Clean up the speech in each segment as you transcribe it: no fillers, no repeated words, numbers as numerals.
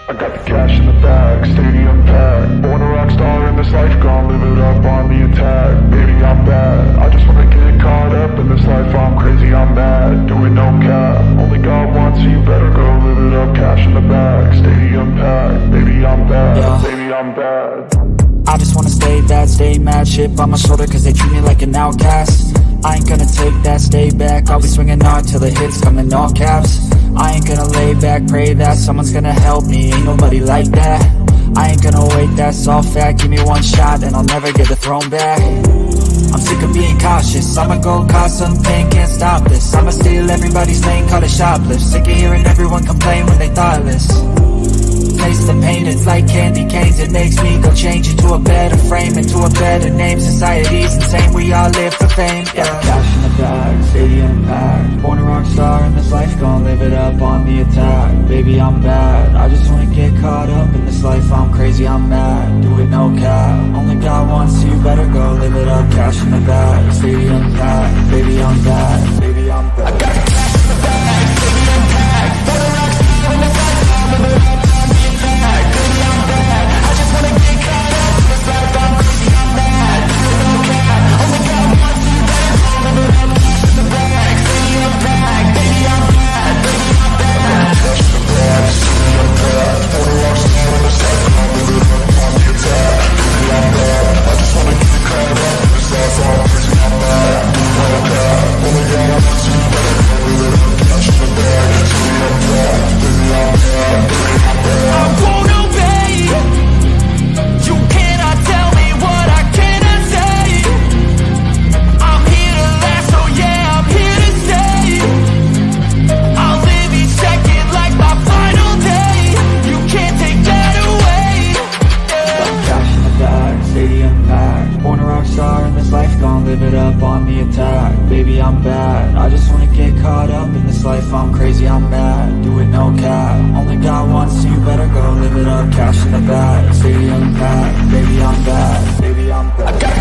I got the cash in the bag, stadium packed. Born a rock star in this life, gon' live it up on the attack. Baby, I'm bad, I just wanna get caught up in this life. I'm crazy, I'm mad, doing no cap. Only God wants you, better go live it up. Cash in the bag, stadium packed. Baby, I'm bad, yeah. Baby, I'm bad. I just wanna stay bad, stay mad. Chip on my shoulder cause they treat me like an outcast. I ain't gonna take that, stay back. I'll be swinging hard till the hits come in all caps. I ain't gonna lay back, pray that someone's gonna help me. Ain't nobody like that. I ain't gonna wait, that's all fact. Give me one shot and I'll never get the throne back. I'm sick of being cautious, I'ma go cause some pain, can't stop this. I'ma steal everybody's lane, call it shoplift. Sick of hearing everyone complain when they thoughtless. Taste the pain, it's like candy canes. It makes me go change into a better frame, into a better name. Society's insane, we all live for fame, yeah. Cash in the bag, stadium packed. Born a rock star in this life, gon' live it up on the attack. Baby, I'm bad, I just wanna get caught up in this life. I'm crazy, I'm mad, do it no cap. Only God wants you, better go live it up. Cash in the bag, stadium packed. Baby, I'm bad, baby, I'm bad. I got the cash in the bag, stadium packed. Born a rock star in this life, gon' live it up. Baby, I'm bad, I just wanna get caught up in this life. I'm crazy, I'm mad, do it no cap. Only God wants you, better go live it up. Cash in the bag, stadium packed. Baby, I'm bad, baby, I'm bad. I got the cash in the bag, stadium packed. Born a rock star in this life, I'll live it up on the attack. Baby, I'm bad, I just wanna get caught up in this life. I'm crazy, I'm mad, do it no cap. Only God wants you, better go live it up. Cash in the bag, stadium packed. Baby, I'm bad, baby, I'm bad.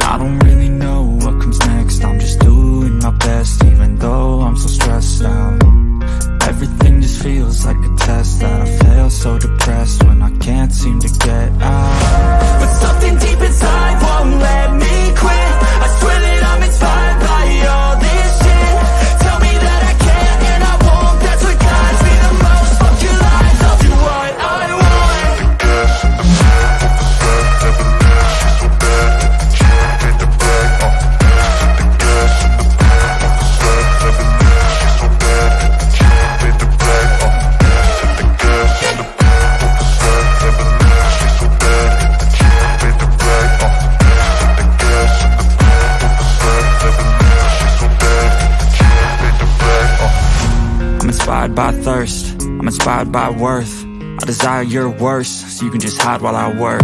I don't really know what comes next. I'm just doing my best, even though I'm so stressed out. Everything just feels like a test that I fail, so depressed when I can't seem to get out. But something deep inside won't let me quit. I swear that I'm inspired by all this shit. Tell me that I can and I won't. That's what guides me the most. Fuck your lies, I'll do what I want. The gas in the bag, never left, she's so bad. By thirst, I'm inspired by worth. I desire your worst, so you can just hide while I work.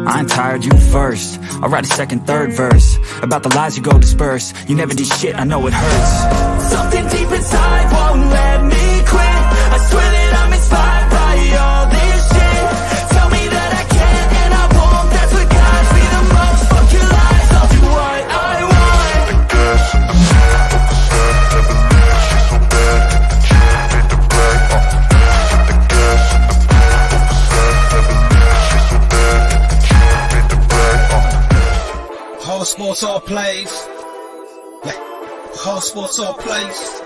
I ain't tired, you first. I'll write a second, third verse about the lies you go disperse. You never did shit, I know it hurts. Something deep inside won't let me quit. I swear that I'm inspired by all this shit. Tell me that I can and I won't. That's what guides me the most. Fuck your lies, I'll do what I want. The gas in the bag, never left, she's so bad. Hard sports all plays. Hard sports all plays.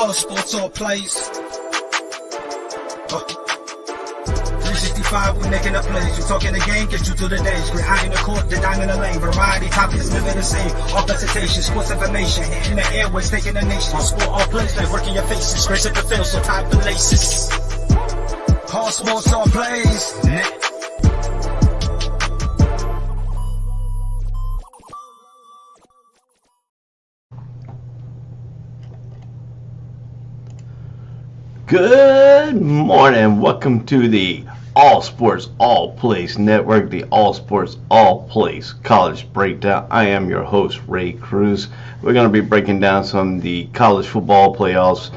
College sports all plays. 365, we making up plays. You talking the game, get you to the days. We're high in the court, the dime in the lane. Variety topics, living the same. All presentation, sports information. Hitting the airways, taking the nation. All sport, all plays, like working your faces. Grace at the field, so tie the laces. College sports all plays. Good morning. Welcome to the All Sports All Plays Network, the All Sports All Plays College Breakdown. I am your host, Ray Cruz. We're going to be breaking down some of the college football playoffs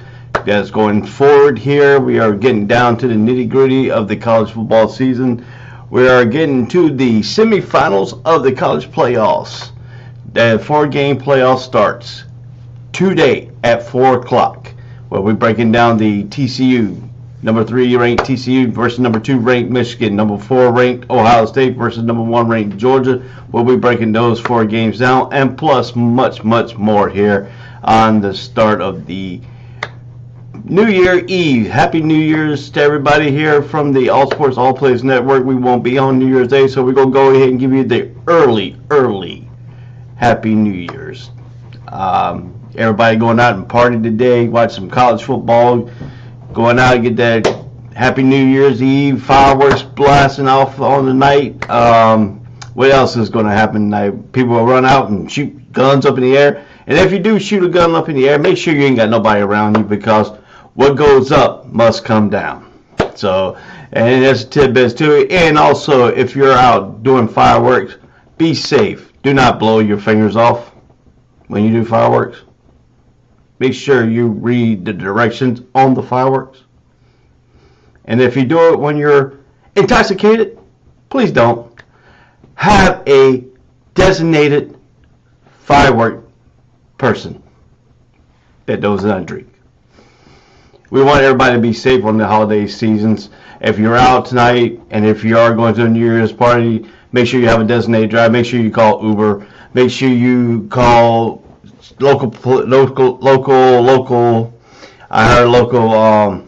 that's going forward here. We are getting down to the nitty-gritty of the college football season. We are getting to the semifinals of the college playoffs. The 4-game playoff starts today at 4 o'clock. Well, we're breaking down the TCU, number 3 ranked TCU versus number 2 ranked Michigan, number 4 ranked Ohio State versus number 1 ranked Georgia. We'll be breaking those 4 games down, and plus much more here on the start of the New Year Eve. Happy New Year's to everybody here from the All Sports All Plays Network. We won't be on New Year's Day, so we're going to go ahead and give you the early Happy New Year's. Everybody going out and party today, watch some college football, going out and get that Happy New Year's Eve, fireworks blasting off on the night. What else is going to happen tonight? People will run out and shoot guns up in the air. And if you do shoot a gun up in the air, make sure you ain't got nobody around you, because what goes up must come down. So, and there's tidbits to it. And also, if you're out doing fireworks, be safe. Do not blow your fingers off when you do fireworks. Make sure you read the directions on the fireworks. And if you do it when you're intoxicated, please don't. Have a designated firework person that does not drink. We want everybody to be safe on the holiday seasons. If you're out tonight and if you are going to a New Year's party, make sure you have a designated driver. Make sure you call Uber. Make sure you call local. I heard local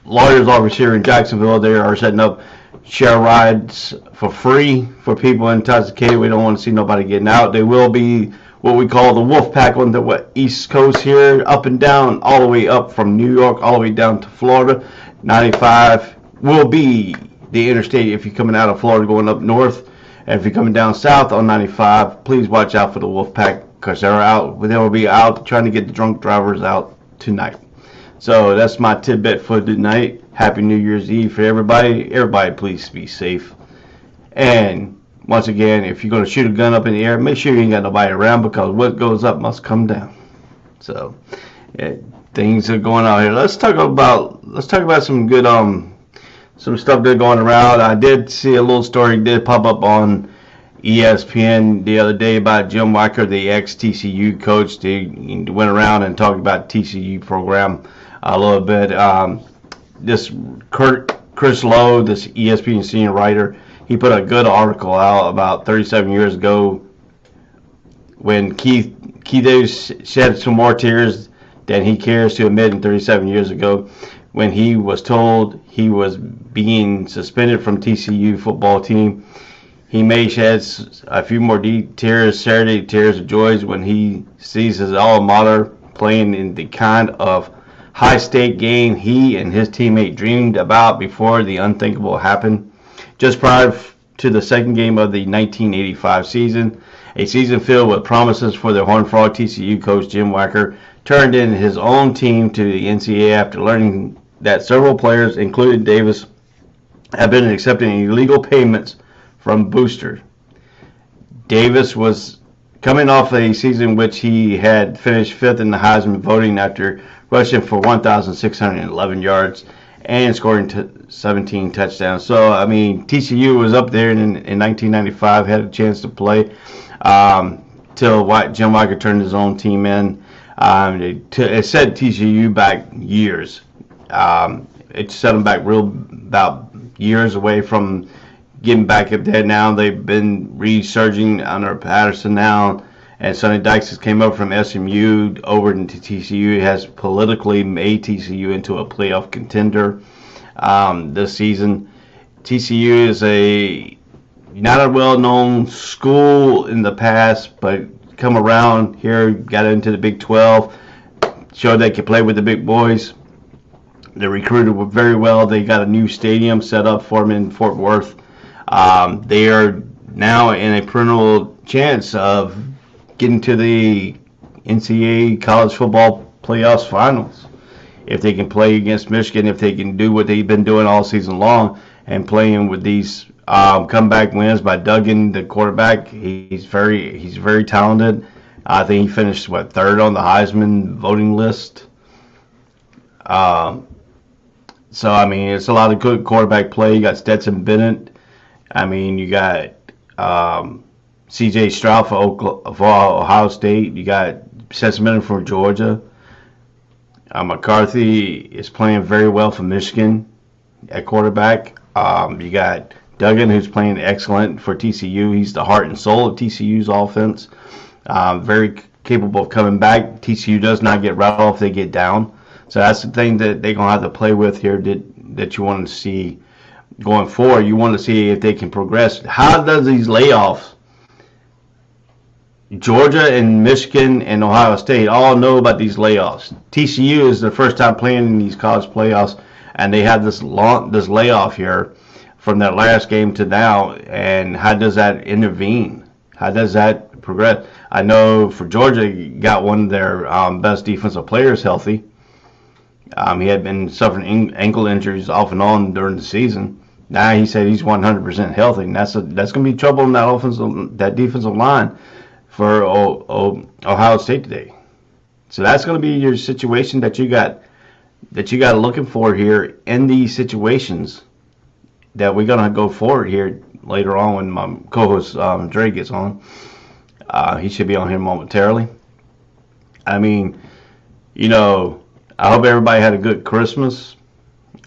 lawyers office here in Jacksonville. They are setting up share rides for free for people intoxicated. We don't want to see nobody getting out. They will be what we call the wolf pack on the East Coast here, up and down, all the way up from New York, all the way down to Florida. 95 will be the interstate if you're coming out of Florida going up north. And if you're coming down south on 95, please watch out for the wolf pack, because they will be out trying to get the drunk drivers out tonight. So that's my tidbit for tonight. Happy New Year's Eve for everybody. Everybody, please be safe. And once again, if you're going to shoot a gun up in the air, make sure you ain't got nobody around, because what goes up must come down. So things are going on here. Let's talk about some good some stuff that's going around. I did see a little story did pop up on ESPN the other day about Jim Weicker, the ex-TCU coach. He went around and talked about TCU program a little bit. This Chris Lowe, this ESPN senior writer, he put a good article out about 37 years ago when Keith Davis shed some more tears than he cares to admit. In 37 years ago, when he was told he was being suspended from TCU football team, he may shed a few more tears of joy when he sees his alma mater playing in the kind of high-stake game he and his teammate dreamed about before the unthinkable happened. Just prior to the second game of the 1985 season, a season filled with promises for the Horned Frog, TCU coach Jim Weicker turned in his own team to the NCAA after learning that several players, including Davis, have been accepting illegal payments from boosters. Davis was coming off a season in which he had finished 5th in the Heisman voting after rushing for 1,611 yards and scoring 17 touchdowns. So, I mean, TCU was up there in 1995, had a chance to play till Jim Weicker turned his own team in. It set TCU back years. It set them back about years away from getting back up there. Now they've been resurging under Patterson now, And Sonny Dykes has came over from SMU over into TCU. He has politically made TCU into a playoff contender this season. TCU is not a well-known school in the past, but come around here, got into the Big 12, showed they could play with the big boys. They recruited very well. They got a new stadium set up for them in Fort Worth. They are now in a perennial chance of getting to the NCAA college football playoffs finals. If they can play against Michigan, if they can do what they've been doing all season long and playing with these comeback wins by Duggan, the quarterback, he's very talented. I think he finished third on the Heisman voting list. So I mean, it's a lot of good quarterback play. You got Stetson Bennett. I mean, you got C.J. Stroud for Ohio State. You got Stetson Bennett for Georgia. McCarthy is playing very well for Michigan at quarterback. You got Duggan, who's playing excellent for TCU. He's the heart and soul of TCU's offense. Very capable of coming back. TCU does not get rattled if they get down. So that's the thing that they're going to have to play with here that you want to see going forward. You want to see if they can progress. How does these layoffs, Georgia and Michigan and Ohio State all know about these layoffs. TCU is their first time playing in these college playoffs, and they have this layoff here from that last game to now. And how does that intervene? How does that progress? I know for Georgia, got one of their best defensive players healthy. He had been suffering ankle injuries off and on during the season. Now he said he's 100% healthy, and that's going to be trouble in that defensive line for Ohio State today. So that's going to be your situation that you got looking for here in these situations that we're going to go forward here later on when my co-host Dre gets on. He should be on here momentarily. I mean, I hope everybody had a good Christmas.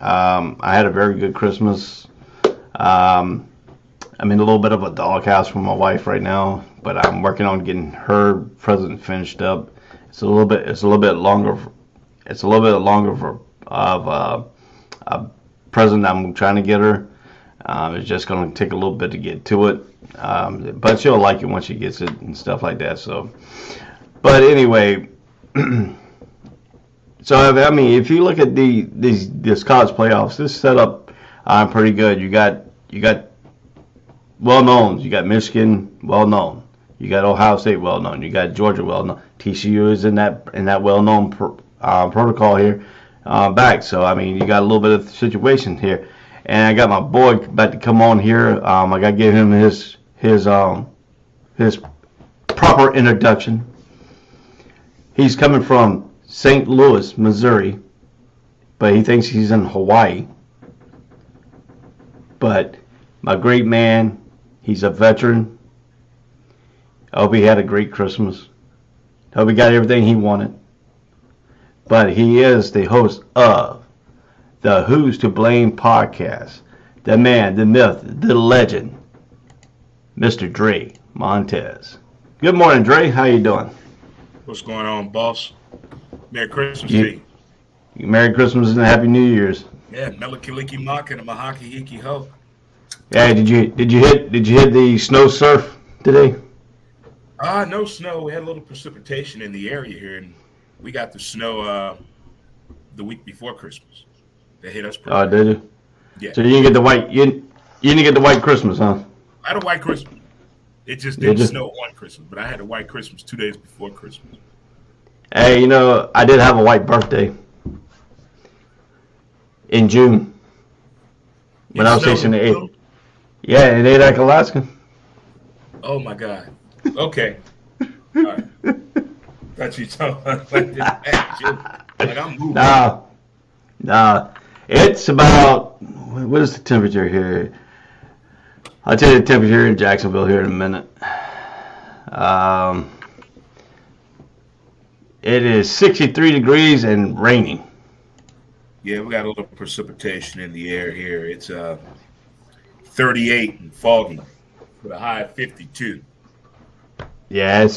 I had a very good Christmas. I'm in a little bit of a doghouse with my wife right now, but I'm working on getting her present finished up. It's a little bit longer of a present I'm trying to get her. It's just going to take a little bit to get to it, but she'll like it once she gets it and stuff like that. So, but anyway. So I mean, if you look at this college playoffs, this setup pretty good. You got well knowns. You got Michigan well known. You got Ohio State well known. You got Georgia well known. TCU is in that well known protocol here back. So I mean, you got a little bit of situation here. And I got my boy about to come on here. I got to give him his proper introduction. He's coming from St. Louis, Missouri, but he thinks he's in Hawaii. But my great man, he's a veteran. I hope he had a great Christmas. I hope he got everything he wanted. But he is the host of the Who's to Blame podcast. The man, the myth, the legend, Mr. Dre Montez. Good morning, Dre. How you doing? What's going on, boss? Merry Christmas to you. Merry Christmas and Happy New Year's. Yeah, Melikiliki Maka and Mahaki Hiki Ho. Yeah, did you hit the snow surf today? No snow. We had a little precipitation in the area here, and we got the snow the week before Christmas. They hit us. Oh, did you? Yeah. So you didn't get the white. You didn't get the white Christmas, huh? I had a white Christmas. It just didn't snow on Christmas, but I had a white Christmas 2 days before Christmas. Hey, I did have a white birthday in June when I was stationed in 8. Yeah, in Adak, Alaska. Oh my God. Okay. All right. Thought you talking like I'm moving. Nah. It's about, what is the temperature here? I'll tell you the temperature in Jacksonville here in a minute. It is 63 degrees and raining. Yeah, we got a little precipitation in the air here. It's 38 and foggy with a high of 52. Yeah,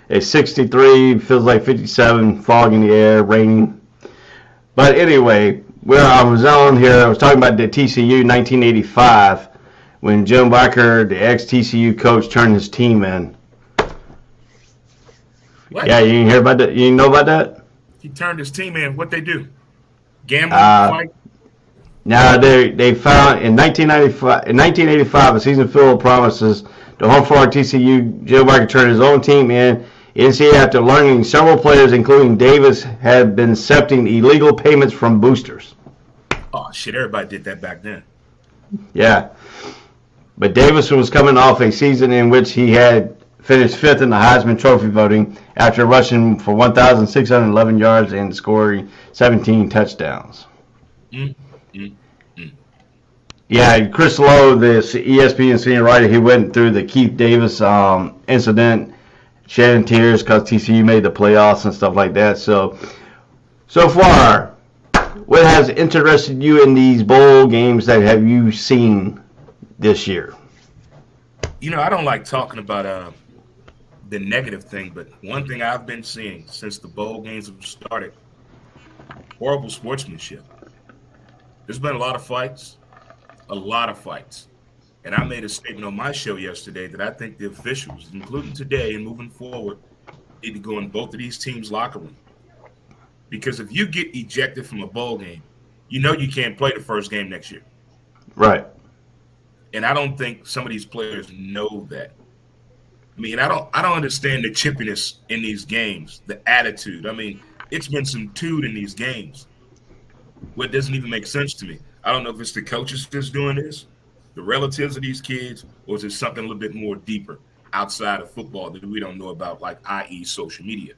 It's 63, feels like 57, fog in the air, raining. But anyway, where I was on here, I was talking about the TCU 1985 when Jim Bakker, the ex-TCU coach, turned his team in. What? Yeah, you didn't hear about that? You didn't know about that? He turned his team in. What they do? Gambling, fight? Now they found in 1985, a season filled with promises. The home for TCU, Joe Bakker turned his own team in. NCAA, after learning several players, including Davis, had been accepting illegal payments from boosters. Oh shit! Everybody did that back then. Yeah, but Davis was coming off a season in which he had finished 5th in the Heisman Trophy voting after rushing for 1,611 yards and scoring 17 touchdowns. Yeah, Chris Lowe, the ESPN senior writer, he went through the Keith Davis incident, shedding tears because TCU made the playoffs and stuff like that. So far, what has interested you in these bowl games that have you seen this year? You know, I don't like talking about the negative thing, but one thing I've been seeing since the bowl games have started, horrible sportsmanship. There's been a lot of fights. And I made a statement on my show yesterday that I think the officials, including today and moving forward, need to go in both of these teams' locker room. Because if you get ejected from a bowl game, you know you can't play the first game next year. Right. And I don't think some of these players know that. I mean, I don't understand the chippiness in these games, the attitude. I mean, it's been some toot in these games. What doesn't even make sense to me. I don't know if it's the coaches that's doing this, the relatives of these kids, or is it something a little bit more deeper outside of football that we don't know about, like i.e. social media.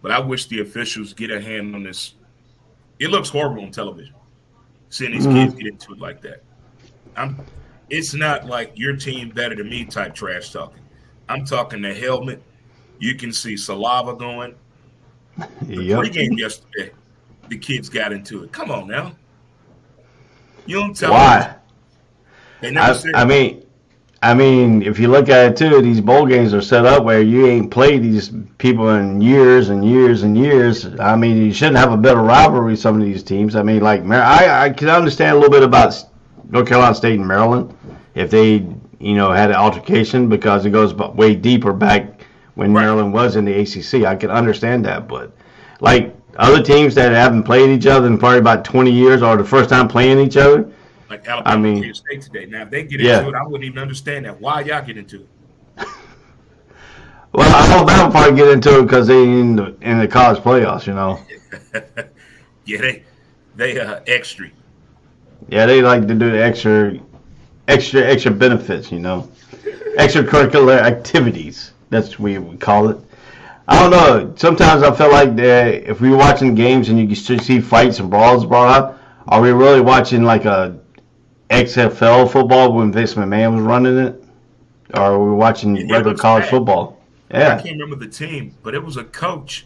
But I wish the officials get a hand on this. It looks horrible on television, seeing these kids get into it like that. It's not like your team better than me type trash talking. I'm talking the helmet. You can see saliva going. The pregame yesterday, the kids got into it. Come on now. You don't tell why? They never said. I mean, if you look at it too, these bowl games are set up where you ain't played these people in years and years and years. I mean, you shouldn't have a better rivalry with some of these teams. I mean, like I can understand a little bit about North Carolina State and Maryland if they, had an altercation because it goes way deeper back when Maryland was in the ACC. I can understand that, but like other teams that haven't played each other in probably about 20 years or the first time playing each other. Like Alabama and Ohio State today. Now, if they get into it, I wouldn't even understand that. Why y'all get into it? Well, Alabama probably get into it because they in the college playoffs, Yeah, they extra. Yeah, they like to do the extra benefits, extracurricular activities. That's what we call it. I don't know. Sometimes I feel like that if we're watching games and you can see fights and brawls brought up, are we really watching like a XFL football when Vince McMahon was running it? Or are we watching regular college football? Yeah. I can't remember the team, but it was a coach.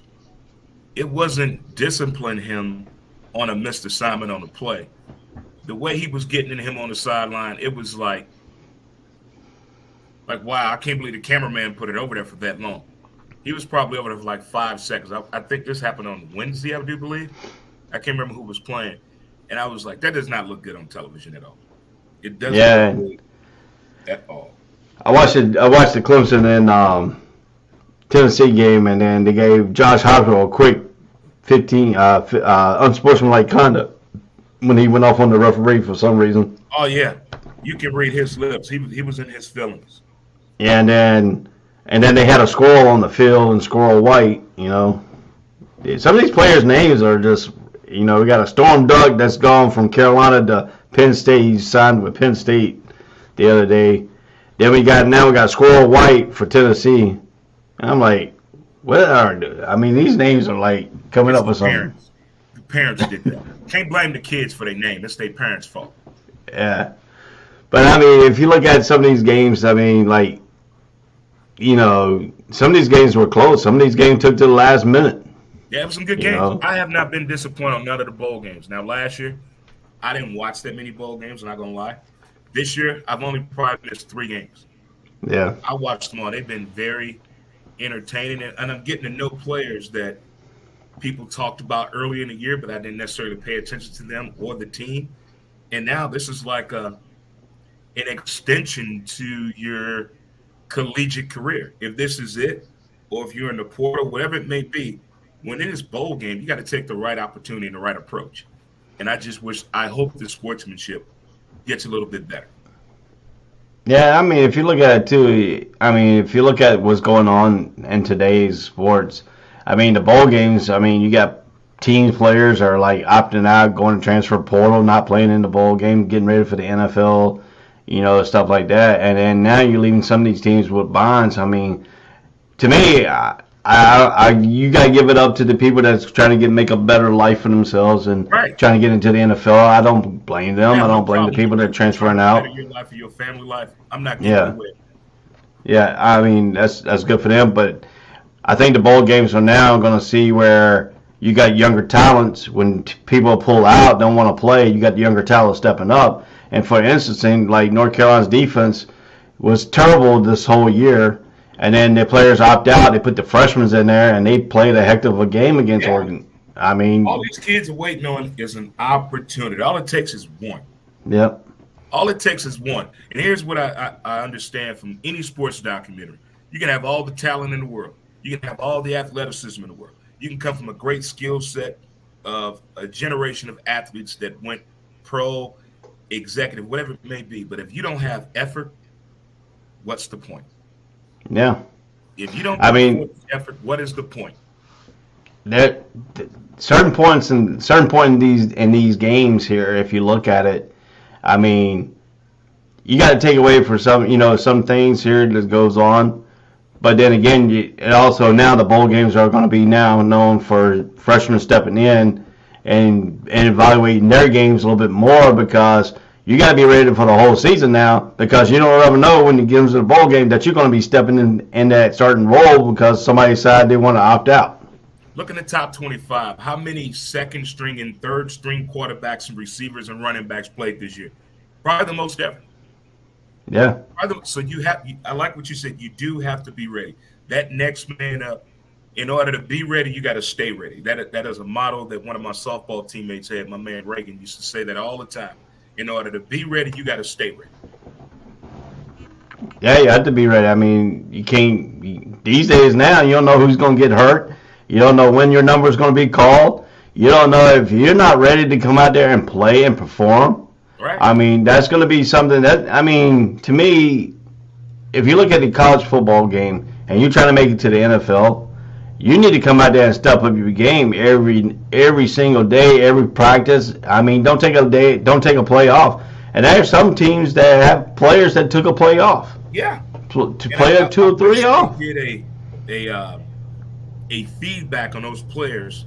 It wasn't disciplining him on a missed assignment on the play. The way he was getting in him on the sideline, it was like, wow, I can't believe the cameraman put it over there for that long. He was probably over there for like 5 seconds. I think this happened on Wednesday, I do believe. I can't remember who was playing. And I was like, that does not look good on television at all. It doesn't look good at all. I watched the Clemson and Tennessee game, and then they gave Josh Heupel a quick 15 unsportsmanlike conduct when he went off on the referee for some reason. Oh, yeah. You can read his lips. He was in his feelings. Yeah, and then they had a squirrel on the field and Squirrel White, Some of these players' names are just, we got a Storm Duck that's gone from Carolina to Penn State. He signed with Penn State the other day. Then we got Squirrel White for Tennessee. And I'm like, these names are like coming up with something. The parents did that. Can't blame the kids for their name. It's their parents' fault. Yeah. But, if you look at some of these games, some of these games were close. Some of these games took to the last minute. Yeah, it was some good games. I have not been disappointed on none of the bowl games. Now, last year, I didn't watch that many bowl games, I'm not going to lie. This year, I've only probably missed 3 games. Yeah. I watched them all. They've been very entertaining, and I'm getting to know players that people talked about early in the year, but I didn't necessarily pay attention to them or the team. And now this is like an extension to your collegiate career. If this is it, or if you're in the portal, whatever it may be, when it is bowl game, you got to take the right opportunity and the right approach. And I hope the sportsmanship gets a little bit better. Yeah, I mean, if you look at it too, I mean, if you look at what's going on in today's sports, I mean, the bowl games, I mean, you got team players are like opting out, going to transfer portal, not playing in the bowl game, getting ready for the NFL, stuff like that. And then now you're leaving some of these teams with bonds. I mean, to me, you got to give it up to the people that's trying to make a better life for themselves and trying to get into the NFL. I don't blame them. I don't blame the people that are transferring out. Your life, your family life. I'm not giving away. Yeah, I mean, that's good for them. But I think the bowl games are now going to see where you got younger talents. When people pull out, don't want to play, you got the younger talent stepping up. And for instance, like North Carolina's defense was terrible this whole year. And then the players opt out. They put the freshmen in there, and they played a heck of a game against Oregon. I mean, all these kids are waiting on is an opportunity. All it takes is one. Yep. All it takes is one. And here's what I understand from any sports documentary. You can have all the talent in the world. You can have all the athleticism in the world. You can come from a great skill set of a generation of athletes that went pro, executive, whatever it may be. But if you don't have effort, what's the point? Yeah. If you don't put effort, what is the point? That certain point in these games here, if you look at it, I mean, you got to take away for some things here that goes on. But then again, it also now the bowl games are going to be now known for freshmen stepping in and evaluating their games a little bit more, because you got to be ready for the whole season now, because you don't ever know when you get into the bowl game that you're going to be stepping in that starting role because somebody decided they want to opt out. Look in the top 25. How many second string and third string quarterbacks and receivers and running backs played this year? Probably the most ever. Yeah. So I like what you said. You do have to be ready. That next man up, in order to be ready, you got to stay ready. That is a motto that one of my softball teammates had. My man Reagan used to say that all the time. In order to be ready, you got to stay ready. Yeah, you have to be ready. I mean, you can't. These days now, you don't know who's going to get hurt. You don't know when your number is going to be called. You don't know if you're not ready to come out there and play and perform. Right. I mean, that's going to be something that, I mean, to me, if you look at the college football game and you're trying to make it to the NFL, you need to come out there and step up your game every single day, every practice. I mean, don't take a play off. And there are some teams that have players that took a play off. Yeah. To play a 2 or 3 off. Get a feedback on those players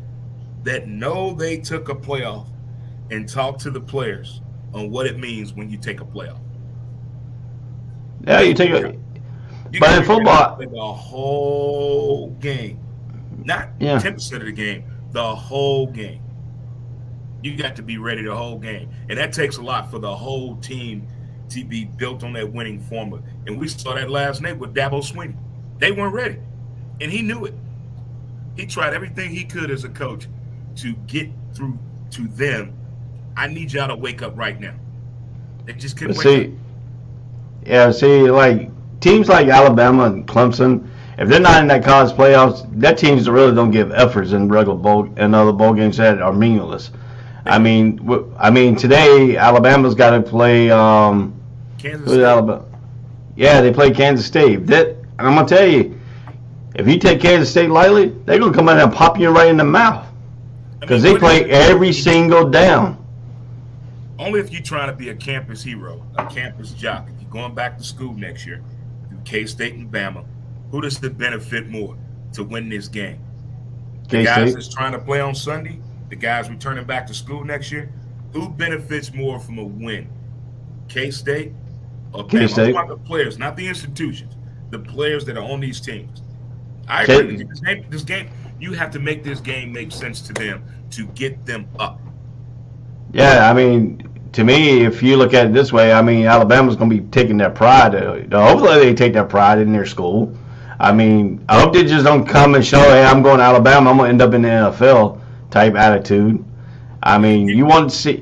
that know they took a playoff and talk to the players on what it means when you take a playoff. Yeah, you take a. But in football, the whole game, not 10% of the game, the whole game. You got to be ready the whole game, and that takes a lot for the whole team to be built on that winning formula. And we saw that last night with Dabo Swinney. They weren't ready, and he knew it. He tried everything he could as a coach to get through to them. I need y'all to wake up right now. They just couldn't wake up. Yeah, like teams like Alabama and Clemson, if they're not in that college playoffs, that teams really don't give efforts in regular bowl and other bowl games that are meaningless. I mean, today Alabama's got to play. Kansas State. Alabama? Yeah, they play Kansas State. I'm gonna tell you, if you take Kansas State lightly, they're gonna come in and pop you right in the mouth because they play every single down. Only if you're trying to be a campus hero, a campus jock. If you're going back to school next year, through K-State and Bama, who does it benefit more to win this game? The guys that's trying to play on Sunday, the guys returning back to school next year, who benefits more from a win? K-State or Bama? K-State. I'm talking about the players, not the institutions. The players that are on these teams. I agree with you. This game, you have to make this game make sense to them to get them up. Yeah, I mean, to me, if you look at it this way, I mean, Alabama's going to be taking their pride. Hopefully they take their pride in their school. I mean, I hope they just don't come and show, hey, I'm going to Alabama, I'm going to end up in the NFL type attitude. I mean, you want to see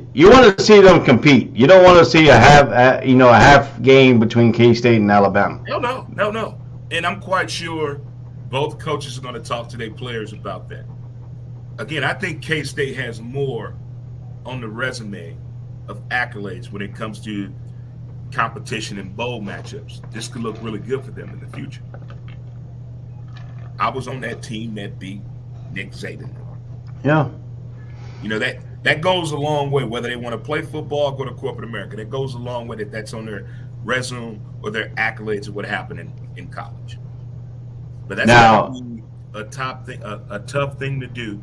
them compete. You don't want to see a half game between K-State and Alabama. No. And I'm quite sure both coaches are going to talk to their players about that. Again, I think K-State has more on the resume of accolades when it comes to competition and bowl matchups. This could look really good for them in the future. I was on that team that beat Nick Saban. Yeah. You know, that goes a long way, whether they want to play football or go to corporate America. That goes a long way that's on their resume or their accolades of what happened in college. But that's now a tough thing to do.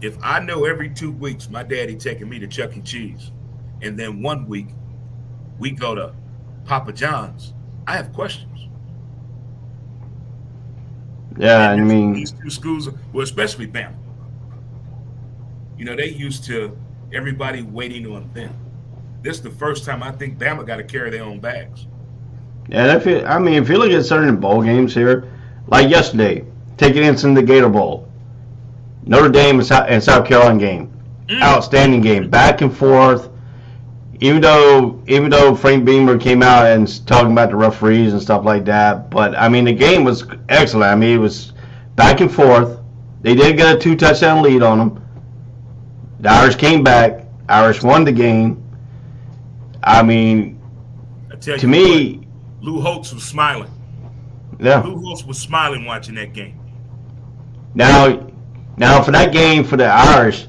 If I know every 2 weeks my daddy taking me to Chuck E. Cheese, and then 1 week we go to Papa John's, I have questions. Yeah, I mean, these two schools, well, especially Bama. You know, they used to everybody waiting on them. This is the first time I think Bama got to carry their own bags. Yeah, if you look at certain bowl games here, like yesterday, taking into the Gator Bowl, Notre Dame and South Carolina game, outstanding game, back and forth. Even though Frank Beamer came out and talking about the referees and stuff like that, but I mean the game was excellent. I mean it was back and forth. They did get a 2-touchdown lead on them. The Irish came back. Irish won the game. I mean, to me, Lou Holtz was smiling. Yeah. Lou Holtz was smiling watching that game. Now for that game for the Irish,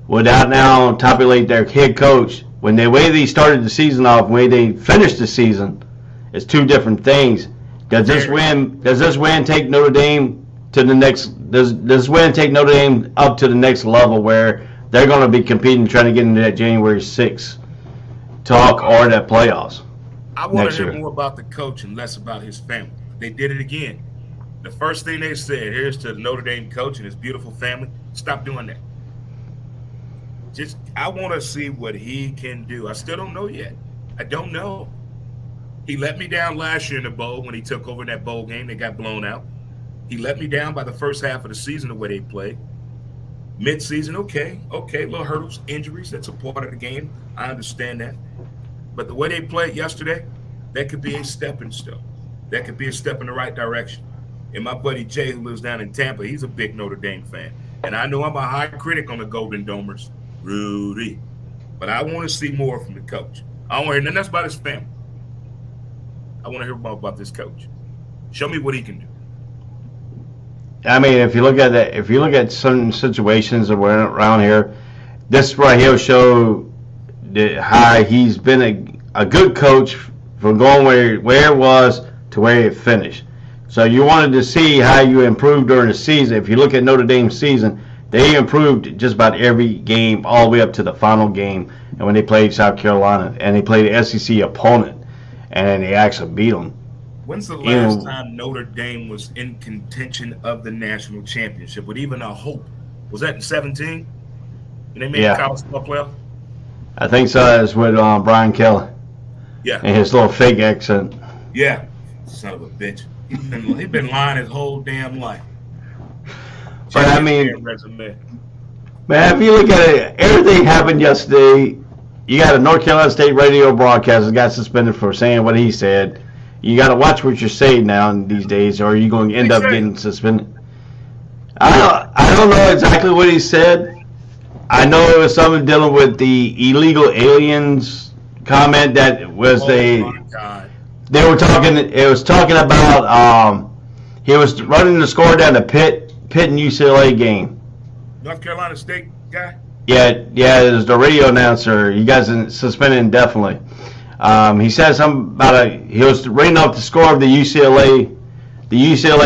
without now populate their head coach, when the way they started the season off, the way they finished the season, it's two different things. Does this win take Notre Dame to the next? Does this win take Notre Dame up to the next level where they're going to be competing, trying to get into that January 6th talk or that playoffs? I want to hear more about the coach and less about his family. They did it again. The first thing they said, here's to the Notre Dame coach and his beautiful family. Stop doing that. I want to see what he can do. I still don't know yet. I don't know. He let me down last year in the bowl when he took over in that bowl game. They got blown out. He let me down by the first half of the season the way they played. Mid-season, okay, little hurdles, injuries, that's a part of the game. I understand that. But the way they played yesterday, that could be a stepping stone. That could be a step in the right direction. And my buddy Jay, who lives down in Tampa, he's a big Notre Dame fan. And I know I'm a high critic on the Golden Domers, Rudy. But I want to see more from the coach. I don't want to hear nothing else about his family. I want to hear more about this coach. Show me what he can do. I mean, if you look at certain situations around here, this right here will show how he's been a good coach from going where it was to where it finished. So you wanted to see how you improved during the season. If you look at Notre Dame's season, they improved just about every game all the way up to the final game, and when they played South Carolina and they played an SEC opponent, and they actually beat them. When's the last time Notre Dame was in contention of the national championship with even a hope? Was that in 2017? And they made the college football playoff? I think so. It's with Brian Kelly. Yeah. And his little fake accent. Yeah. Son of a bitch. He's been lying his whole damn life. But I mean, man, if you look at it, everything happened yesterday. You got a North Carolina State radio broadcaster got suspended for saying what he said. You got to watch what you're saying now these days, or you're going to end up getting suspended. I don't know exactly what he said. I know it was something dealing with the illegal aliens comment that was they were talking. It was talking about he was running the score down the Pitt and UCLA game. North Carolina State guy. Yeah, it was the radio announcer. You guys suspended indefinitely. He said something about he was reading off the score of the UCLA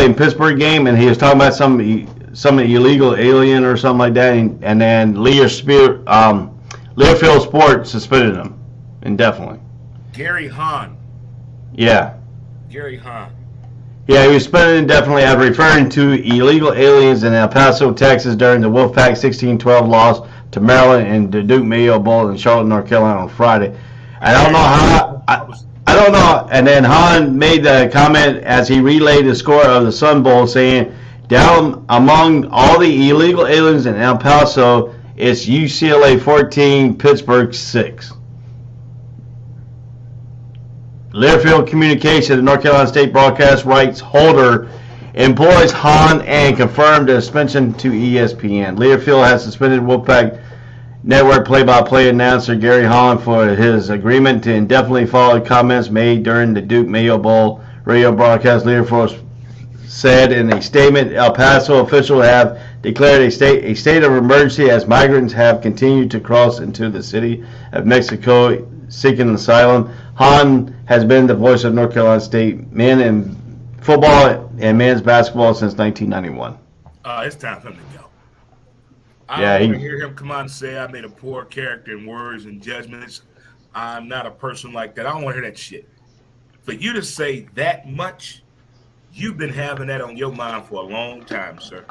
and Pittsburgh game, and he was talking about some illegal alien or something like that, and then Learfield Sport suspended him indefinitely. Gary Hahn. Yeah. Gary Hahn. Yeah, he was suspended indefinitely after referring to illegal aliens in El Paso, Texas during the Wolfpack 16-12 loss to Maryland and the Duke Mayo Bowl in Charlotte, North Carolina on Friday. I don't know I don't know. And then Hahn made the comment as he relayed the score of the Sun Bowl, saying, down among all the illegal aliens in El Paso, it's UCLA 14, Pittsburgh 6. Learfield Communications, the North Carolina State broadcast rights holder, employs Hahn and confirmed the suspension to ESPN. Learfield has suspended Wolfpack Network play-by-play announcer Gary Hahn for his agreement to indefinitely follow comments made during the Duke Mayo Bowl radio broadcast. Learfield said in a statement, El Paso officials have declared a state of emergency as migrants have continued to cross into the city of Mexico seeking asylum. Hahn has been the voice of North Carolina State men in football and men's basketball since 1991. It's time for him to go. I Yeah, don't want to hear him come out and say I made a poor character in words and judgments. I'm not a person like that. I don't want to hear that shit. For you to say that much, you've been having that on your mind for a long time, sir.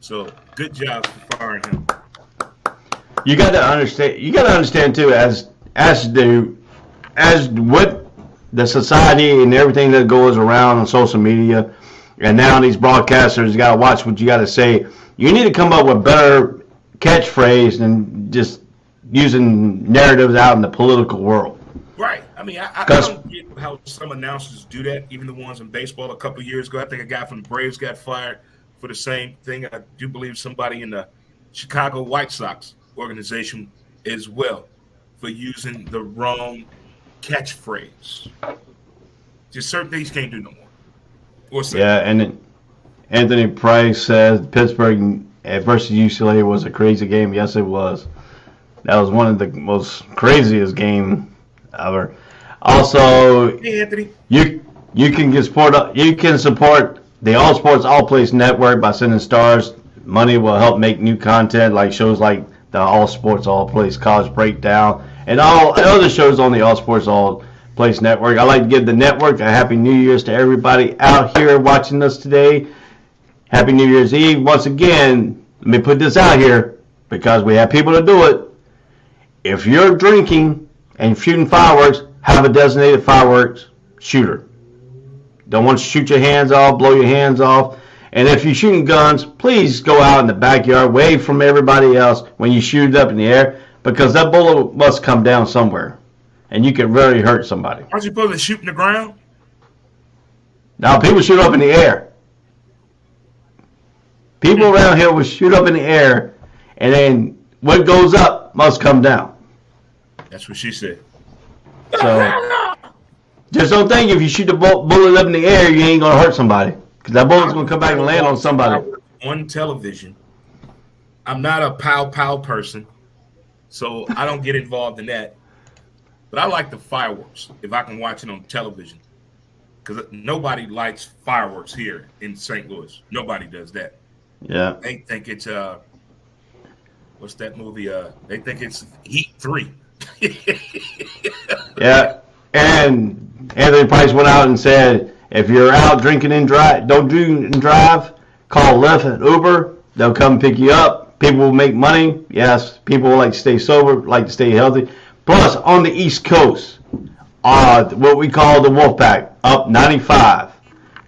So good job for firing him. You got to understand. You got to understand too, as what the society and everything that goes around on social media, and now these broadcasters got to watch what you got to say. You need to come up with better catchphrase than just using narratives out in the political world. Right. I mean, I don't get how some announcers do that, even the ones in baseball a couple of years ago. I think a guy from the Braves got fired for the same thing. I do believe somebody in the Chicago White Sox organization as well for using the wrong catchphrase. Just certain things you can't do no more. Yeah, and then Anthony Price says Pittsburgh versus UCLA was a crazy game. Yes, it was. That was one of the most craziest games ever. Also, hey, Anthony, you can support the All Sports All Place Network by sending stars. Money will help make new content like shows like the All Sports All Place College Breakdown and all other shows on the All Sports All Place Network. I'd like to give the network a Happy New Year's to everybody out here watching us today. Happy New Year's Eve. Once again, let me put this out here because we have people to do it. If you're drinking and shooting fireworks, have a designated fireworks shooter. Don't want to shoot your hands off, blow your hands off. And if you're shooting guns, please go out in the backyard, away from everybody else when you shoot it up in the air, because that bullet must come down somewhere, and you can really hurt somebody. Aren't you supposed to shoot in the ground? Now, people shoot up in the air. People around here will shoot up in the air, and then what goes up must come down. That's what she said. So, just don't think if you shoot the bullet up in the air, you ain't going to hurt somebody. Because that bullet's going to come back and land on somebody. On television, I'm not a pow person, so I don't get involved in that. But I like the fireworks if I can watch it on television. Because nobody likes fireworks here in St. Louis. Nobody does that. Yeah. They think it's, what's that movie? They think it's Heat 3. Yeah. And Anthony Price went out and said, if you're out drinking and don't drink and drive, call Lyft and Uber. They'll come pick you up. People will make money. Yes, people like to stay sober, like to stay healthy. Plus, on the East Coast, what we call the Wolfpack, up 95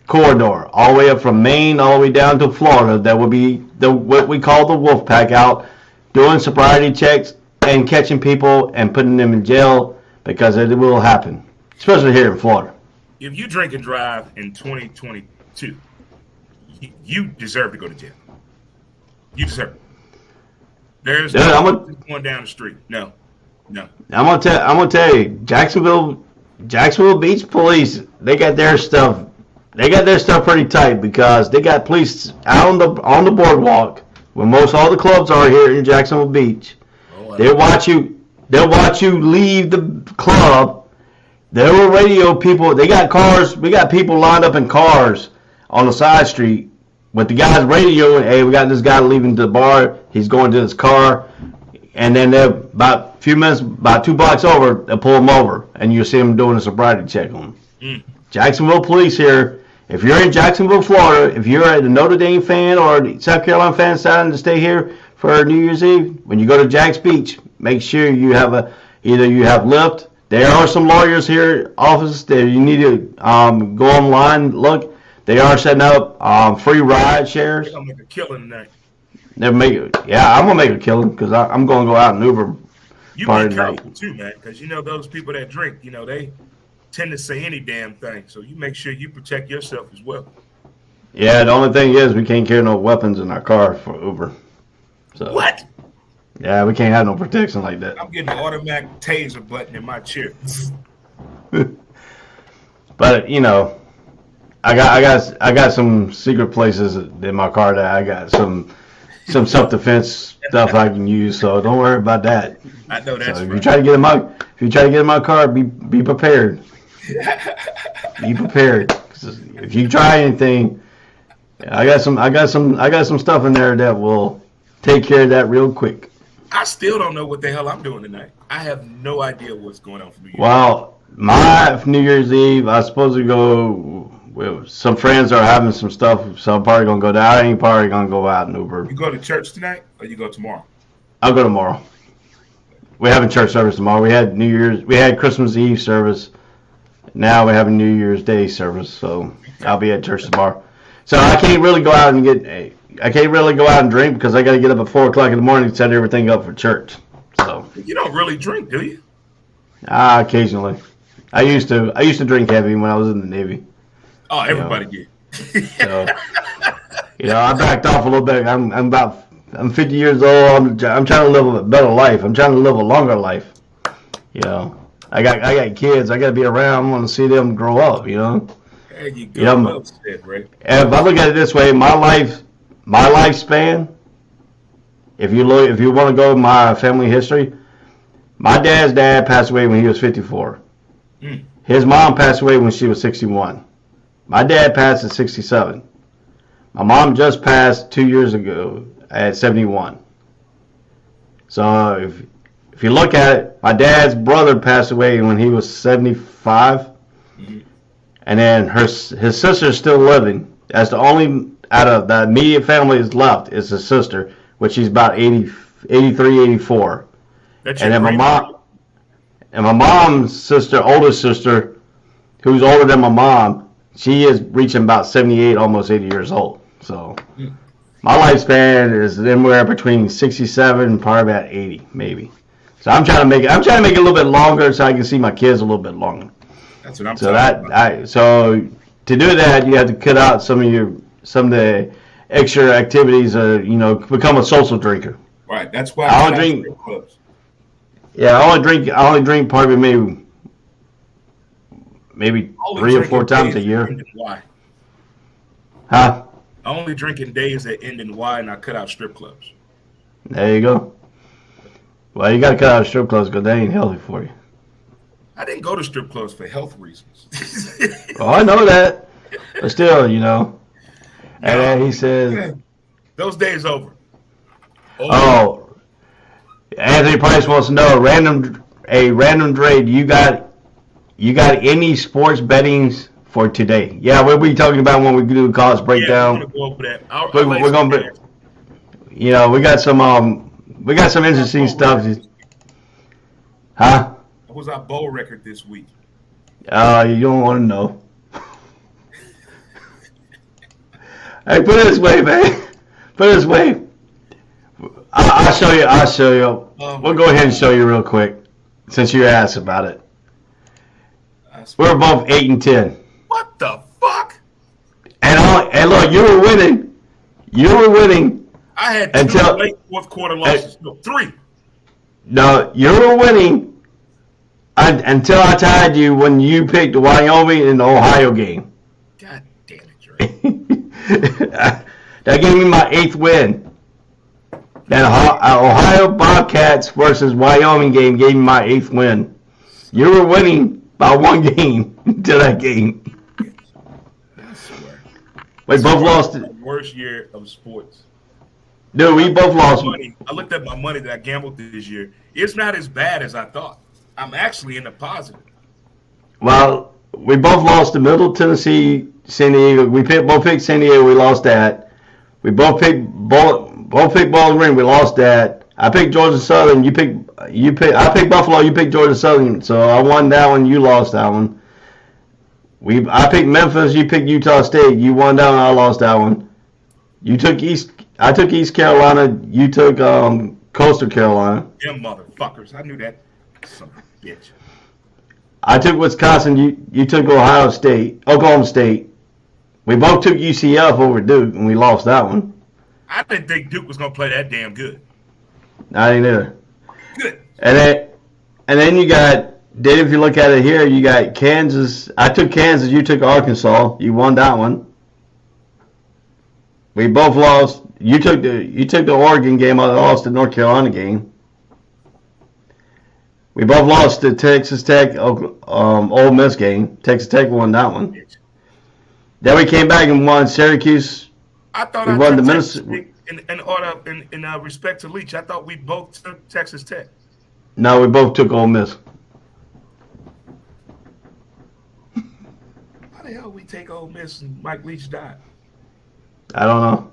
corridor, all the way up from Maine, all the way down to Florida. That would be what we call the Wolfpack out, doing sobriety checks and catching people and putting them in jail because it will happen, especially here in Florida. If you drink and drive in 2022, you deserve to go to jail. You deserve it. There's no going down the street. No. I'm gonna tell you, Jacksonville Beach Police, they got their stuff pretty tight because they got police out on the boardwalk where most all the clubs are here in Jacksonville Beach. They'll watch you leave the club. There were radio people. They got cars. We got people lined up in cars on the side street with the guys radioing, hey, we got this guy leaving the bar. He's going to his car. And then they're about a few minutes, about 2 blocks over, they'll pull him over. And you'll see him doing a sobriety check on him. Jacksonville Police here. If you're in Jacksonville, Florida, if you're a Notre Dame fan or a South Carolina fan deciding to stay here for New Year's Eve, when you go to Jack's Beach, make sure you have either you have Lyft, There are some lawyers here, office, that you need to go online, look. They are setting up free ride shares. They're going to make a killing tonight. I'm going to make a killing because I'm going to go out and Uber. You be careful too, man, because you know those people that drink, you know, they tend to say any damn thing. So you make sure you protect yourself as well. Yeah, the only thing is we can't carry no weapons in our car for Uber. So what? Yeah, we can't have no protection like that. I'm getting an automatic taser button in my chair. But you know, I got some secret places in my car that I got some self-defense stuff I can use. So don't worry about that. I know that's so if right. you try to get in my car, be prepared. Be prepared. If you try anything, I got some stuff in there that will take care of that real quick. I still don't know what the hell I'm doing tonight. I have no idea what's going on for New Year's. Well, my New Year's Eve, I was supposed to go with some friends are having some stuff, so I'm probably gonna go down. I ain't probably gonna go out and Uber. You go to church tonight, or you go tomorrow? I'll go tomorrow. We're having church service tomorrow. We had Christmas Eve service. Now we have a New Year's Day service, so I'll be at church tomorrow. So I can't really go out and drink because I got to get up at 4:00 in the morning to set everything up for church. So you don't really drink, do you? Occasionally. I used to drink heavy when I was in the Navy. Oh, everybody did. So, I backed off a little bit. I'm 50 years old. I'm trying to live a better life. I'm trying to live a longer life. I got kids. I got to be around. I want to see them grow up. There you go. Well said, Ray. If I look at it this way, my lifespan. If you want to go my family history, my dad's dad passed away when he was 54. His mom passed away when she was 61. My dad passed at 67. My mom just passed 2 years ago at 71. So if you look at it, my dad's brother passed away when he was 75. And then his sister's still living. That's the only out of the immediate family is left is his sister, which she's about 83, 84. And then my mom's sister, oldest sister, who's older than my mom, she is reaching about 78, almost 80 years old. So my lifespan is anywhere between 67 and probably about 80, maybe. So I'm trying to make it a little bit longer so I can see my kids a little bit longer. That's what I'm talking about. So to do that, you have to cut out some of the extra activities. Become a social drinker. Right. That's why I don't drink. Yeah, I only drink probably maybe 3 or 4 times a year. Why? Huh? I only drink in days that end in Y, and I cut out strip clubs. There you go. Well, you got to cut out strip clubs because they ain't healthy for you. I didn't go to strip clubs for health reasons. Oh, I know that. But still, And then he says... Those days over. Oh, Anthony Price wants to know, a random trade, you got any sports bettings for today? Yeah, we'll be talking about when we do the college breakdown. Yeah, we're going to go over that. We're going to we got some interesting stuff. Huh? What was our bowl record this week? You don't want to know. Hey, put it this way, man. Put it this way. I'll show you. We'll go ahead and show you real quick, since you asked about it. We're both 8-10. What the fuck? And look, you were winning. I had 2 late fourth quarter losses. No, 3. No, you were winning until I tied you when you picked Wyoming in the Ohio game. God damn it, Dre. That gave me my 8th win. That Ohio Bobcats versus Wyoming game gave me my 8th win. You were winning by 1 game until that game. I swear. We both lost it. Worst year of sports. Dude, we both lost. Money. I looked at my money that I gambled this year. It's not as bad as I thought. I'm actually in the positive. Well, we both lost to Middle Tennessee, San Diego. We both picked San Diego. We lost that. We both picked Bowling Green. We lost that. I picked Georgia Southern. You picked I picked Buffalo. You picked Georgia Southern. So I won that one. You lost that one. I picked Memphis. You picked Utah State. You won that one. I lost that one. You took East. I took East Carolina. You took Coastal Carolina. Them motherfuckers. I knew that. Son of a bitch. I took Wisconsin. You took Oklahoma State. We both took UCF over Duke, and we lost that one. I didn't think Duke was gonna play that damn good. I didn't either. Good. And then you got. Then if you look at it here, you got Kansas. I took Kansas. You took Arkansas. You won that one. We both lost. You took the Oregon game. I lost the North Carolina game. We both lost the Texas Tech Ole Miss game. Texas Tech won that one. Then we came back and won Syracuse. I thought we won the Minnesota. In respect to Leach, I thought we both took Texas Tech. No, we both took Ole Miss. How the hell we take Ole Miss and Mike Leach died? I don't know.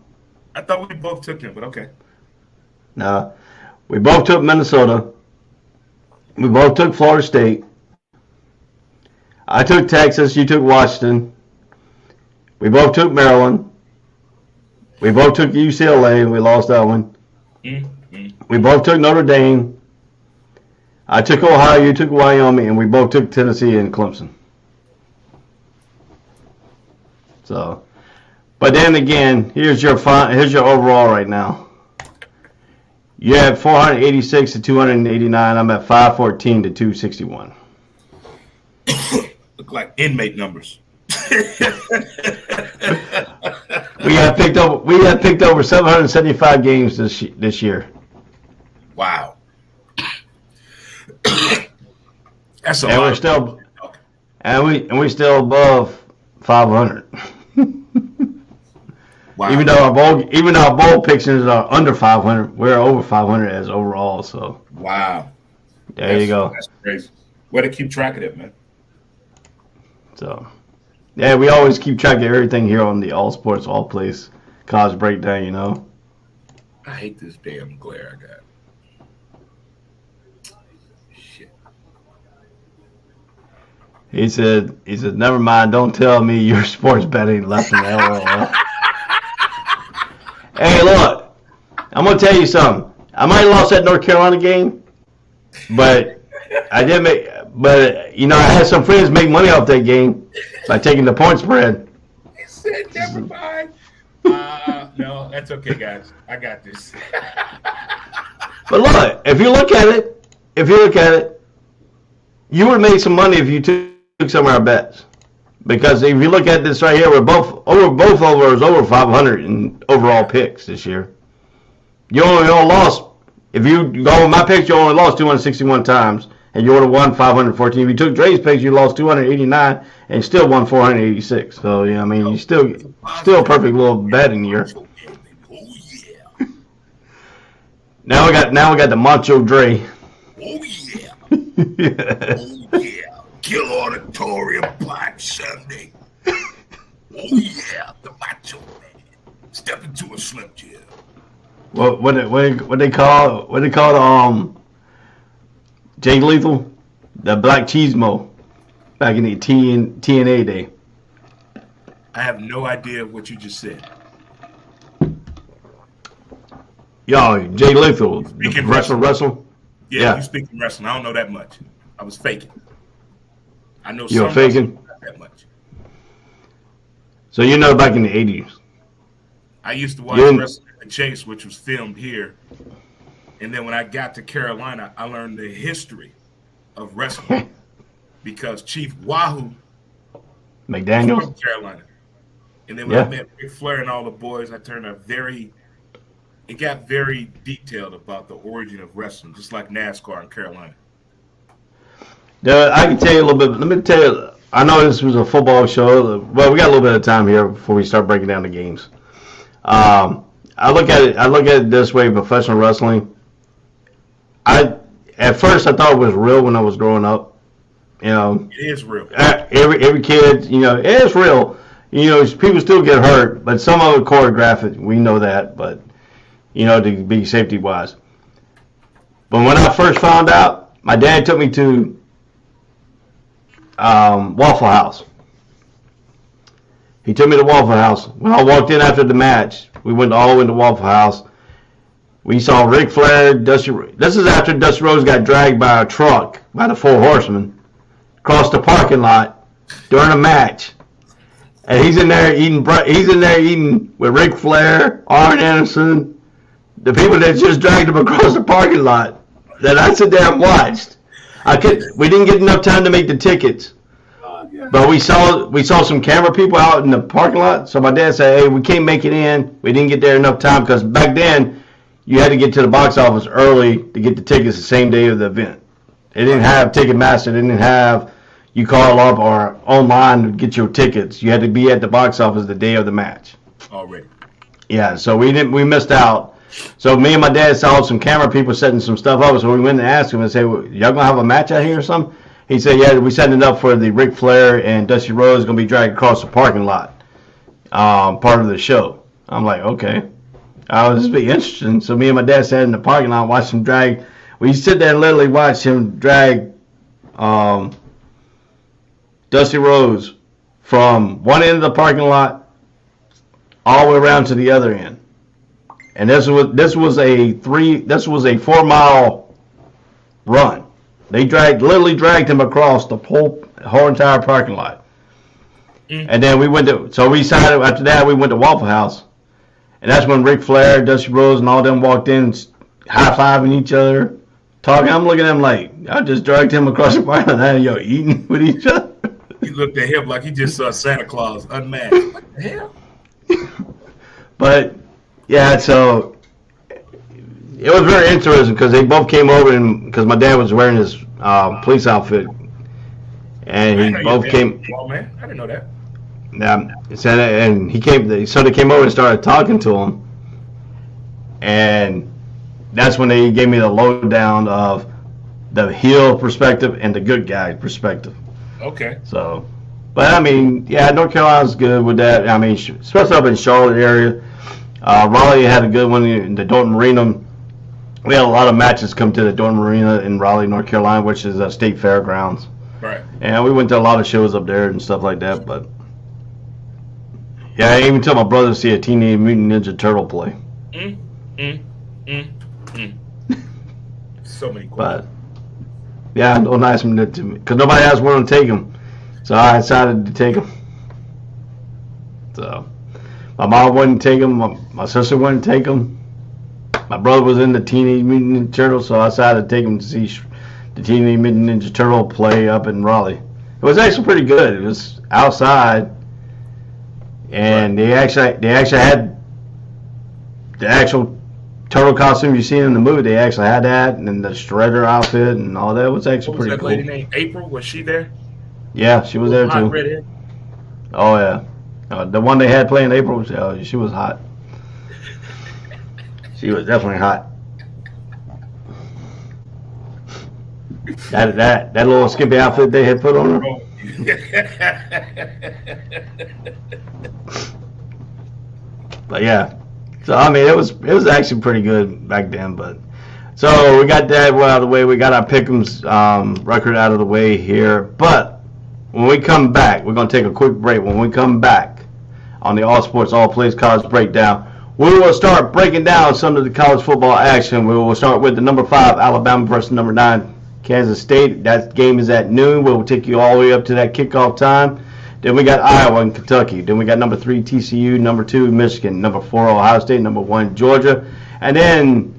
I thought we both took him, but okay. No, we both took Minnesota. We both took Florida State. I took Texas. You took Washington. We both took Maryland. We both took UCLA, and we lost that one. Mm-hmm. We both took Notre Dame. I took Ohio. You took Wyoming, and we both took Tennessee and Clemson. So, but then again, here's your overall right now. You're at 486 to 289. I'm at 514 to 261. Look like inmate numbers. We have picked over 775 games this year. Wow. That's a and lot. We're still above 500. Wow. Even though our bowl pictures are under 500, we're over 500 as overall. So wow. There you go. That's crazy. Way to keep track of it, man. So yeah, we always keep track of everything here on the All Sports All Place College Breakdown. You know. I hate this damn glare I got. Shit. He said, never mind. Don't tell me your sports betting left in the LOL. Hey, look, I'm gonna tell you something. I might have lost that North Carolina game, but I did make. But I had some friends make money off that game by taking the point spread. He said, never mind. No, that's okay, guys. I got this. But look, if you look at it, you would have made some money if you took some of our bets. Because if you look at this right here, we're both over 500 in overall picks this year. You only lost, if you go with my picks, you only lost 261 times, and you would have won 514. If you took Dre's picks, you lost 289 and still won 486. So yeah, I mean, you still a perfect little betting year. Oh yeah. Now we got the Macho Dre. Oh yeah. Oh yeah. Kill Auditorium Black Sunday. Oh yeah, the Macho Man. Step into a Slim Jim. What they call Jay Lethal, the Black Cheesemo, back in the TNA day. I have no idea what you just said. Yo, Jay Lethal, Speaking wrestle. Yeah, you speaking wrestling. I don't know that much. I was faking. I know You're some faking? not that much. So back in the 80s. I used to watch Wrestling at the Chase, which was filmed here. And then when I got to Carolina, I learned the history of wrestling because Chief Wahoo McDaniels was from Carolina. And then when I met Ric Flair and all the boys, I turned it got very detailed about the origin of wrestling, just like NASCAR in Carolina. I can tell you a little bit. Let me tell you, I know this was a football show. Well, we got a little bit of time here before we start breaking down the games. I look at it this way: professional wrestling. At first I thought it was real when I was growing up. It is real. Every kid, it is real. People still get hurt, but some of it choreographed. We know that, but to be safety wise. But when I first found out, my dad took me to Waffle House. He took me to Waffle House. When I walked in after the match, we went all the way to Waffle House. We saw Ric Flair, Dusty. This is after Dusty Rhodes got dragged by a truck by the Four Horsemen across the parking lot during a match, and he's in there eating. He's in there eating with Ric Flair, Arn Anderson, the people that just dragged him across the parking lot. That I sat there and watched. We didn't get enough time to make the tickets. But we saw some camera people out in the parking lot. So my dad said, "Hey, we can't make it in. We didn't get there enough time because back then you had to get to the box office early to get the tickets the same day of the event. They didn't have Ticketmaster. They didn't have you call up or online to get your tickets. You had to be at the box office the day of the match. Already. Yeah. So we missed out. So me and my dad saw some camera people setting some stuff up. So we went and asked him and said, well, "Y'all gonna have a match out here or something?" He said, "Yeah, we setting it up for the Ric Flair and Dusty Rhodes going to be dragged across the parking lot, part of the show." I'm like, okay. This will be interesting. So me and my dad sat in the parking lot, watched him drag. We sit there and literally watch him drag Dusty Rhodes from one end of the parking lot all the way around to the other end. And this was a 4 mile run. They literally dragged him across the whole entire parking lot. And then we decided after that we went to Waffle House. And that's when Ric Flair, Dusty Rhodes, and all them walked in, high-fiving each other, talking. I'm looking at them like, I just dragged him across the parking lot, and eating with each other. He looked at him like he just saw Santa Claus unmasked. What the hell? But, yeah, so it was very interesting because they both came over because my dad was wearing his police outfit, and he both came. Oh man, I didn't know that. Yeah, and he came. So they came over and started talking to him, and that's when they gave me the lowdown of the heel perspective and the good guy perspective. Okay. So, but I mean, yeah, North Carolina's good with that. I mean, especially up in Charlotte area. Raleigh had a good one in the Dorton Arena. We had a lot of matches come to the Dorton Arena in Raleigh, North Carolina, which is a state fairgrounds. Right. And we went to a lot of shows up there and stuff like that. But yeah, I even took my brother to see a Teenage Mutant Ninja Turtle play. So many questions. But yeah, no nice to me because nobody else wanted to take him, so I decided to take him. So my mom wouldn't take him. My sister wouldn't take him. My brother was in the Teenage Mutant Ninja Turtles, so I decided to take him to see the Teenage Mutant Ninja Turtle play up in Raleigh. It was actually pretty good. It was outside, and they actually had the actual turtle costume you see in the movie. They actually had that, and then the Shredder outfit and all that. It was actually pretty cool. What was that lady named April? Was she there? Yeah, she was there too. Redhead? Oh yeah, the one they had playing April, she was hot. She was definitely hot. That little skimpy outfit they had put on her. But yeah, so I mean it was actually pretty good back then. But so we got that out of the way. We got our Pick'em's record out of the way here. But when we come back, we're gonna take a quick break. When we come back on the All Sports All Plays College Breakdown, we will start breaking down some of the college football action. We will start with the number 5 Alabama versus number 9 Kansas State. That game is at noon. We'll take you all the way up to that kickoff time. Then we got Iowa and Kentucky. Then we got number 3 TCU, number 2 Michigan, number 4 Ohio State, number 1 Georgia. And then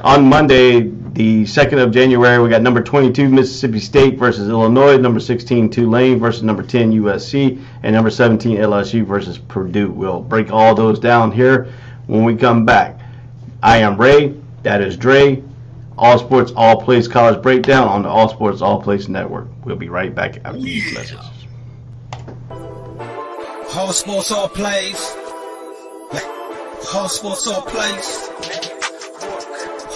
on Monday, the 2nd of January, we got number 22 Mississippi State versus Illinois, number 16 Tulane versus number 10 USC, and number 17 LSU versus Purdue. We'll break all those down here when we come back. I am Ray. That is Dre. All Sports, All Plays College Breakdown on the All Sports, All Plays Network. We'll be right back after these messages. All Sports, All Plays. All Sports, All Plays.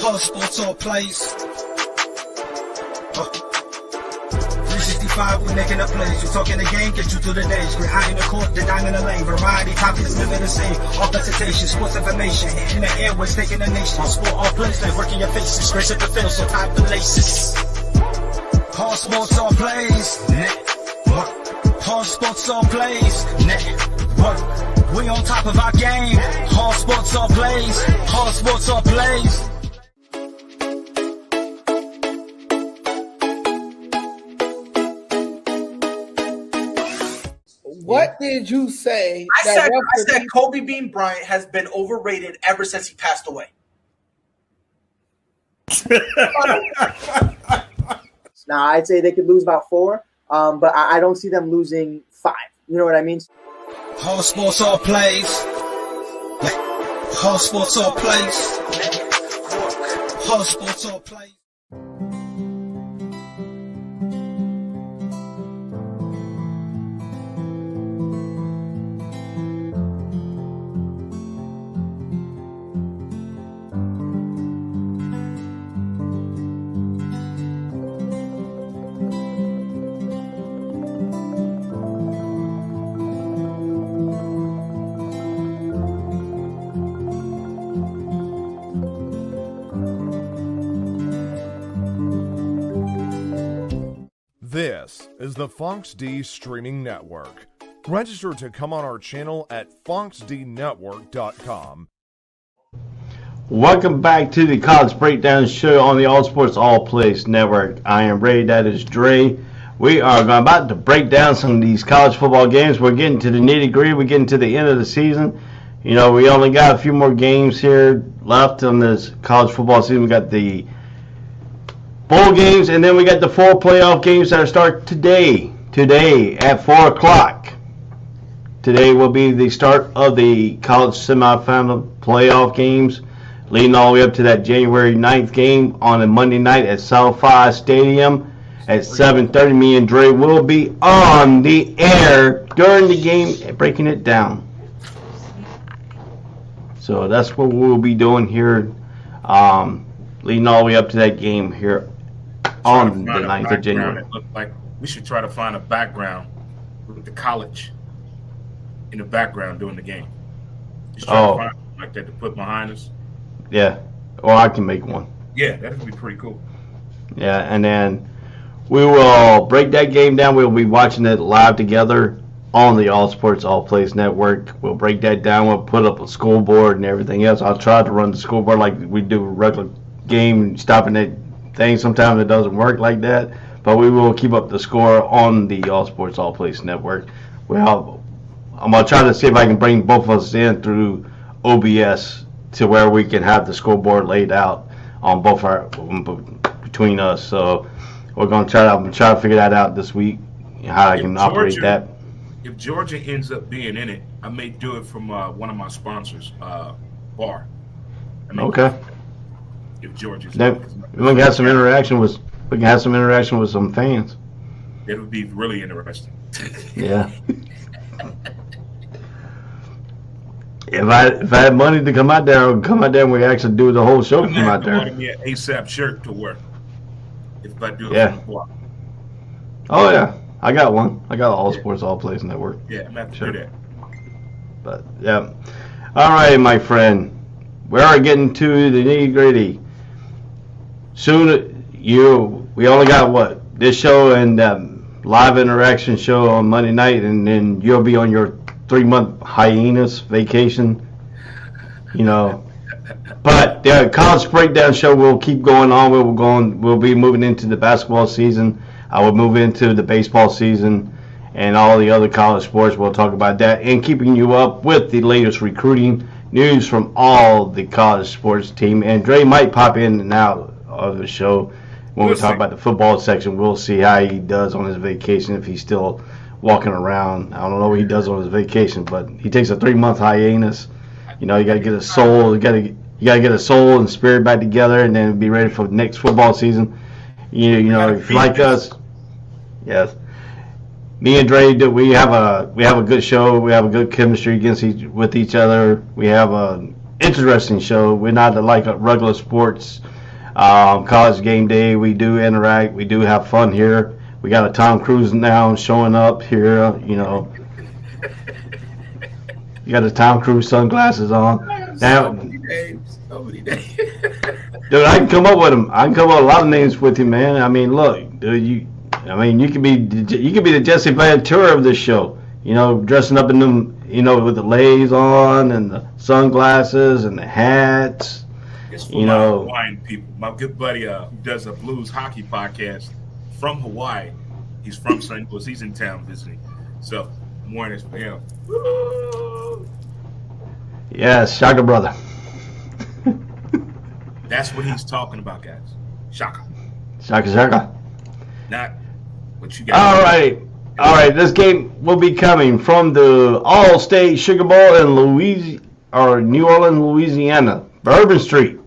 All Sports, All Plays. 365 365, we making a plays. We talking the game, get you through the days. Great eye in the court, the dime in the lane. Variety, topics, living the same. All presentation, sports information. Hitting the airways, taking the nation. All sport, all plays, they working your faces. Grace at the field, so tie the laces. All sports, all plays. Network. All sports, all plays. Network. We on top of our game. All sports, all plays. All sports, all plays. What did you say? I said Kobe Bean Bryant has been overrated ever since he passed away. Now, I'd say they could lose about 4, but I don't see them losing 5. You know what I mean? All sports, all plays. All sports, all plays. All sports, all plays. This is the Fox D Streaming Network. Register to come on our channel at foxdnetwork.com. Welcome back to the College Breakdown Show on the All Sports All Plays Network. I am Ray, that is Dre. We are about to break down some of these college football games. We're getting to the nitty-gritty. We're getting to the end of the season. You know, we only got a few more games here left on this college football season. We got the bowl games, and then we got the 4 playoff games that start today at 4 o'clock. Today will be the start of the college semifinal playoff games, leading all the way up to that January 9th game on a Monday night at SoFi Stadium at 7:30. Me and Dre will be on the air during the game, breaking it down. So that's what we'll be doing here, leading all the way up to that game here on the 9th of January. It looked like we should try to find a background with the college in the background during the game. Just try to find something like that to put behind us. Yeah, or I can make one. Yeah, that would be pretty cool. Yeah, and then we will break that game down. We'll be watching it live together on the All Sports All Plays Network. We'll break that down. We'll put up a scoreboard and everything else. I'll try to run the scoreboard like we do a regular game, stopping it thing. Sometimes it doesn't work like that, but we will keep up the score on the All Sports All Plays Network. Well, I'm going to try to see if I can bring both of us in through OBS to where we can have the scoreboard laid out on both between us. So we're going to try to figure that out this week, how I can operate that. If Georgia ends up being in it, I may do it from one of my sponsors, Bar. Okay. If Georgia's we can have some interaction with some fans. It would be really interesting. Yeah. If I had money to come out there, I would come out there and we actually do the whole show from out there. Me an ASAP shirt to wear. If I do it Yeah. from Bar. Oh yeah, I got one. I got All Sports All Plays Network. Yeah, I'm going to do that. But yeah. All right, my friend. We are getting to the nitty-gritty. Soon, we only got this show and live interaction show on Monday night, and then you'll be on your 3-month hiatus vacation. You know, but the college breakdown show will keep going on. We'll be moving into the basketball season. I will move into the baseball season and all the other college sports. We'll talk about that and keeping you up with the latest recruiting news from all the college sports team. And Dre might pop in and out of the show when we talk about the football section. We'll see how he does on his vacation, if he's still walking around. I don't know what he does on his vacation, but he takes a 3-month hiatus. You know, you got to get his soul, you got to get his soul and spirit back together, and then be ready for the next football season. You know, if you like us, yes. Me and Dre, we have a good show. We have a good chemistry with each other. We have an interesting show. We're not like a regular sports college game day. We do interact. We do have fun here. We got a Tom Cruise now showing up here, you know. You got the Tom Cruise sunglasses on. Now, So many names. dude, I can come up with them. I can come up with a lot of names with you, man. I mean, look, dude, you could be the Jesse Ventura of this show. You know, dressing up in them, you know, with the lays on and the sunglasses and the hats. It's for you my know, Hawaiian people. My good buddy who does a blues hockey podcast from Hawaii. He's from St. Louis. He's in town visiting. So, morning for him. Woo! yes, Shaka brother. That's what he's talking about, guys. Shaka. Shaka. Not what you got. All right. This game will be coming from the All-State Sugar Bowl in New Orleans, Louisiana, Bourbon Street,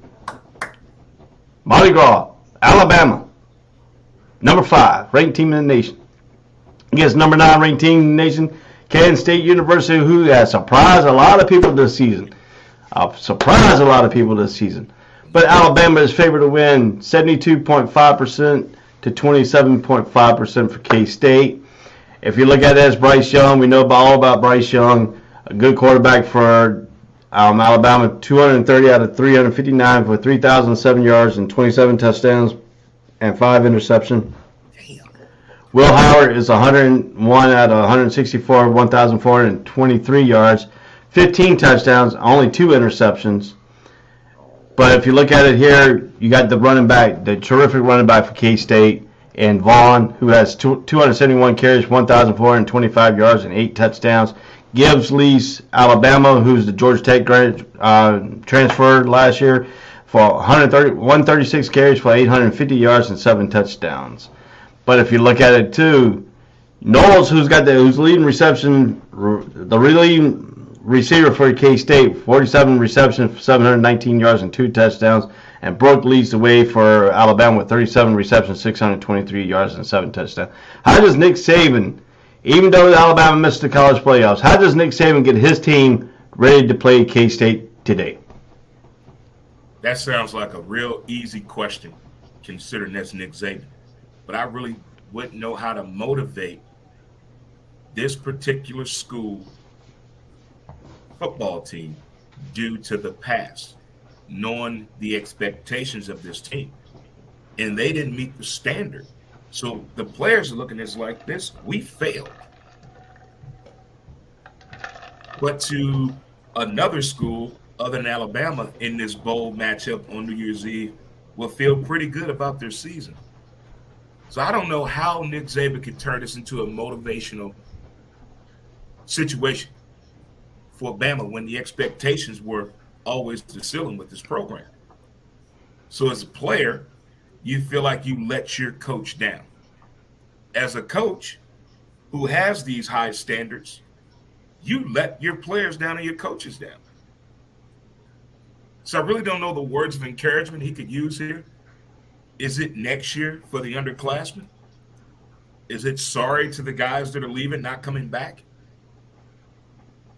Mardi Gras, Alabama. Number 5 ranked team in the nation against number 9 ranked team in the nation, Kansas State University, who has surprised a lot of people this season. But Alabama is favored to win 72.5% to 27.5% for K-State. If you look at this, Bryce Young, we know all about Bryce Young, a good quarterback for Alabama, 230 out of 359 for 3,007 yards and 27 touchdowns and 5 interceptions. Will Howard is 101 out of 164, 1,423 yards, 15 touchdowns, only 2 interceptions. But if you look at it here, you got the running back, the terrific running back for K-State, and Vaughn, who has 271 carries, 1,425 yards, and 8 touchdowns. Gibbs leads Alabama, who's the Georgia Tech transfer last year, for 136 carries for 850 yards and 7 touchdowns. But if you look at it too, Knowles, who's leading reception, the leading receiver for K-State, 47 receptions for 719 yards and 2 touchdowns. And Brooke leads the way for Alabama with 37 receptions, 623 yards and 7 touchdowns. How does Nick Saban, even though Alabama missed the college playoffs, how does Nick Saban get his team ready to play K-State today? That sounds like a real easy question, considering that's Nick Saban. But I really wouldn't know how to motivate this particular school football team due to the past, knowing the expectations of this team. And they didn't meet the standard. So the players are looking at it like this: we failed. But to another school other than Alabama in this bowl matchup on New Year's Eve will feel pretty good about their season. So I don't know how Nick Saban could turn this into a motivational situation for Bama when the expectations were always the ceiling with this program. So as a player, you feel like you let your coach down. As a coach who has these high standards, you let your players down and your coaches down. So I really don't know the words of encouragement he could use here. Is it next year for the underclassmen? Is it sorry to the guys that are leaving, not coming back?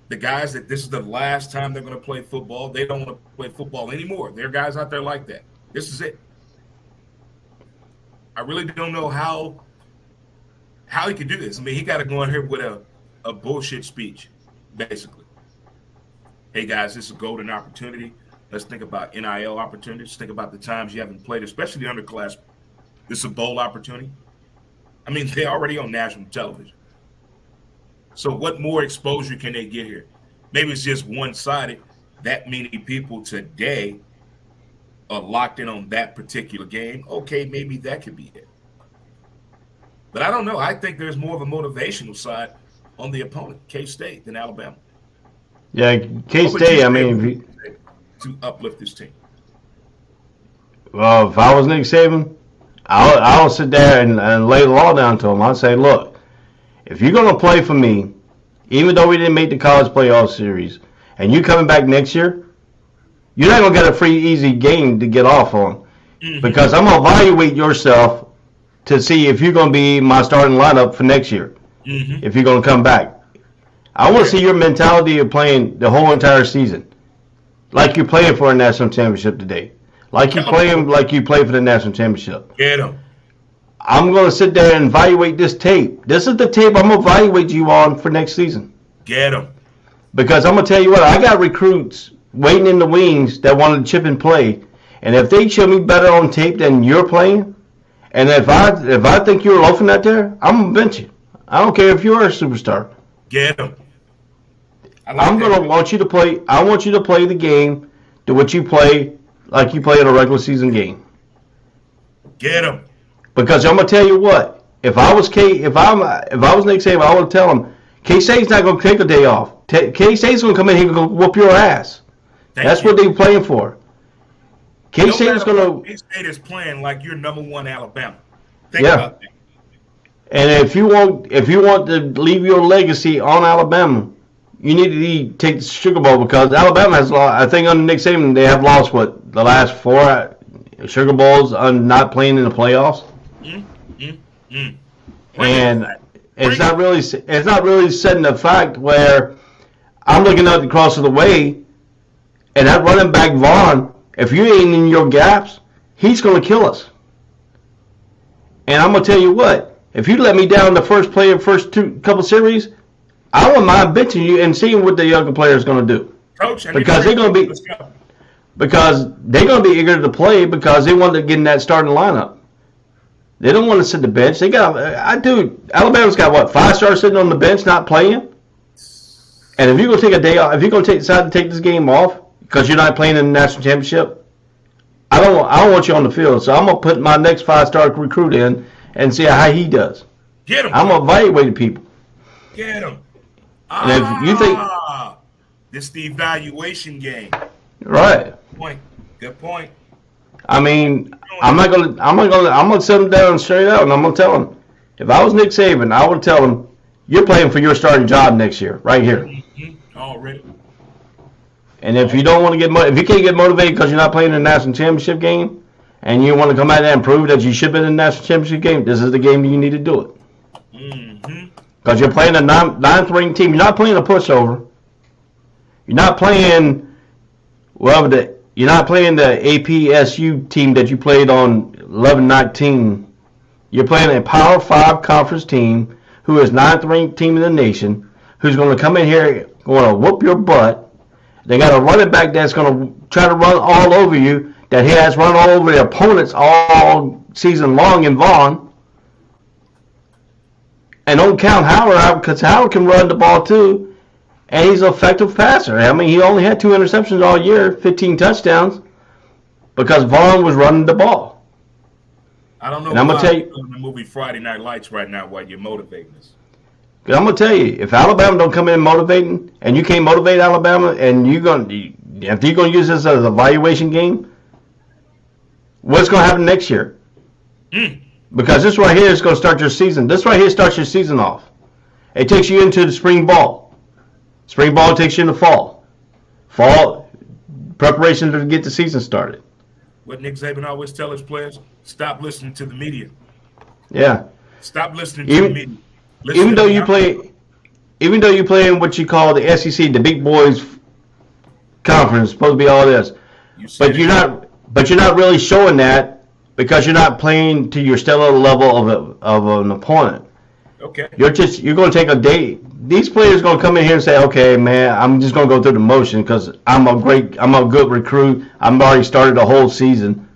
The guys that this is the last time they're going to play football. They don't want to play football anymore. There are guys out there like that. This is it. I really don't know how he could do this. I mean, he got to go in here with a bullshit speech, basically. Hey, guys, this is a golden opportunity. Let's think about NIL opportunities. Think about the times you haven't played, especially the underclassmen. This is a bowl opportunity. I mean, they're already on national television. So what more exposure can they get here? Maybe it's just one-sided. That many people today are locked in on that particular game. Okay, maybe that could be it. But I don't know. I think there's more of a motivational side on the opponent, K-State, than Alabama. Yeah, K-State, I mean, to uplift this team. Well, if I was Nick Saban, I'll sit there and lay the law down to him. I'll say, look, if you're going to play for me, even though we didn't make the college playoff series, and you coming back next year, you're not going to get a free, easy game to get off on. Mm-hmm. Because I'm going to evaluate yourself to see if you're going to be my starting lineup for next year, if you're going to come back. I want to see your mentality of playing the whole entire season, like you're playing for a national championship today, like you play for the national championship. Get them. I'm going to sit there and evaluate this tape. This is the tape I'm going to evaluate you on for next season. Get them. Because I'm going to tell you what, I got recruits waiting in the wings that want to chip and play. And if they show me better on tape than you're playing, and if I think you're loafing out there, I'm going to bench you. I don't care if you're a superstar. Get them. I'm going to want you to play. I want you to play the game to what you play like you play in a regular season game. Get them. Because I'm gonna tell you what, if I was Nick Saban, I would tell him K-State's not gonna take a day off. K-State's gonna come in here and go whoop your ass. That's what they're playing for. K-State is gonna. K-State is playing like you're number one Alabama. Think about that. And if you want to leave your legacy on Alabama, you need to take the Sugar Bowl because Alabama has lost. I think under Nick Saban they have lost the last 4 Sugar Bowls on not playing in the playoffs. And it's not really setting the fact where I'm looking at across the way, and that running back Vaughn, if you ain't in your gaps, he's going to kill us. And I'm going to tell you what, if you let me down the first couple series, I wouldn't mind benching you and seeing what the younger player is going to do. Coach, because they're going to be eager to play because they want to get in that starting lineup. They don't want to sit the bench. Alabama's got what, 5 stars sitting on the bench not playing? And if you're going to take a day off, if you're going to decide to take this game off because you're not playing in the national championship, I don't want you on the field. So I'm going to put my next 5-star recruit in and see how he does. Get him. I'm going to evaluate people. Get him. And if you think this is the evaluation game. Right. Good point. I mean, I'm gonna sit him down straight out, and I'm gonna tell him. If I was Nick Saban, I would tell him, "You're playing for your starting job next year, right here." Mm-hmm. Already. And if you don't want to if you can't get motivated because you're not playing in the national championship game, and you want to come out there and prove that you should have been in the national championship game, this is the game you need to do it. Because you're playing a ninth-ranked team. You're not playing a pushover. You're not playing You're not playing the APSU team that you played on 11-19. You're playing a Power 5 conference team who is 9th-ranked team in the nation, who's going to come in here, going to whoop your butt. They got a running back that's going to try to run all over you, that he has run all over their opponents all season long in Vaughn. And don't count Howard out because Howard can run the ball too. And he's an effective passer. I mean, he only had 2 interceptions all year, 15 touchdowns, because Vaughn was running the ball. I don't know why I'm gonna tell you in the movie Friday Night Lights right now while you're motivating us. I'm going to tell you, if Alabama don't come in motivating, and you can't motivate Alabama, and if you're going to use this as an evaluation game, what's going to happen next year? Because this right here is going to start your season. This right here starts your season off. It takes you into the spring ball. Spring ball takes you in the fall. Fall preparation to get the season started. What Nick Saban always tell his players, stop listening to the media. Yeah. Stop listening to the media. Even though you play in what you call the SEC, the big boys conference, supposed to be all this. But you're not really showing that because you're not playing to your stellar level of an opponent. Okay. You're going to take a day. These players are going to come in here and say, "Okay, man, I'm just going to go through the motion because I'm a good recruit. I'm already started the whole season."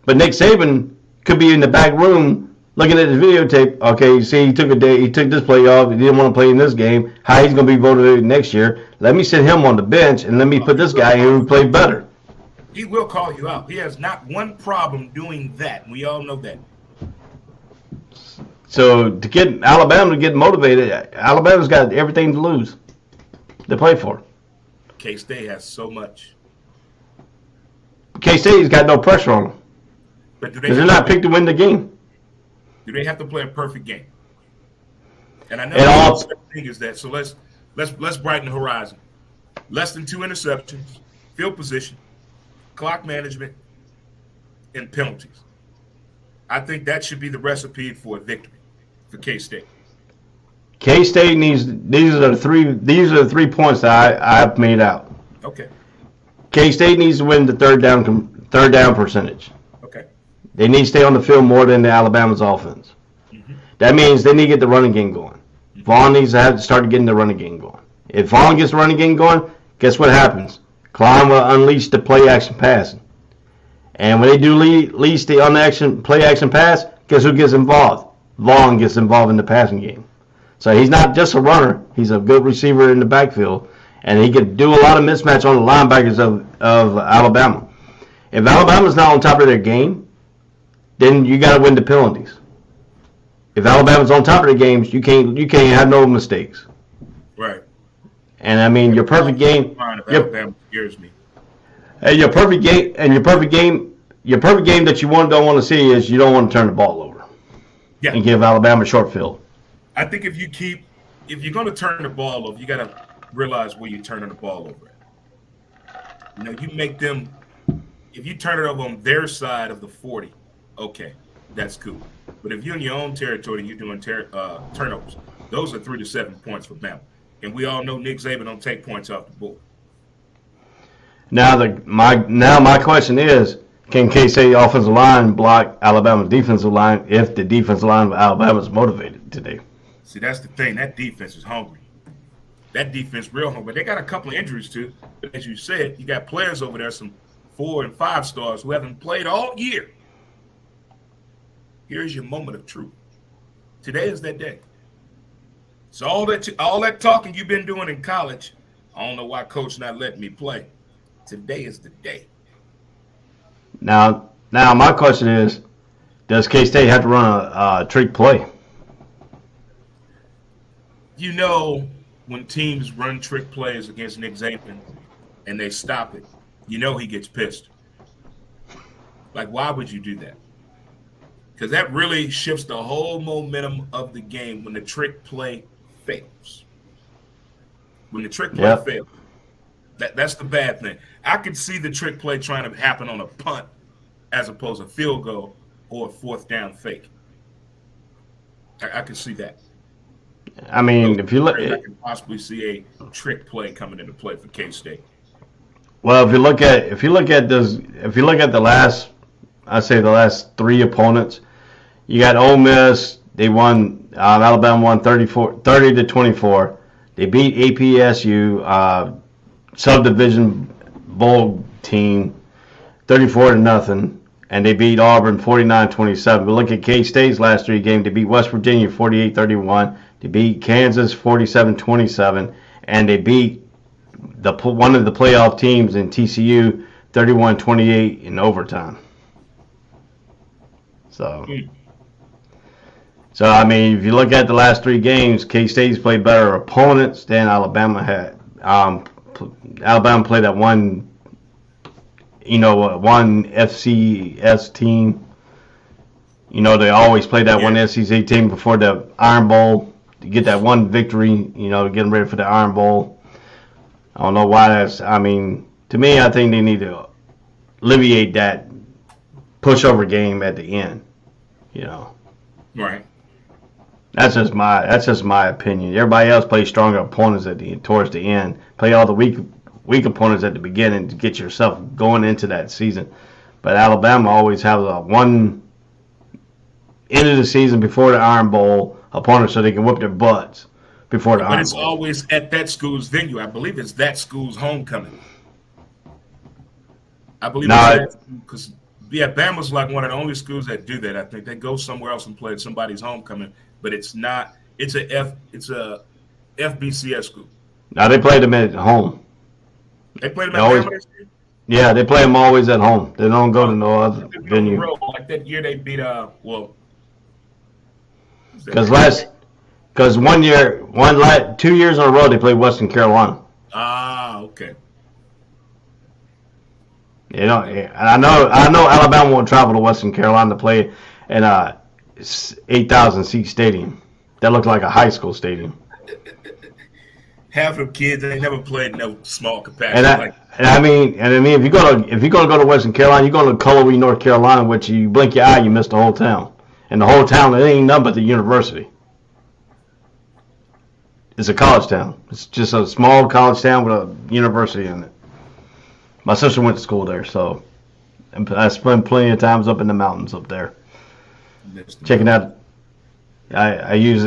But Nick Saban could be in the back room looking at the videotape. Okay, you see, he took this play off. He didn't want to play in this game. How he's going to be voted next year? Let me sit him on the bench and let me put this guy here who played better. He will call you out. He has not one problem doing that. We all know that. So to get Alabama to get motivated, Alabama's got everything to lose. They play for. K-State has so much. K-State's got no pressure on them. But because they're not picked to win the game. Do they have to play a perfect game? And I know the thing is that. So let's brighten the horizon. Less than 2 interceptions, field position, clock management, and penalties. I think that should be the recipe for a victory for K-State. K-State needs these are the 3 points that I've made out. Okay. K-State needs to win the third down percentage. Okay. They need to stay on the field more than the Alabama's offense. That means they need to get the running game going. Vaughn needs to have to start getting the running game going. If Vaughn gets the running game going, guess what happens? Klein will unleash the play-action passing. And when they do release the play-action pass, guess who gets involved? Vaughn gets involved in the passing game. So he's not just a runner. He's a good receiver in the backfield. And he can do a lot of mismatch on the linebackers of Alabama. If Alabama's not on top of their game, then you got to win the penalties. If Alabama's on top of their games, you can't have no mistakes. Right. And I mean, your perfect game. Alabama scares me. Hey, your perfect game that you don't want to see is you don't want to turn the ball over. Yeah. And give Alabama a short field. I think if you're going to turn the ball over, you got to realize where you're turning the ball over at. You know, you make them. If you turn it over on their side of the 40, okay, that's cool. But if you're in your own territory and you're doing turnovers, those are 3 to 7 points for Bama. And we all know Nick Saban don't take points off the board. Now my question is, can K-State offensive line block Alabama's defensive line if the defensive line of Alabama is motivated today? See, that's the thing. That defense is hungry. That defense real hungry. They got a couple of injuries too. But as you said, you got players over there, some 4 and 5 stars who haven't played all year. Here's your moment of truth. Today is that day. So all that talking you've been doing in college, I don't know why coach not letting me play. Today is the day. Now my question is, does K-State have to run a trick play? You know, when teams run trick plays against Nick Saban and they stop it, you know he gets pissed. Like, why would you do that? Because that really shifts the whole momentum of the game when the trick play fails. When the trick play fails. That's the bad thing. I could see the trick play trying to happen on a punt as opposed to a field goal or a 4th down fake. I could see that. I mean, if you look, I can possibly see a trick play coming into play for K-State. Well, if you look at the last 3 opponents, you got Ole Miss. They won. Alabama won 30-24. They beat APSU, subdivision bowl team, 34-0, and they beat Auburn 49-27. But look at K-State's last 3 games. They beat West Virginia 48-31. They beat Kansas 47-27, and they beat one of the playoff teams in TCU 31-28 in overtime. So I mean, if you look at the last 3 games, K-State's played better opponents than Alabama had. Alabama played that one FCS team. You know, they always play that one SEC team before the Iron Bowl to get that one victory, getting ready for the Iron Bowl. I don't know why to me, I think they need to alleviate that pushover game at the end, Right. That's just my opinion. Everybody else plays stronger opponents towards the end. Play all the weak opponents at the beginning to get yourself going into that season. But Alabama always has a one end of the season before the Iron Bowl opponent so they can whip their butts before the Iron Bowl. But it's always at that school's venue. I believe it's that school's homecoming. I believe it's because Bama's like one of the only schools that do that. I think they go somewhere else and play at somebody's homecoming, but it's not. It's a FBCS school. No, they played them at home. They played them at Bama. Yeah, they play them always at home. They don't go to no other venue. Like that year they beat because 2 years in a row they played Western Carolina. Ah, okay. I know Alabama won't travel to Western Carolina to play in a 8,000 seat stadium. That looked like a high school stadium. Half of them kids they never played in no small capacity. If you're gonna go to Western Carolina, you're going to Cullowhee, North Carolina, which you blink your eye, you miss the whole town. And the whole town, it ain't nothing but the university. It's a college town. It's just a small college town with a university in it. My sister went to school there, so And I spent plenty of times up in the mountains up there, checking out. I use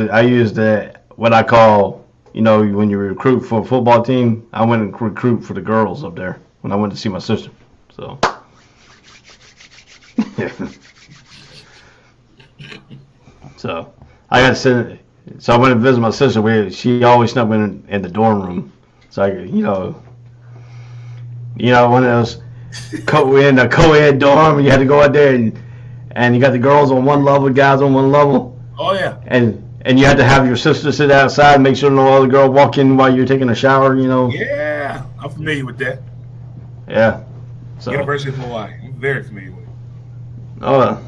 what I call, when you recruit for a football team. I went and recruit for the girls up there when I went to see my sister. So. So I got to sit. So I went to visit my sister. She always snuck in the dorm room. So one of those in a co-ed dorm. You had to go out there and you got the girls on one level, guys on one level. Oh yeah. And you had to have your sister sit outside and make sure no other girl walk in while you're taking a shower. Yeah, I'm familiar with that. Yeah. So University of Hawaii. I'm very familiar with it. Oh,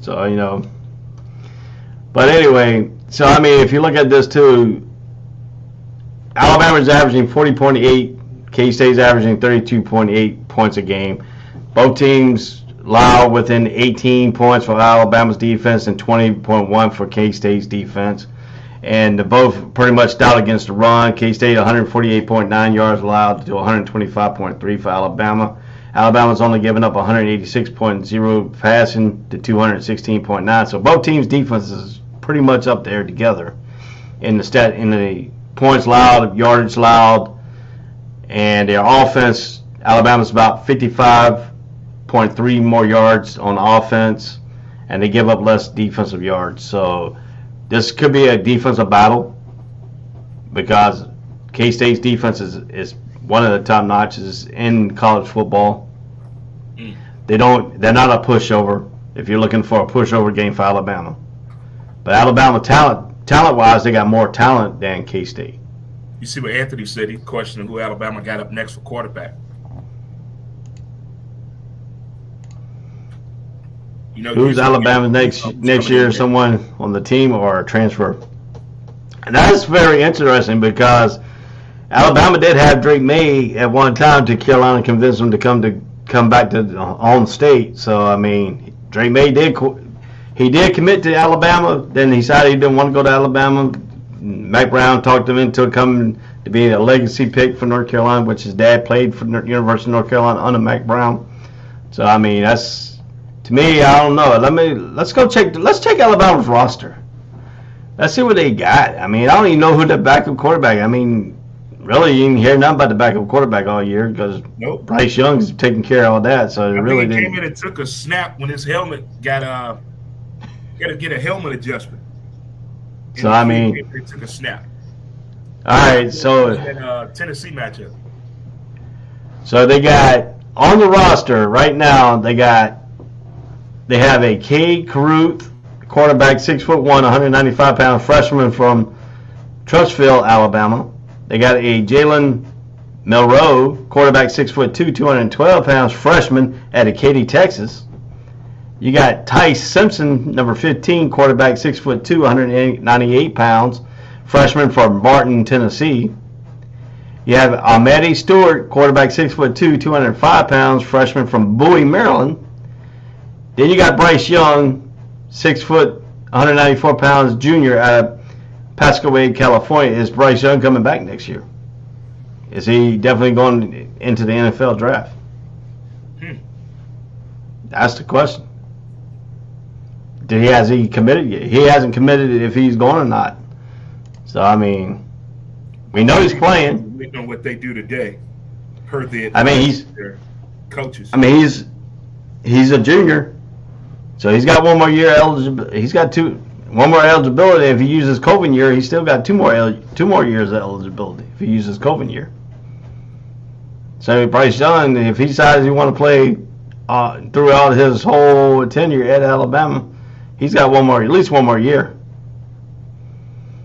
so But anyway, so I mean, if you look at this too, Alabama's averaging 40.8, K-State's averaging 32.8 points a game. Both teams allow within 18 points for Alabama's defense and 20.1 for K-State's defense. And they're both pretty much stout against the run. K-State 148.9 yards allowed to 125.3 for Alabama. Alabama's only given up 186.0 passing to 216.9. So both teams' defenses pretty much up there together in the points allowed, yardage allowed, and their offense. Alabama's about 55.3 more yards on offense, and they give up less defensive yards. So this could be a defensive battle because K-State's defense is one of the top notches in college football. They're not a pushover if you're looking for a pushover game for Alabama. But Alabama talent-wise, they got more talent than K-State. You see what Anthony said? He's questioning who Alabama got up next for quarterback. Who's Alabama next year? Someone on the team or a transfer? And that's very interesting because Alabama did have Drake May at one time to Carolina convince him to come back to home state. So I mean, Drake May did commit to Alabama. Then he decided he didn't want to go to Alabama. Mac Brown talked him into coming to be a legacy pick for North Carolina, which his dad played for the University of North Carolina under Mac Brown. So I mean, that's to me. I don't know. Let's check Alabama's roster. Let's see what they got. I mean, I don't even know who the backup quarterback. I mean, really, you didn't hear nothing about the backup quarterback all year because Bryce Young's taking care of all that. So I really think he didn't. came in and took a snap when his helmet got to get a helmet adjustment. So I mean, they took a snap. All right, so Tennessee matchup. So they got on the roster right now. They have a Cade Caruth, quarterback, 6'1", 195-pound freshman from Trussville, Alabama. They got a Jalen Milroe, quarterback, 6'2", 212 pounds, freshman at Acadie, Texas. You got Tice Simpson, number 15, quarterback, 6'2", 198 pounds, freshman from Martin, Tennessee. You have Ahmadi Stewart, quarterback, 6'2", 205 pounds, freshman from Bowie, Maryland. Then you got Bryce Young, 6 foot, 194 pounds, junior out of Pascoe, California. Is Bryce Young coming back next year? Is he definitely going into the NFL draft? That's the question. Has he committed yet? He hasn't committed if he's going or not. So, I mean, we know he's playing. We know what they do today. Heard the their coaches. I mean, he's a junior. So he's got one more year eligibility. He's got one more eligibility. If he uses COVID year, he's still got two more years of eligibility if he uses COVID year. So Bryce Young, if he decides he want to play throughout his whole tenure at Alabama, he's got at least one more year.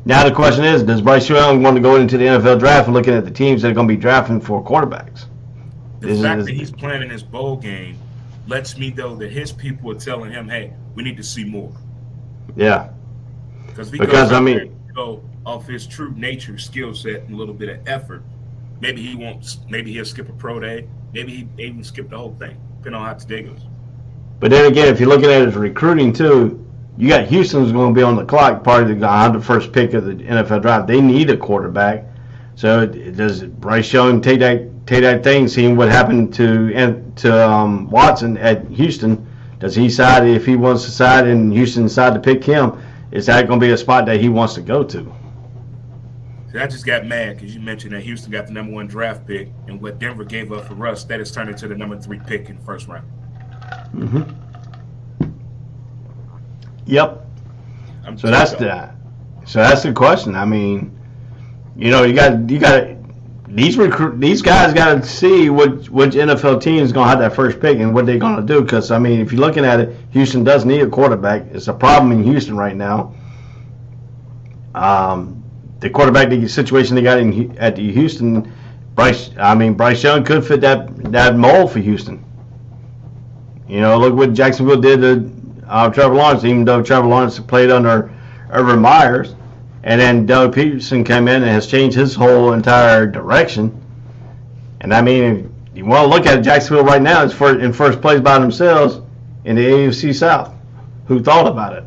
Now the question is, does Bryce Young want to go into the NFL draft and looking at the teams that are going to be drafting for quarterbacks? The fact that he's playing in his bowl game lets me know that his people are telling him, hey, we need to see more. Yeah. Because I mean, go off his true nature, skill set, and a little bit of effort. Maybe he'll skip a pro day. Maybe he even skip the whole thing, depending on how today goes. But then again, if you're looking at his recruiting too, you got Houston's going to be on the clock, part of the 101st pick of the NFL draft. They need a quarterback. So does Bryce Young take that take that thing, seeing what happened to Watson at Houston. Does he decide, if he wants to decide and Houston decide to pick him, is that going to be a spot that he wants to go to? See, I just got mad because you mentioned that Houston got the number 1 draft pick, and what Denver gave up for Russ, that has turned into the number 3 pick in the first round. Mm-hmm. Yep. So that's the question. I mean, you got these guys got to see which NFL team is going to have that first pick and what they're going to do. Because I mean, if you're looking at it, Houston does need a quarterback. It's a problem in Houston right now. The quarterback situation they got at the Houston, Bryce Young could fit that mold for Houston. Look what Jacksonville did to Trevor Lawrence, even though Trevor Lawrence played under Urban Myers, and then Doug Peterson came in and has changed his whole entire direction. And I mean, if you want to look at it, Jacksonville right now is in first place by themselves in the AFC South. Who thought about it?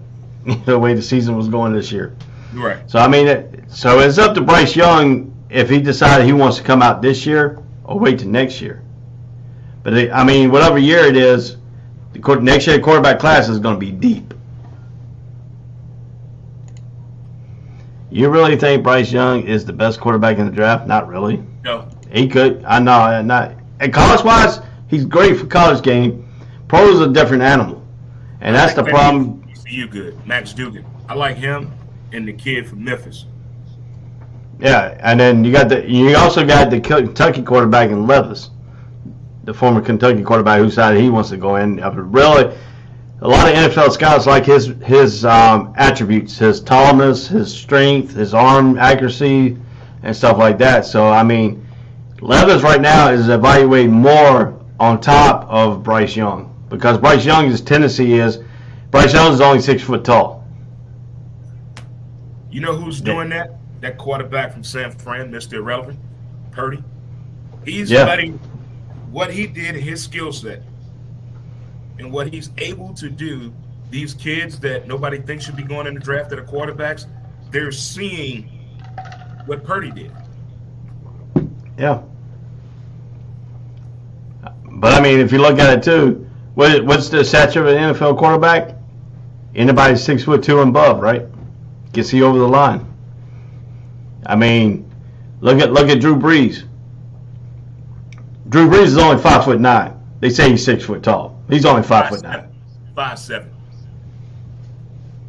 The way the season was going this year. Right. So I mean, so it's up to Bryce Young if he decided he wants to come out this year or wait till next year. But I mean, whatever year it is, the next year quarterback class is going to be deep. You really think Bryce Young is the best quarterback in the draft? Not really. No. He could. I know. Not. And college-wise, he's great for college game. Pro is a different animal, and that's the problem. You good, Max Duggan. I like him and the kid from Memphis. Yeah, and then you also got the Kentucky quarterback in Levis, the former Kentucky quarterback who decided he wants to go in. Really, a lot of NFL scouts like his attributes, his tallness, his strength, his arm accuracy, and stuff like that. So, I mean, Levis right now is evaluating more on top of Bryce Young because Bryce Young's tendency is Bryce Young is only 6 foot tall. You know who's doing that? That quarterback from San Fran, Mr. Irrelevant, Purdy. He's letting what he did, his skill set, and what he's able to do, these kids that nobody thinks should be going in the draft that are quarterbacks, they're seeing what Purdy did. Yeah. But, I mean, if you look at it, too, what's the stature of an NFL quarterback? Anybody 6'2" and above, right? Can see over the line. I mean, look at Drew Brees. Drew Brees is only 5'9". They say he's 6 foot tall. He's only 5'9". 5'7".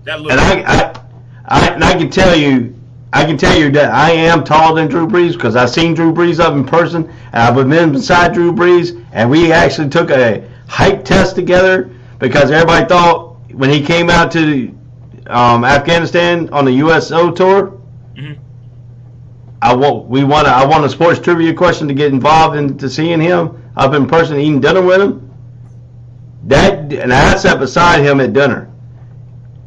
And I can tell you that I am taller than Drew Brees because I've seen Drew Brees up in person, and I've been beside Drew Brees, and we actually took a height test together because everybody thought when he came out to Afghanistan on the USO tour. Mm-hmm. I want a sports trivia question to get involved into seeing him up in person, eating dinner with him. And I sat beside him at dinner,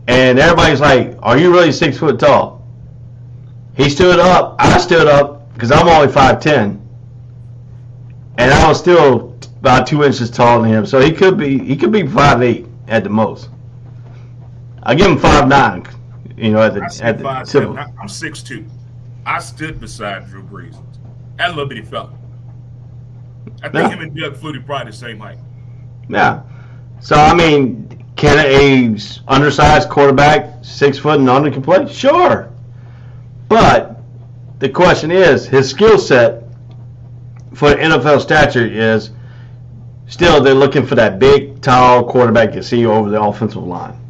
and everybody's like, "Are you really 6 foot tall?" He stood up. I stood up because I'm only 5'10", and I was still about 2 inches taller than him. So he could be 5'8" at the most. I give him 5'9". At the tip. I'm 6'2". I stood beside Drew Brees. That little bitty fella. I think him and Doug Flutie probably the same height. Yeah. So, I mean, can a undersized quarterback, 6 foot and under, can play? Sure. But the question is, his skill set for NFL stature is still they're looking for that big, tall quarterback you see over the offensive line.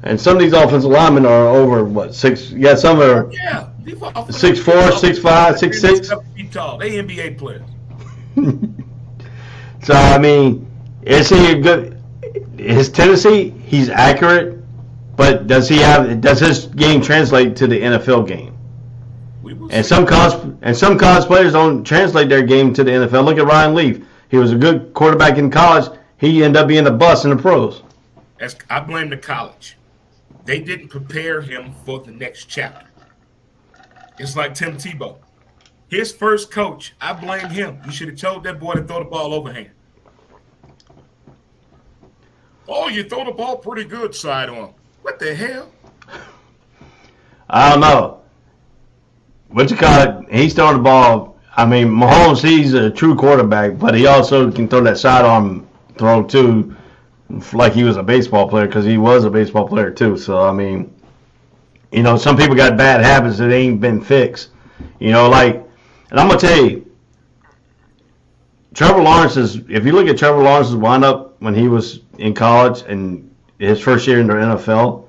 And some of these offensive linemen are over, 6? Yeah, some are 6'4", 6'5", 6'6". Feet tall. They NBA players. So, I mean, is he a good? His tendency, he's accurate, but does his game translate to the NFL game? And some college players don't translate their game to the NFL. Look at Ryan Leaf. He was a good quarterback in college. He ended up being a bust in the pros. I blame the college. They didn't prepare him for the next chapter. It's like Tim Tebow. His first coach, I blame him. You should have told that boy to throw the ball overhand. Oh, you throw the ball pretty good side on. What the hell? I don't know. What you call it? He's throwing the ball. I mean, Mahomes, he's a true quarterback, but he also can throw that sidearm throw too, like he was a baseball player, because he was a baseball player too. So, I mean, you know, some people got bad habits that ain't been fixed. You know, like, and I'm going to tell you, Trevor Lawrence if you look at Trevor Lawrence's windup when he was in college and his first year in the NFL,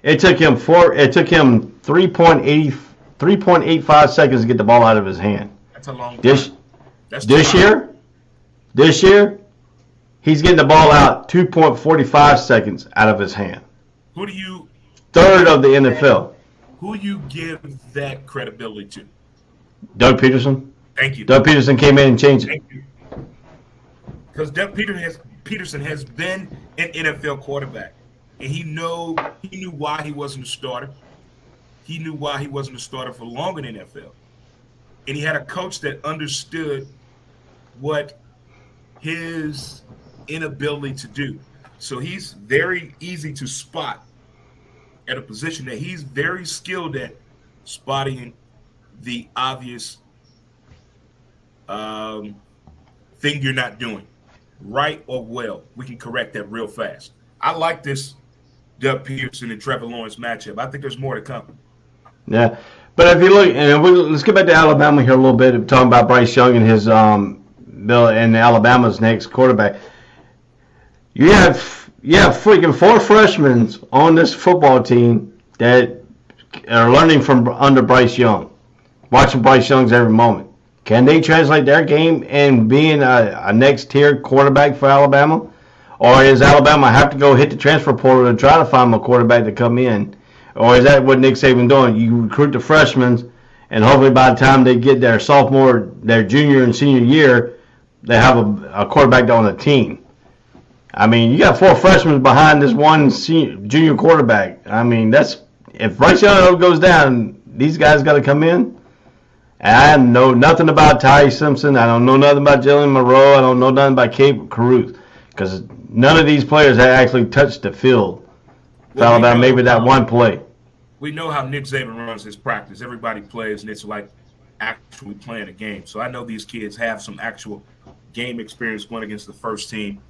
it took him 3.85 seconds to get the ball out of his hand. That's a long time. This year, he's getting the ball out 2.45 seconds out of his hand. Third of the NFL. Who you give that credibility to? Doug Peterson. Thank you. Doug Peterson came in and changed it. Thank you. Because Doug Peterson has been an NFL quarterback, and he knew why he wasn't a starter. He knew why he wasn't a starter for long in the NFL. And he had a coach that understood what his inability to do. So he's very easy to spot at a position that he's very skilled at spotting the obvious thing you're not doing, right or well. We can correct that real fast. I like this Doug Peterson and Trevor Lawrence matchup. I think there's more to come. Yeah, but if you look, and let's get back to Alabama here a little bit, talking about Bryce Young and his bill and Alabama's next quarterback. You have freaking 4 freshmen on this football team that are learning from under Bryce Young, watching Bryce Young's every moment. Can they translate their game and being a next tier quarterback for Alabama? Or is Alabama have to go hit the transfer portal to try to find a quarterback to come in? Or is that what Nick Saban doing? You recruit the freshmen, and hopefully by the time they get their sophomore, their junior and senior year, they have a quarterback on the team. I mean, you got 4 freshmen behind this one junior quarterback. I mean, if Bryce Young goes down, these guys got to come in. And I know nothing about Ty Simpson. I don't know nothing about Jalen Monroe. I don't know nothing about Cape Caruth, because none of these players have actually touched the field. Well, about maybe that one play. We know how Nick Saban runs his practice. Everybody plays, and it's like actually playing a game. So I know these kids have some actual game experience going against the first team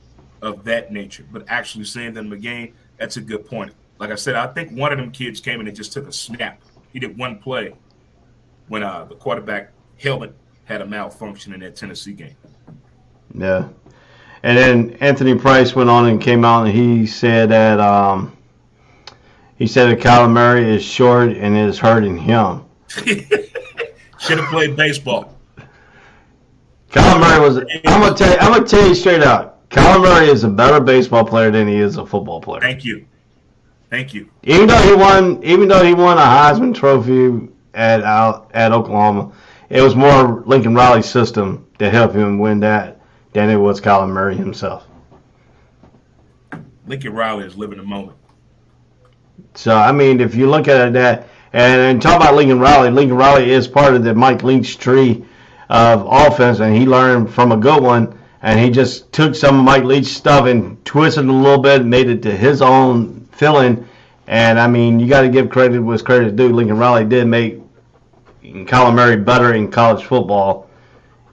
of that nature. But actually seeing them in a game, that's a good point. Like I said, I think one of them kids came in and just took a snap. He did one play when the quarterback helmet had a malfunction in that Tennessee game. Yeah. And then Anthony Price went on and came out and he said that Kyler Murray is short and it is hurting him. Should have played baseball. Kyler Murray was. I'm gonna tell you straight out. Kyler Murray is a better baseball player than he is a football player. Thank you. Even though he won a Heisman Trophy at Oklahoma, it was more Lincoln Riley's system that helped him win that than it was Kyler Murray himself. Lincoln Riley is living the moment. So, I mean, if you look at that, and talk about Lincoln Riley is part of the Mike Leach tree of offense, and he learned from a good one, and he just took some of Mike Leach's stuff and twisted it a little bit and made it to his own feeling. And, I mean, you got to give credit what's credit due. Lincoln Riley did make Kyler Murray better in college football.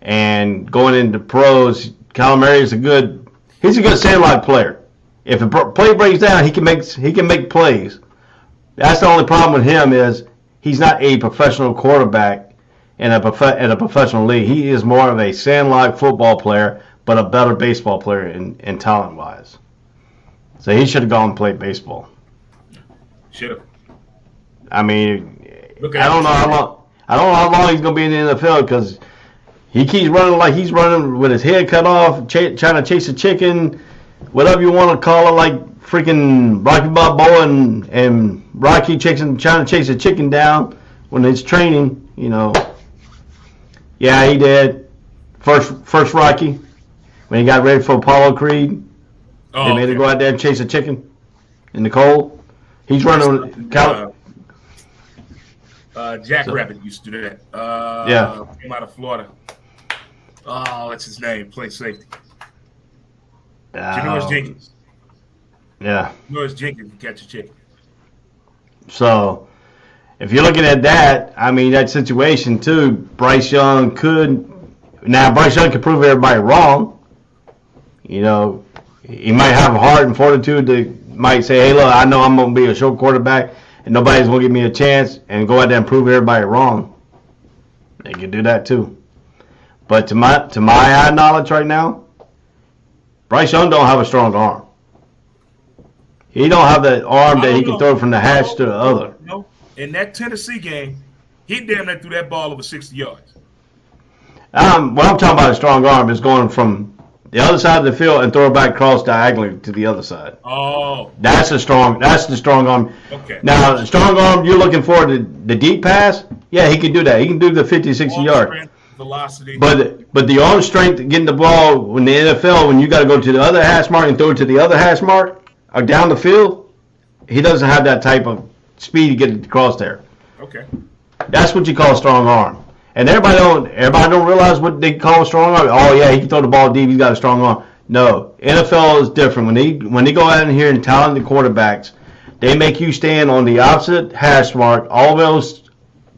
And going into pros, Kyler Murray is he's a good sandlot player. If a play breaks down, he can make plays. That's the only problem with him is he's not a professional quarterback in a professional league. He is more of a sandlot football player, but a better baseball player in talent-wise. So he should have gone and played baseball. Should have. I mean, I don't know how long he's going to be in the NFL, because he keeps running like he's running with his head cut off, trying to chase a chicken, whatever you want to call it, like freaking Rocky Balboa and Rocky trying to chase a chicken down when it's training, you know. Yeah, he did. First Rocky, when he got ready for Apollo Creed, they made him go out there and chase a chicken in the cold. He's running. Jackrabbit used to do that. Yeah. Came out of Florida. Oh, that's his name. Play safety. Janoris Jenkins. Yeah. Janoris Jenkins can catch a chicken. So, if you're looking at that, I mean, that situation too, Bryce Young could prove everybody wrong. You know, he might have heart and fortitude to might say, hey, look, I know I'm going to be a short quarterback and nobody's going to give me a chance, and go out there and prove everybody wrong. They can do that too. But to my knowledge right now, Bryce Young don't have a strong arm. He don't have that arm that he can throw from the hash to the other. No. In that Tennessee game, he damn near threw that ball over 60 yards. What I'm talking about a strong arm is going from the other side of the field and throw it back across diagonally to the other side. Oh. That's the strong arm. Okay. Now, the strong arm, you're looking for the deep pass? Yeah, he can do that. He can do the 50, 60 yards. Velocity. But the arm strength getting the ball in the NFL, when you got to go to the other hash mark and throw it to the other hash mark or down the field, he doesn't have that type of speed to get it across there. Okay. That's what you call a strong arm. And everybody don't realize what they call a strong arm. Oh yeah, he can throw the ball deep. He's got a strong arm. No, NFL is different. When they go out in here and talent the quarterbacks, they make you stand on the opposite hash mark, all those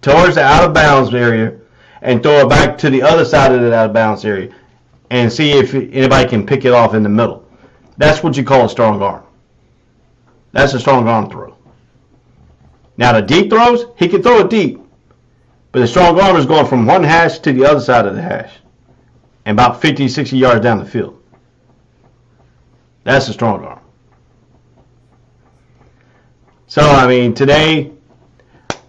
towards the out of bounds area, and throw it back to the other side of the out of bounds area, and see if anybody can pick it off in the middle. That's what you call a strong arm. That's a strong arm throw. Now the deep throws, he can throw it deep. But the strong arm is going from one hash to the other side of the hash. And about 50, 60 yards down the field. That's a strong arm. So, I mean, today,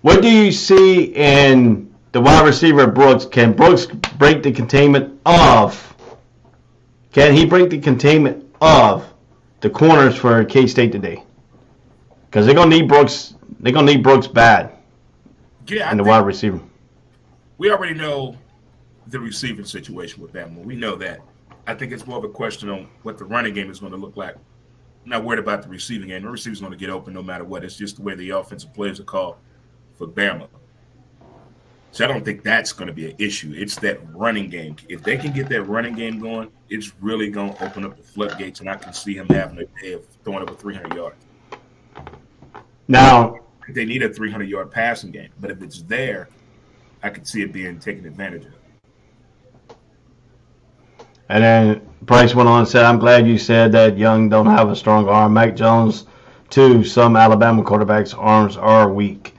what do you see in the wide receiver Brooks? Can Brooks break the containment of? Can he break the containment of the corners for K-State today? Because they're going to need Brooks. They're going to need Brooks bad. Yeah, in the wide receiver. We already know the receiving situation with Bama. We know that. I think it's more of a question on what the running game is going to look like. I'm not worried about the receiving game. The receiver's going to get open no matter what. It's just the way the offensive plays are called for Bama. So I don't think that's going to be an issue. It's that running game. If they can get that running game going, it's really going to open up the floodgates, and I can see him having a day of throwing over 300 yards. Now, they need a 300-yard passing game, but if it's there, I could see it being taken advantage of. And then Bryce went on and said, I'm glad you said that Young don't have a strong arm. Mac Jones, too. Some Alabama quarterbacks' arms are weak.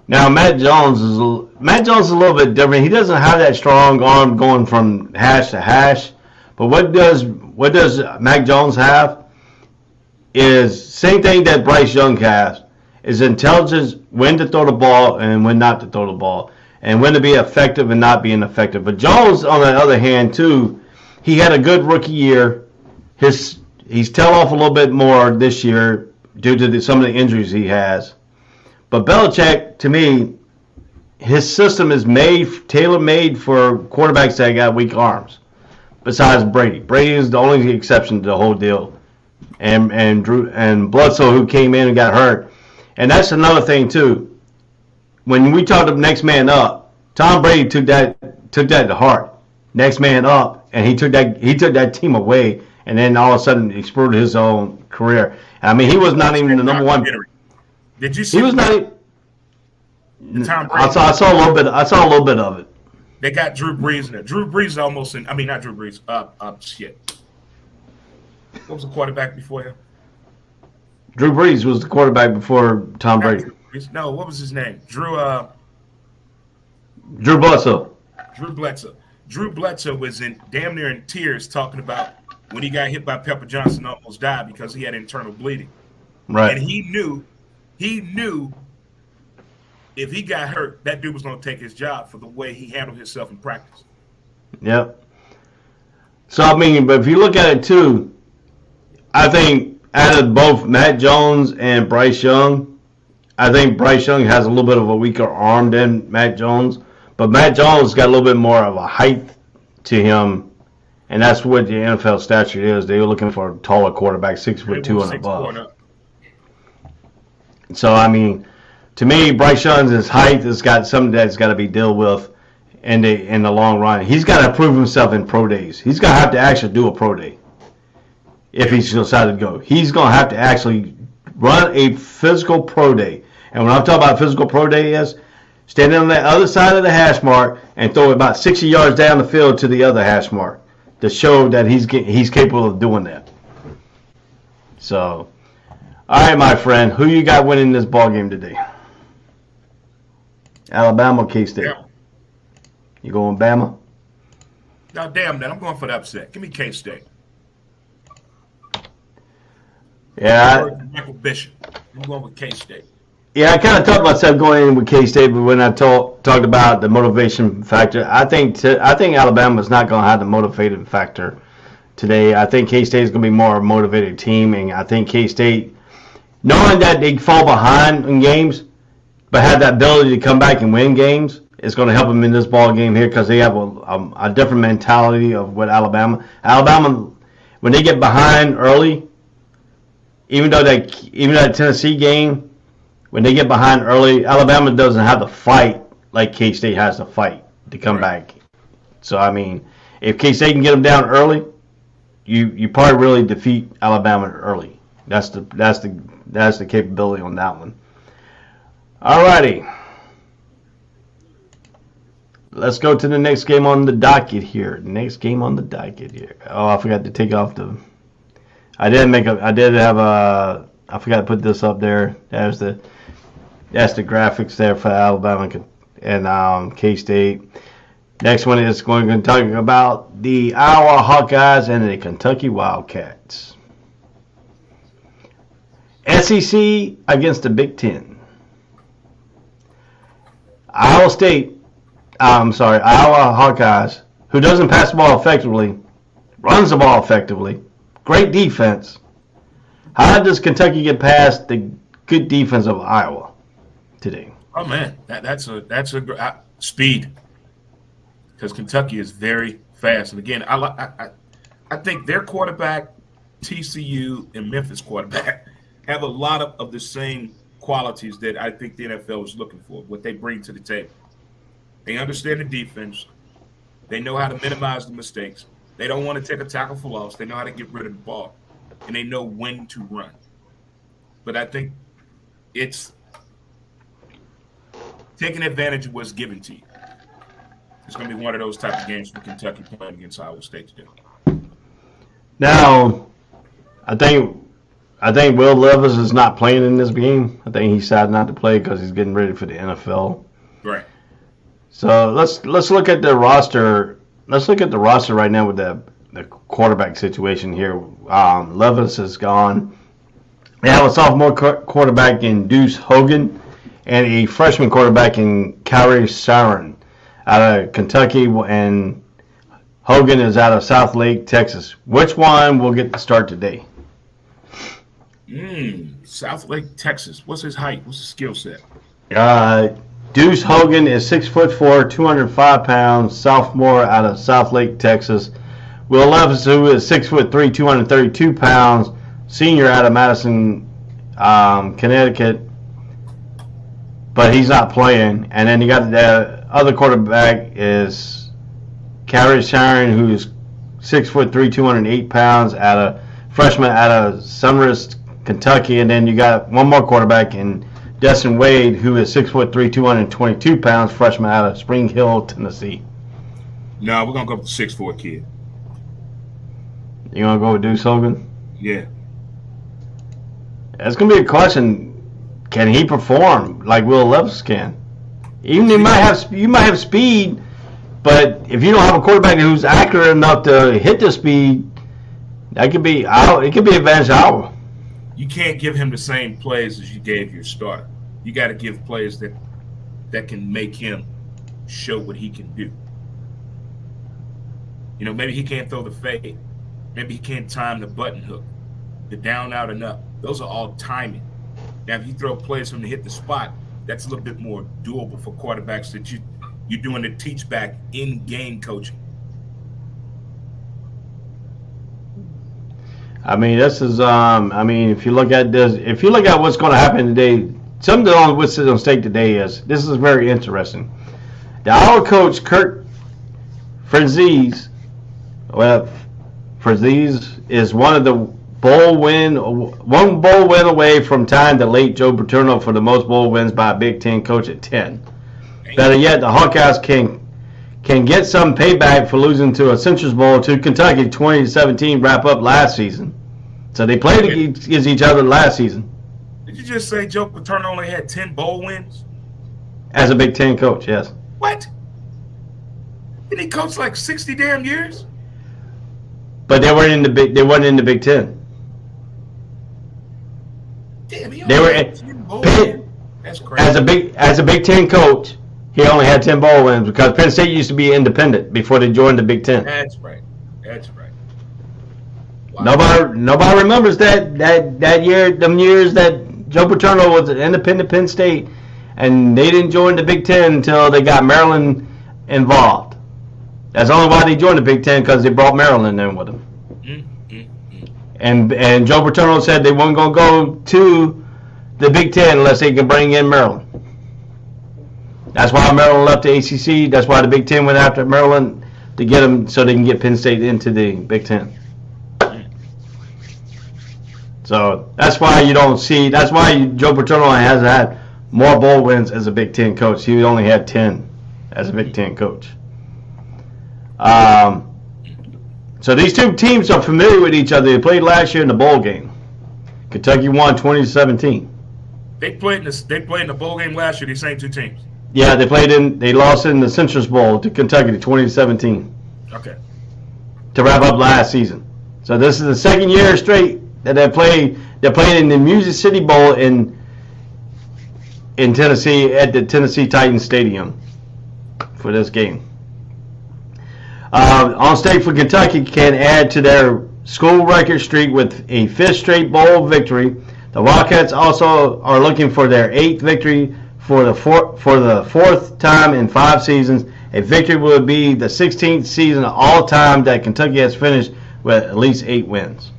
Now, Mac Jones is a little bit different. He doesn't have that strong arm going from hash to hash. But what does Mac Jones have is same thing that Bryce Young has. Is intelligence when to throw the ball and when not to throw the ball, and when to be effective and not being effective. But Jones, on the other hand, too, he had a good rookie year. He's tailed off a little bit more this year due to some of the injuries he has. But Belichick, to me, his system is tailor-made for quarterbacks that got weak arms. Besides Brady, Brady is the only exception to the whole deal, and Bledsoe, who came in and got hurt. And that's another thing too. When we talked of next man up, Tom Brady took that to heart. Next man up, and he took that team away, and then all of a sudden exploded his own career. I mean, he was not even the number one. Did you see? He was not. Tom Brady. I saw a little bit. I saw a little bit of it. They got Drew Brees in there. Drew Brees almost in. I mean, not Drew Brees. Shit. What was the quarterback before him? Drew Brees was the quarterback before Tom Brady. No, what was his name? Drew Bledsoe. Drew Bledsoe was damn near in tears talking about when he got hit by Pepper Johnson and almost died because he had internal bleeding. Right. And he knew if he got hurt, that dude was going to take his job for the way he handled himself in practice. Yep. So, I mean, but if you look at it, too, I think out of both Matt Jones and Bryce Young, I think Bryce Young has a little bit of a weaker arm than Matt Jones. But Matt Jones got a little bit more of a height to him, and that's what the NFL statute is. They were looking for a taller quarterback, 6'2" and above. So, I mean, to me, Bryce Young's height has got something that's got to be dealt with in the long run. He's got to prove himself in pro days. He's going to have to actually do a pro day if he's decided to go. He's going to have to actually run a physical pro day. And when I'm talking about physical pro day is standing on the other side of the hash mark and throw it about 60 yards down the field to the other hash mark to show that he's capable of doing that. So, all right, my friend, who you got winning this ball game today? Alabama or K-State? Yeah. You going Bama? No, damn that. I'm going for the upset. Give me K-State. Yeah. Michael Bishop. I'm going with K-State. Yeah, I kind of talked myself going in with K-State, but when I talked about the motivation factor, I think Alabama's not going to have the motivating factor today. I think K-State is going to be more a motivated team, and I think K-State, knowing that they fall behind in games, but have that ability to come back and win games, is going to help them in this ball game here because they have a different mentality of what Alabama, when they get behind early, even that Tennessee game, when they get behind early, Alabama doesn't have to fight like K-State has to fight to come back. So, I mean, if K-State can get them down early, you probably really defeat Alabama early. That's the capability on that one. All righty. Let's go to the next game on the docket here. Oh, I forgot to take off the. I forgot to put this up there. That's the graphics there for Alabama and K-State. Next one is going to talk about the Iowa Hawkeyes and the Kentucky Wildcats. SEC against the Big Ten. Iowa Hawkeyes, who doesn't pass the ball effectively, runs the ball effectively, great defense. How does Kentucky get past the good defense of Iowa today? Oh man, that's a speed, because Kentucky is very fast. And again, I think their quarterback, TCU and Memphis quarterback, have a lot of the same qualities that I think the NFL is looking for. What they bring to the table, they understand the defense. They know how to minimize the mistakes. They don't want to take a tackle for loss. They know how to get rid of the ball. And they know when to run. But I think it's taking advantage of what's given to you. It's going to be one of those type of games for Kentucky playing against Iowa State today. Now, I think Will Levis is not playing in this game. I think he decided not to play because he's getting ready for the NFL. Right. So let's look at the roster. Let's look at the roster right now with the quarterback situation here. Levis is gone. They have a sophomore quarterback in Deuce Hogan and a freshman quarterback in Kyrie Sharon out of Kentucky, and Hogan is out of South Lake, Texas. Which one will get the start today? South Lake, Texas. What's his height? What's his skill set? Deuce Hogan is 6'4", 205 pounds, sophomore out of South Lake, Texas. Will Levis, who is 6'3", 232 pounds, senior out of Madison, Connecticut, but he's not playing. And then you got the other quarterback is Kyrie Sharon, who is 6'3", 208 pounds, freshman out of Sunrise, Kentucky. And then you got one more quarterback in Destin Wade, who is 6'3", 222 pounds, freshman out of Spring Hill, Tennessee. No, we're going to go with the 6'4" kid. You going to go with Deuce Hogan? Yeah. That's going to be a question. Can he perform like Will Levis can? Even you might have speed, but if you don't have a quarterback who's accurate enough to hit the speed, that could be out. It could be advantage Iowa. You can't give him the same plays as you gave your starter. You got to give plays that can make him show what he can do. You know, maybe he can't throw the fade. Maybe he can't time the button hook, the down, out, and up. Those are all timing. Now, if you throw plays from to hit the spot, that's a little bit more doable for quarterbacks that you're doing the teach back in game coaching. I mean, this is. If you look at this, if you look at what's going to happen today, something on what's on stake today is this is very interesting. The Iowa coach Kurt Frenzies, is one of the one bowl win away from tying the late Joe Paterno for the most bowl wins by a Big Ten coach at 10. Better yet, the Hawkeyes can get some payback for losing to a Citrus Bowl to Kentucky 2017 wrap up last season. So they played against each other last season. Did you just say Joe Paterno only had 10 bowl wins? As a Big Ten coach, yes. What? Did he coach like 60 damn years? But they weren't in the Big Ten. Damn, he They only were had 10 bowl wins. That's crazy. As a Big Ten coach, he only had 10 bowl wins because Penn State used to be independent before they joined the Big Ten. That's right. Wow. Nobody remembers that year, them years that Joe Paterno was an independent Penn State, and they didn't join the Big Ten until they got Maryland involved. That's only why they joined the Big Ten, because they brought Maryland in with them. And Joe Paterno said they weren't going to go to the Big Ten unless they can bring in Maryland. That's why Maryland left the ACC. That's why the Big Ten went after Maryland, to get them so they can get Penn State into the Big Ten. So that's why you don't see. That's why Joe Paterno has had more bowl wins as a Big Ten coach. He only had 10 as a Big Ten coach. So these two teams are familiar with each other. They played last year in the bowl game. Kentucky won 2017. They played in the bowl game last year. These same two teams. Yeah, they lost in the Citrus Bowl to Kentucky in 2017. Okay. To wrap up last season. So this is the second year straight that they played. They're playing in the Music City Bowl in Tennessee at the Tennessee Titans Stadium for this game. On State for Kentucky can add to their school record streak with a 5th straight bowl victory. The Wildcats also are looking for their 8th victory for the fourth time in 5 seasons. A victory would be the 16th season of all time that Kentucky has finished with at least 8 wins.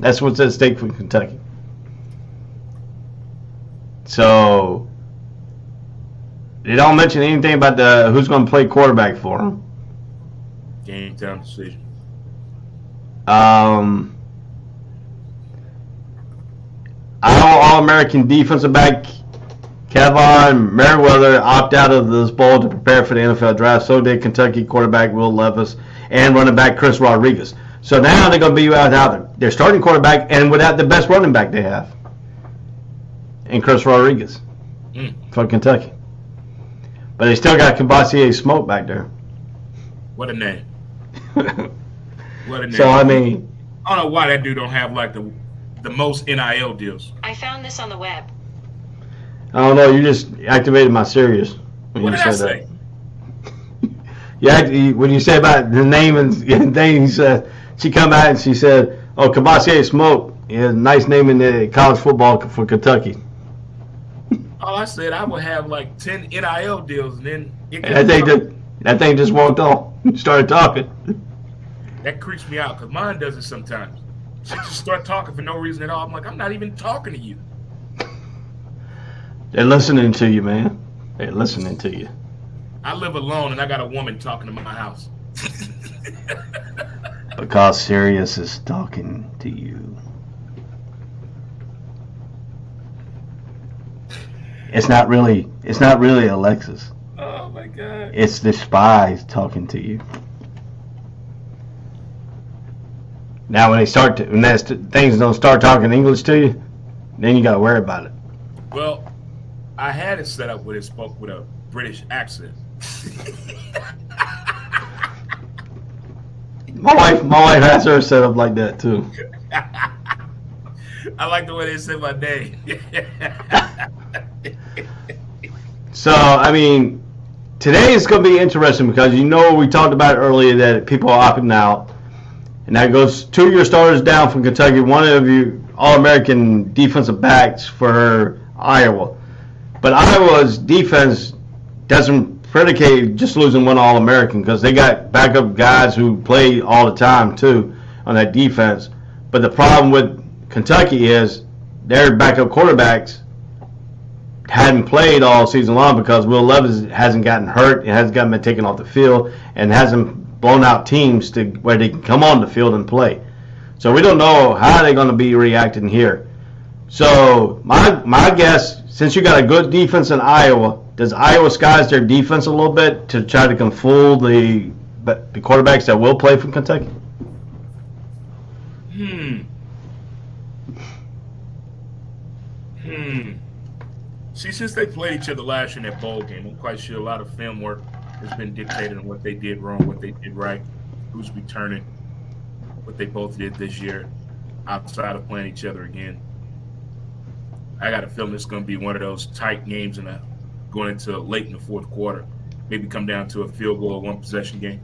That's what's at stake for Kentucky. So they don't mention anything about who's going to play quarterback for them. Game time decision. All-American defensive back Kevon Merriweather opted out of this bowl to prepare for the NFL draft. So did Kentucky quarterback Will Levis and running back Chris Rodriguez. So now they're going to be without their starting quarterback and without the best running back they have, and Chris Rodriguez for Kentucky. But they still got Kabasier Smoke back there. What a name. What a name. So, I mean, I don't know why that dude don't have like the most NIL deals. I found this on the web. I don't know. You just activated my Sirius when What you did I said say? that. Yeah, when you say about the name and things, she come out and she said, "Oh, Kabasier Smoke is a nice name in the college football for Kentucky." All I said, I would have like 10 NIL deals, and then that thing just walked off. Started talking. That creeps me out because mine does it sometimes. She just start talking for no reason at all. I'm like, I'm not even talking to you. They're listening to you, man. They're listening to you. I live alone, and I got a woman talking to my house. Because Sirius is talking to you. It's not really Alexis. Oh my God. It's the spies talking to you. Now when things don't start talking English to you, then you gotta worry about it. Well, I had it set up where it spoke with a British accent. My wife has her set up like that too. I like the way they say my name. So, I mean, today is going to be interesting because we talked about earlier that people are opting out. And that goes 2 of your starters down from Kentucky, 1 of your All-American defensive backs for Iowa. But Iowa's defense doesn't predicate just losing 1 All-American because they got backup guys who play all the time, too, on that defense. But the problem with Kentucky is their backup quarterbacks hadn't played all season long because Will Levis hasn't gotten hurt, it hasn't been taken off the field, and hasn't blown out teams to where they can come on the field and play. So we don't know how they're going to be reacting here. So my guess, since you got a good defense in Iowa, does Iowa skies their defense a little bit to try to fool the quarterbacks that will play from Kentucky? See, since they played each other last year in that bowl game, I'm quite sure a lot of film work has been dictated on what they did wrong, what they did right, who's returning, what they both did this year outside of playing each other again. I got a feeling it's going to be one of those tight games going into late in the fourth quarter. Maybe come down to a field goal or one possession game.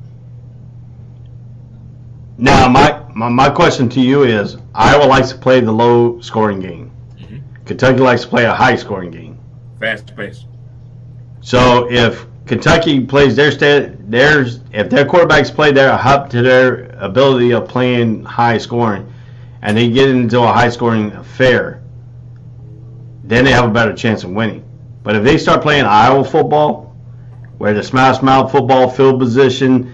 Now, my question to you is, Iowa likes to play the low-scoring game. Kentucky likes to play a high-scoring game. Fast pace. So if Kentucky plays if their quarterbacks play up to their ability of playing high scoring, and they get into a high scoring affair, then they have a better chance of winning. But if they start playing Iowa football, where the smash mouth football, field position,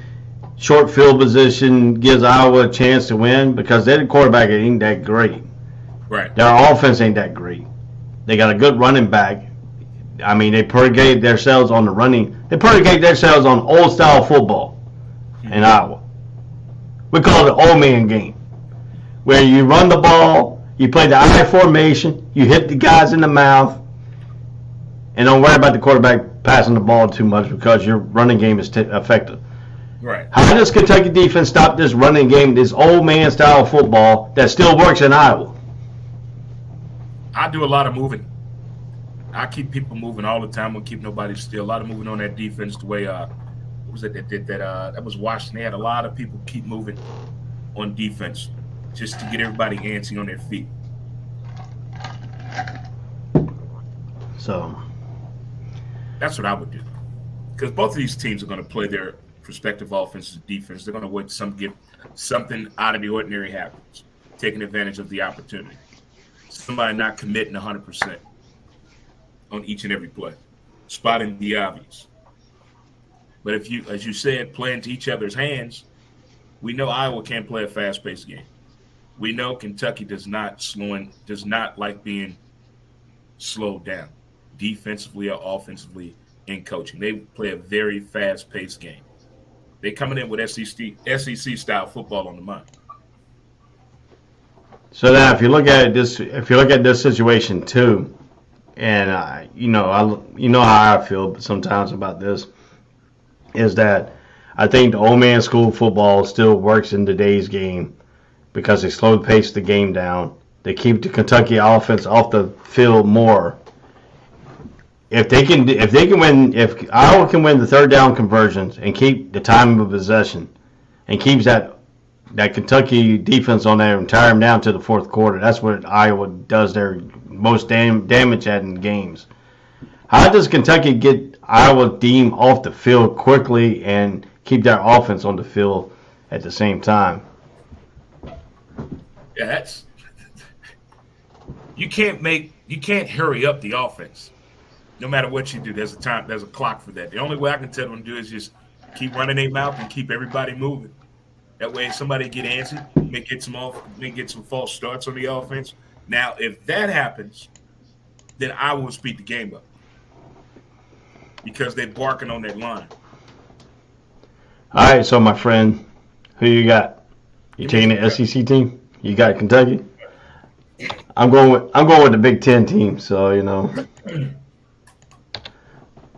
short field position gives Iowa a chance to win, because their quarterback ain't that great. Right. Their offense ain't that great. They got a good running back. I mean, they predicate themselves on the running. They predicate themselves on old-style football in Iowa. We call it the old man game, where you run the ball, you play the I formation, you hit the guys in the mouth, and don't worry about the quarterback passing the ball too much because your running game is effective. Right. How does Kentucky defense stop this running game, this old man style football that still works in Iowa? I do a lot of moving. I keep people moving all the time. I don't keep nobody still. A lot of moving on that defense. The way what was it that did that? That was Washington. They had a lot of people keep moving on defense just to get everybody antsy on their feet. So that's what I would do, because both of these teams are going to play their respective offenses and defense. They're going to wait to get something out of the ordinary happens, taking advantage of the opportunity. Somebody not committing 100% on each and every play, spotting the obvious. But if you, as you said, play into each other's hands, we know Iowa can't play a fast-paced game. We know Kentucky does not like being slowed down, defensively or offensively in coaching. They play a very fast-paced game. They coming in with SEC-style football on the mind. So now, if you look at this situation too, and you know how I feel sometimes about this, is that I think the old man school football still works in today's game because they slow the pace of the game down. They keep the Kentucky offense off the field more. If Iowa can win the third down conversions and keep the time of possession and keeps that Kentucky defense on there and tire them down to the fourth quarter, that's what Iowa does their most damage at in games. How does Kentucky get Iowa team off the field quickly and keep their offense on the field at the same time? Yeah, that's you can't hurry up the offense. No matter what you do, there's a clock for that. The only way I can tell them to do is just keep running their mouth and keep everybody moving. That way, if somebody get antsy, may get some false starts on the offense. Now, if that happens, then I will speed the game up because they're barking on that line. All right, so my friend, who you got? You taking the SEC team? You got Kentucky? I'm going with the Big Ten team. So you know,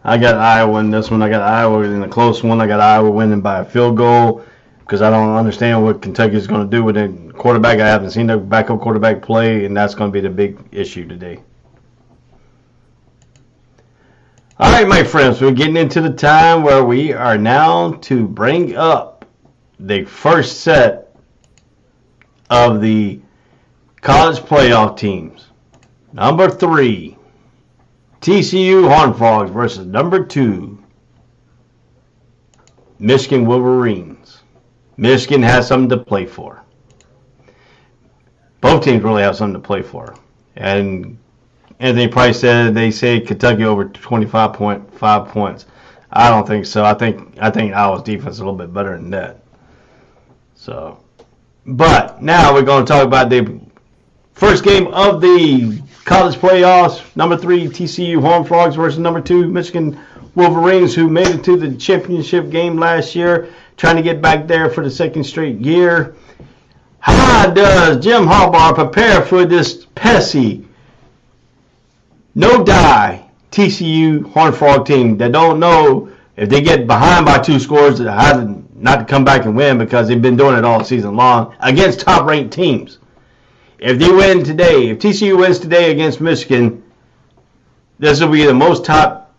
I got Iowa in this one. I got Iowa in a close one. I got Iowa winning by a field goal because I don't understand what Kentucky is going to do with their quarterback. I haven't seen their backup quarterback play, and that's going to be the big issue today. All right, my friends, we're getting into the time where we are now to bring up the first set of the college playoff teams. Number 3, TCU Horned Frogs versus number 2, Michigan Wolverines. Michigan has something to play for. Both teams really have something to play for. And Anthony Price said they say Kentucky over 25.5 points. I don't think so. I think Iowa's defense is a little bit better than that. So But now we're going to talk about the first game of the college playoffs. Number 3 TCU Horned Frogs versus number 2 Michigan Wolverines, who made it to the championship game last year, trying to get back there for the second straight year. How does Jim Harbaugh prepare for this pesky, no-die TCU Horned Frog team that don't know if they get behind by 2 scores how not to come back and win, because they've been doing it all season long against top-ranked teams? If they win today, if TCU wins today against Michigan, this will be the most top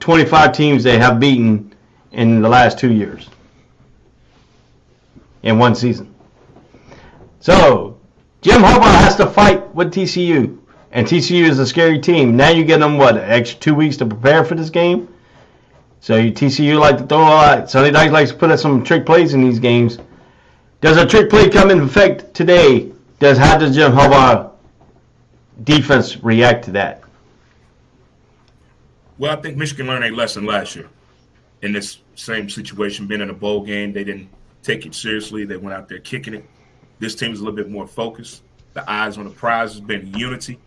25 teams they have beaten in the last 2 years in one season. So Jim Harbaugh has to fight with TCU, and TCU is a scary team. Now you get them, an extra 2 weeks to prepare for this game. So TCU like to throw a lot. Sonny Dykes likes to put up some trick plays in these games. Does a trick play come into effect today? How does Jim Harbaugh defense react to that? Well, I think Michigan learned a lesson last year in this same situation. Being in a bowl game, they didn't take it seriously. They went out there kicking it. This team's a little bit more focused. The eyes on the prize has been unity.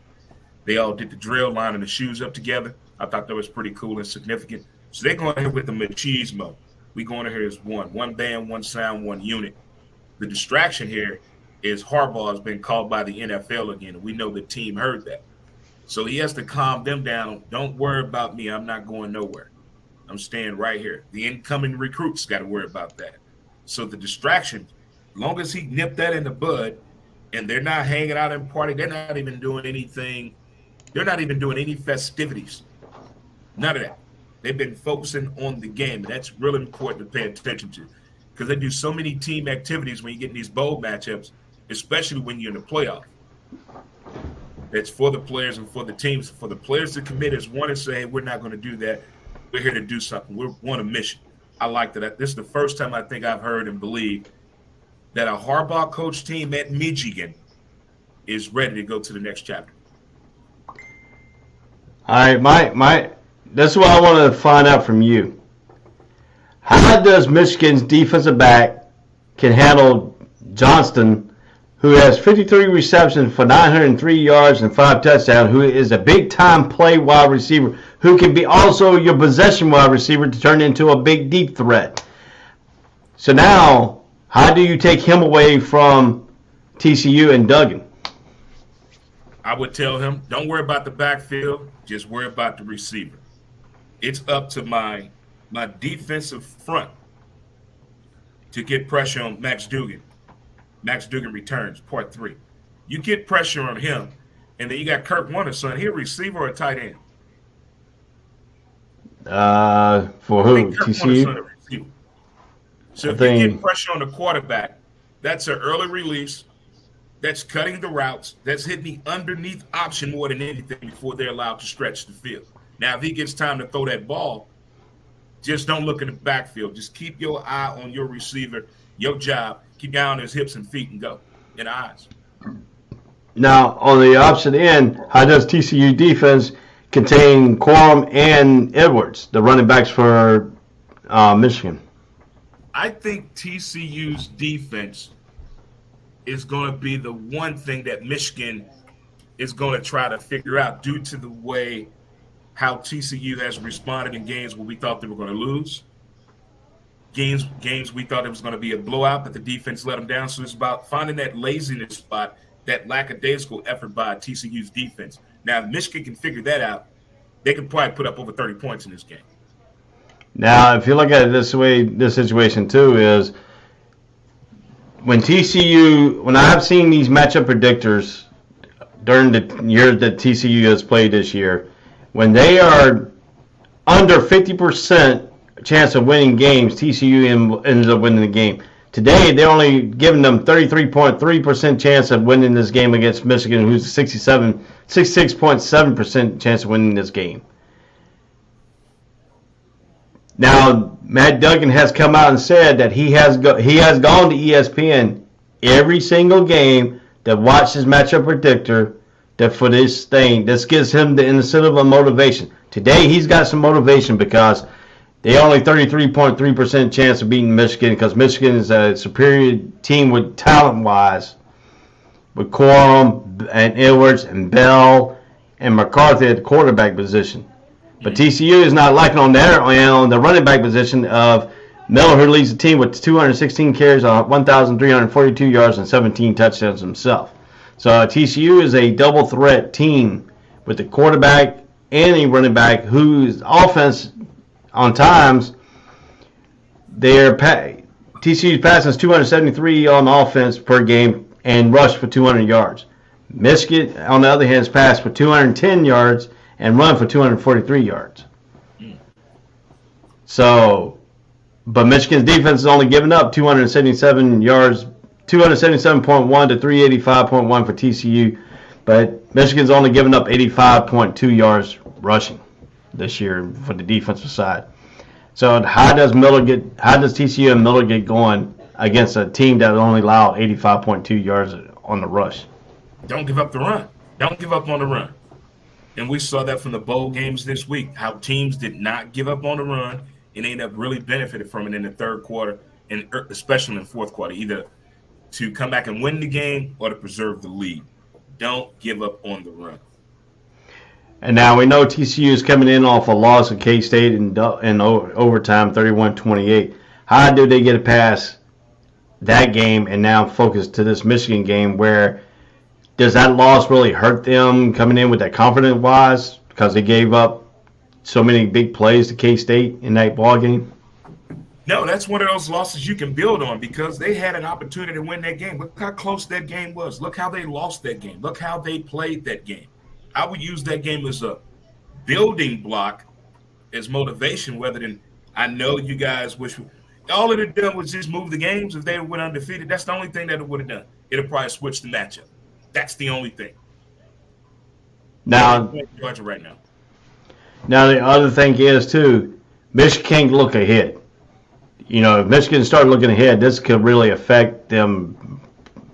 They all did the drill, lining the shoes up together. I thought that was pretty cool and significant. So they're going ahead with the machismo. We going here as one band, one sound, one unit. The distraction here is Harbaugh has been called by the NFL again, and we know the team heard that. So he has to calm them down. Don't worry about me. I'm not going nowhere. I'm staying right here. The incoming recruits got to worry about that. So the distraction, as long as he nipped that in the bud, and they're not hanging out and partying, they're not even doing anything. They're not even doing any festivities. None of that. They've been focusing on the game, and that's really important to pay attention to, because they do so many team activities when you get in these bowl matchups, especially when you're in the playoff. It's for the players and for the teams. For the players to commit is one and say, hey, we're not going to do that. We're here to do something. We're on a mission. I like that. This is the first time I think I've heard and believed that a Harbaugh coach team at Michigan is ready to go to the next chapter. All right, that's what I want to find out from you. How does Michigan's defensive back can handle Johnston, who has 53 receptions for 903 yards and 5 touchdowns, who is a big-time play wide receiver, who can be also your possession wide receiver to turn into a big, deep threat? So now, how do you take him away from TCU and Duggan? I would tell him, don't worry about the backfield, just worry about the receiver. It's up to my defensive front to get pressure on Max Duggan. Max Duggan returns, part 3. You get pressure on him, and then you got Kirk Warner's son. He a receiver or a tight end? For who? TCU? So if you get pressure on the quarterback, that's an early release. That's cutting the routes. That's hitting the underneath option more than anything before they're allowed to stretch the field. Now, if he gets time to throw that ball, just don't look in the backfield. Just keep your eye on your receiver, your job. Keep down his hips and feet and go in the eyes. Now, on the opposite end, how does TCU defense contain Quorum and Edwards, the running backs for Michigan? I think TCU's defense is going to be the one thing that Michigan is going to try to figure out due to the way how TCU has responded in games where we thought they were going to lose. Games we thought it was going to be a blowout, but the defense let them down. So it's about finding that laziness spot, that lackadaisical effort by TCU's defense. Now, if Michigan can figure that out, they can probably put up over 30 points in this game. Now, if you look at it this way, this situation too is when I have seen these matchup predictors during the years that TCU has played this year, when they are under 50% chance of winning games, TCU ends up winning the game. Today, they're only giving them 33.3% chance of winning this game against Michigan, who's 66.7% chance of winning this game. Now, Matt Duggan has come out and said that he has gone to ESPN every single game to watch his matchup predictor that for this thing. This gives him the incentive of motivation. Today, he's got some motivation because they only 33.3% chance of beating Michigan because Michigan is a superior team with talent-wise, with Corum and Edwards and Bell and McCarthy at the quarterback position. But TCU is not lacking on the running back position of Miller, who leads the team with 216 carries on 1,342 yards and 17 touchdowns himself. So TCU is a double threat team with the quarterback and a running back whose offense on times TCU's passing is 273 on offense per game and rush for 200 yards. Michigan, on the other hand, has passed for 210 yards and run for 243 yards. So, but Michigan's defense is only giving up 277 yards, 277.1 to 385.1 for TCU, but Michigan's only giving up 85.2 yards rushing this year for the defensive side. So how does TCU and Miller get going against a team that only allowed 85.2 yards on the rush? Don't give up the run. Don't give up on the run. And we saw that from the bowl games this week, how teams did not give up on the run and ended up really benefited from it in the third quarter, and especially in the fourth quarter, either to come back and win the game or to preserve the lead. Don't give up on the run. And now we know TCU is coming in off a loss of K-State in overtime, 31-28. How do they get past that game and now focus to this Michigan game where does that loss really hurt them coming in with that confidence-wise because they gave up so many big plays to K-State in that ball game? No, that's one of those losses you can build on because they had an opportunity to win that game. Look how close that game was. Look how they lost that game. Look how they played that game. I would use that game as a building block, as motivation, rather than I know you guys wish all it had done was just move the games. If they went undefeated, that's the only thing that it would have done. It would probably switch the matchup. That's the only thing. Now, Georgia right now. Now the other thing is too, Michigan can't look ahead. You know, if Michigan started looking ahead, this could really affect them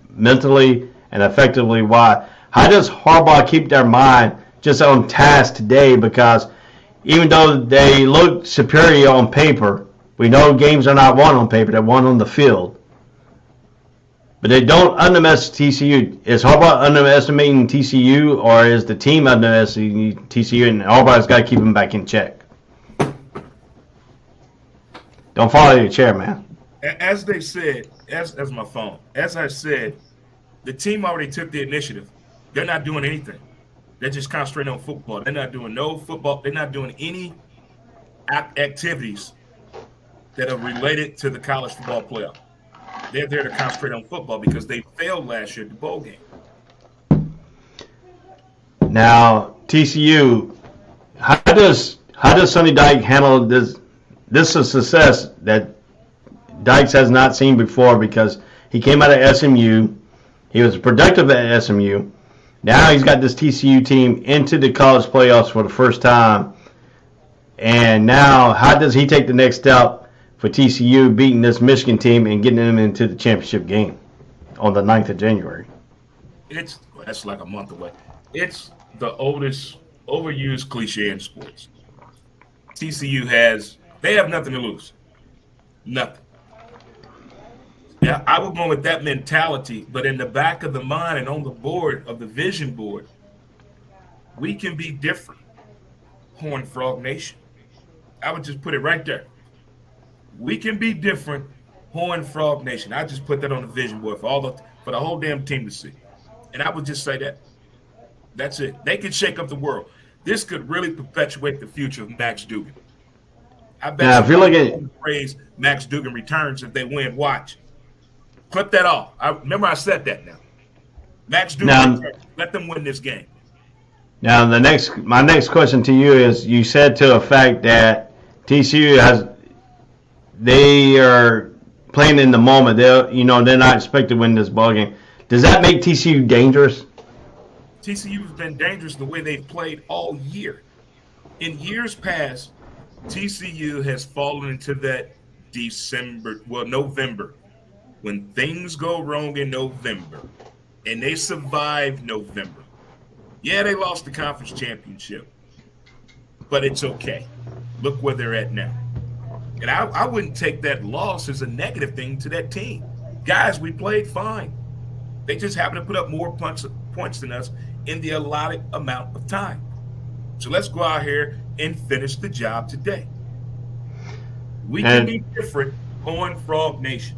mentally and effectively. Why? How does Harbaugh keep their mind just on task today? Because even though they look superior on paper, we know games are not won on paper; they're won on the field. But they don't underestimate TCU. Is Harbaugh underestimating TCU, or is the team underestimating TCU, and Harbaugh's got to keep them back in check? Don't fall out of your chair, man. As they said, as my phone, as I said, the team already took the initiative. They're not doing anything. They're just concentrating on football. They're not doing no football. They're not doing any activities that are related to the college football playoff. They're there to concentrate on football because they failed last year at the bowl game. Now, TCU, how does Sonny Dykes handle this? This is a success that Dykes has not seen before because he came out of SMU. He was productive at SMU. Now he's got this TCU team into the college playoffs for the first time. And now, how does he take the next step for TCU beating this Michigan team and getting them into the championship game on the 9th of January? That's like a month away. It's the oldest, overused cliche in sports. TCU they have nothing to lose. Nothing. Yeah, I would go with that mentality, but in the back of the mind and on the board of the vision board, we can be different. Horned Frog Nation. I would just put it right there. We can be different. Horned Frog Nation. I just put that on the vision board for the whole damn team to see. And I would just say that. That's it. They can shake up the world. This could really perpetuate the future of Max Duggan. I bet now, if you're looking at the phrase Max Duggan returns if they win, watch. Clip that off. Remember I said that now. Max Duggan returns. Let them win this game. Now, my next question to you is: you said to a fact that TCU they are playing in the moment. They're not expected to win this ball game. Does that make TCU dangerous? TCU has been dangerous the way they've played all year. In years past, TCU has fallen into that November, when things go wrong in November, and they survive November. Yeah, they lost the conference championship, but it's okay. Look where they're at now. And I wouldn't take that loss as a negative thing to that team. Guys, we played fine. They just happened to put up more points than us in the allotted amount of time. So let's go out here and finish the job today. We can be different, Horned Frog Nation.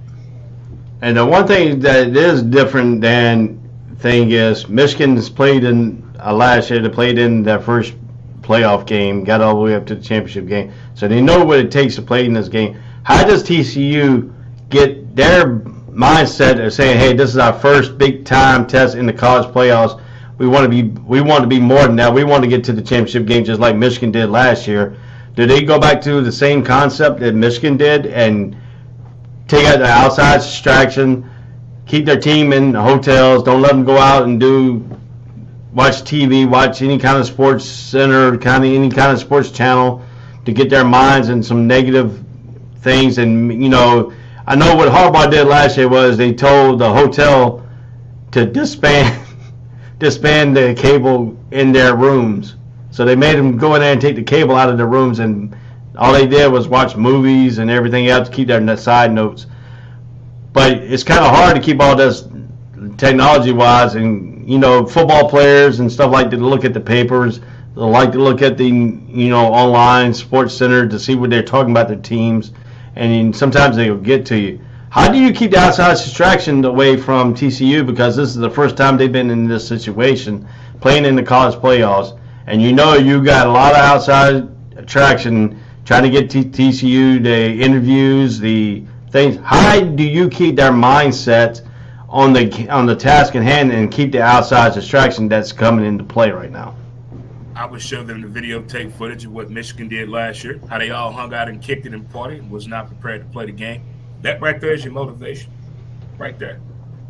And the one thing that is different than thing is Michigan's played in last year. They played in their first playoff game, got all the way up to the championship game. So they know what it takes to play in this game. How does TCU get their mindset of saying, "Hey, this is our first big time test in the college playoffs. We want to be more than that. We want to get to the championship game just like Michigan did last year." Do they go back to the same concept that Michigan did and take out the outside distraction, keep their team in the hotels, don't let them go out and watch TV, watch any kind of sports center, any kind of sports channel to get their minds in some negative things? And, I know what Harbaugh did last year was they told the hotel to disband the cable in their rooms. So they made them go in there and take the cable out of their rooms, and all they did was watch movies and everything else to keep their side notes. But it's kind of hard to keep all this technology-wise, and, football players and stuff like that look at the papers. They like to look at the, online sports center to see what they're talking about their teams, and sometimes they'll get to you. How do you keep the outside distraction away from TCU? Because this is the first time they've been in this situation, playing in the college playoffs, and you got a lot of outside attraction trying to get TCU, the interviews, the things. How do you keep their mindset on the task at hand and keep the outside distraction that's coming into play right now? I would show them the videotape footage of what Michigan did last year, how they all hung out and kicked it and partied and was not prepared to play the game. That right there is your motivation, right there.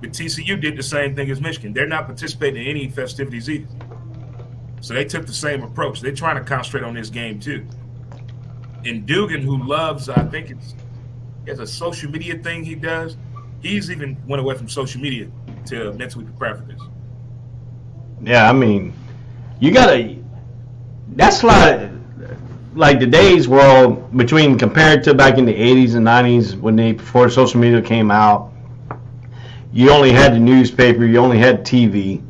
But TCU did the same thing as Michigan. They're not participating in any festivities either. So they took the same approach. They're trying to concentrate on this game too. And Dugan, who loves, I think it's a social media thing he does, he's even went away from social media to mentally prepare for this. Yeah, that's like today's world between compared to back in the 80s and 90s before social media came out. You only had the newspaper, you only had TV.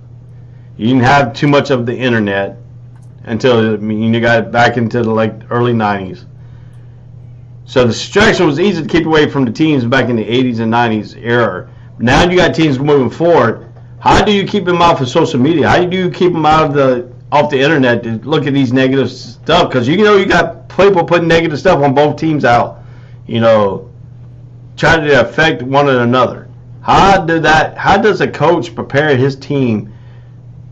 You didn't have too much of the internet until you got back into the early 90s. So the distraction was easy to keep away from the teams back in the 80s and 90s era. Now you got teams moving forward. How do you keep them off of social media? How do you keep them off the internet to look at these negative stuff? Because you got people putting negative stuff on both teams out, trying to affect one another. How does a coach prepare his team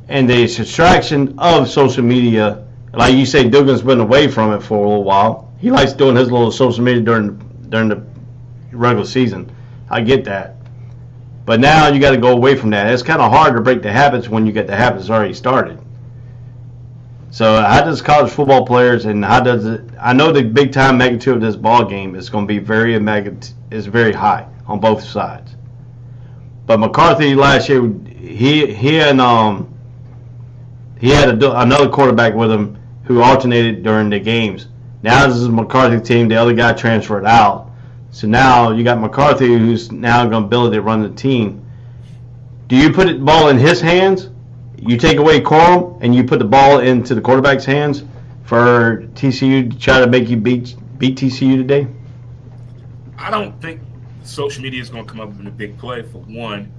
and the distraction of social media? Like you say, Dugan's been away from it for a little while. He likes doing his little social media during the regular season. I get that. But now you got to go away from that. It's kind of hard to break the habits when you get the habits already started. So how does college football players, and how does it? I know the big time magnitude of this ball game is going to be very high on both sides. But McCarthy last year, he had another quarterback with him who alternated during the games. Now this is a McCarthy team. The other guy transferred out. So now you got McCarthy, who's now going to be able to run the team. Do you put the ball in his hands? You take away Corum and you put the ball into the quarterback's hands for TCU to try to make you beat TCU today? I don't think social media is going to come up with a big play, for one.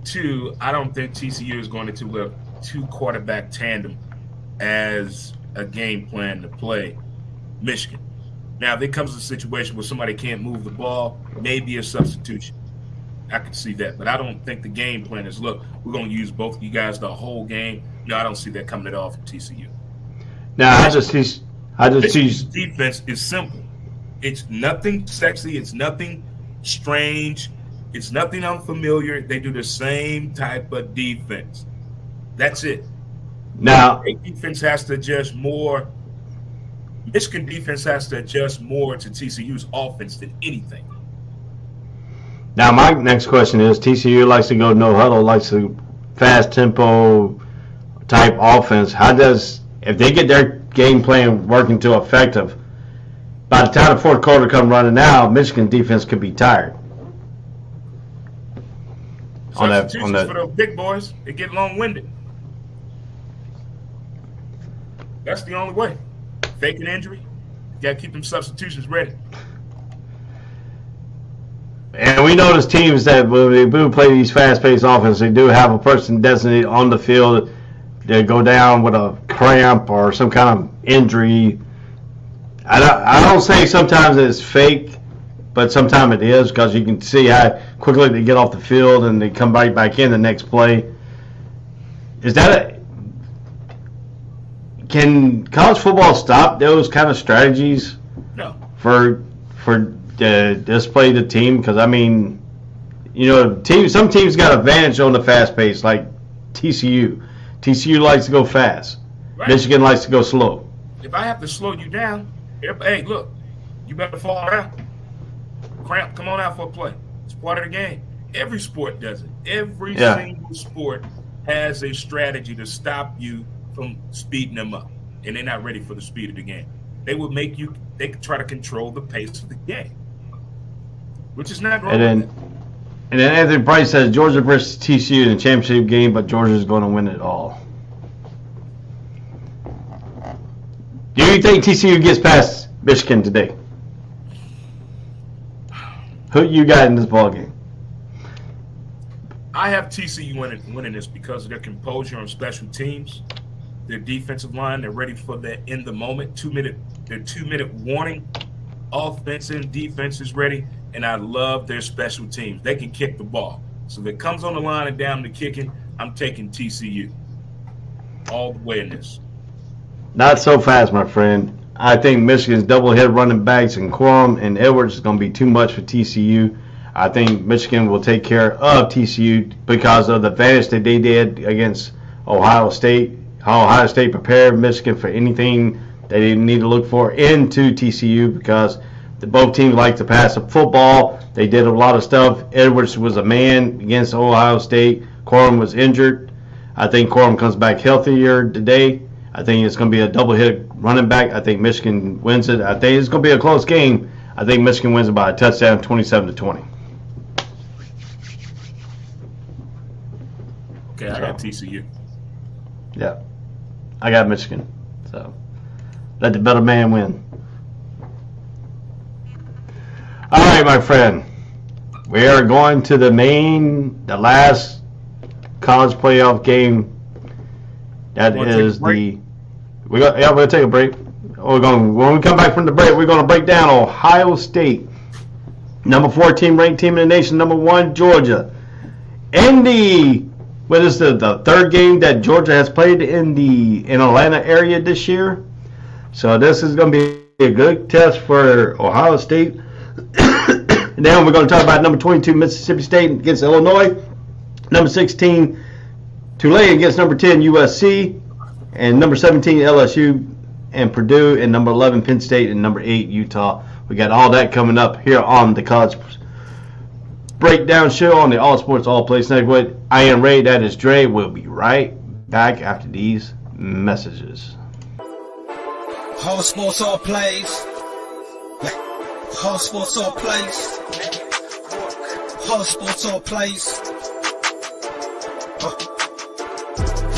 Two, I don't think TCU is going to a two quarterback tandem as a game plan to play Michigan. Now, if there comes a situation where somebody can't move the ball, maybe a substitution. I can see that, but I don't think the game plan is, look, we're going to use both of you guys the whole game. No, I don't see that coming at all from TCU. Now, I just see defense is simple. It's nothing sexy. It's nothing strange. It's nothing unfamiliar. They do the same type of defense. That's it. Now, defense has to adjust more. Michigan defense has to adjust more to TCU's offense than anything. Now, my next question is, TCU likes to go no huddle, likes to fast tempo type offense. If they get their game plan working to effective, by the time the fourth quarter come running out, Michigan defense could be tired. Substitutions for those big boys, they get long-winded. That's the only way. Fake an injury, you got to keep them substitutions ready. And we notice teams that when they do play these fast-paced offenses, they do have a person designated on the field. They go down with a cramp or some kind of injury. I don't say sometimes it's fake, but sometimes it is, because you can see how quickly they get off the field and they come right back in the next play. Can college football stop those kind of strategies? No. For display the team? Because I mean, some teams got advantage on the fast pace, like TCU. TCU likes to go fast. Right. Michigan likes to go slow. If I have to slow you down, hey, look, you better fall around. Cramp, come on out for a play. It's part of the game. Every sport does it. Every single sport has a strategy to stop you from speeding them up, and they're not ready for the speed of the game. They will make you. They try to control the pace of the game, which is not wrong. And then Anthony Price says Georgia versus TCU in the championship game, but Georgia's going to win it all. Do you think TCU gets past Michigan today? Who you got in this ball game? I have TCU winning this because of their composure on special teams, their defensive line. They're ready for the in the moment 2-minute warning. Offense and defense is ready, and I love their special teams. They can kick the ball. So if it comes on the line and down to kicking, I'm taking TCU all the way in this. Not so fast, my friend. I think Michigan's double-head running backs and Quorum and Edwards is going to be too much for TCU. I think Michigan will take care of TCU because of the advantage that they did against Ohio State. Ohio State prepared Michigan for anything they didn't need to look for into TCU because both teams like to pass the football. They did a lot of stuff. Edwards was a man against Ohio State. Quorum was injured. I think Quorum comes back healthier today. I think it's going to be a double-hit running back. I think Michigan wins it. I think it's going to be a close game. I think Michigan wins it by a touchdown, 27-20. Okay, I got TCU. Yeah, I got Michigan. So let the better man win. All right, my friend. We are going to the last college playoff game. That is the. We're gonna take a break. When we come back from the break, we're gonna break down Ohio State, number 14 ranked team in the nation, number 1 Georgia. What is the third game that Georgia has played in Atlanta area this year? So this is going to be a good test for Ohio State. And then we're going to talk about number 22 Mississippi State against Illinois, number 16 Tulane against number 10 USC, and number 17 LSU and Purdue, and number 11 Penn State, and number 8 Utah. We got all that coming up here on the College Breakdown Show on the All Sports All Place Network. I am Ray, that is Dre. We'll be right back after these messages. All sports, all plays. All sports, all plays. All sports, all plays.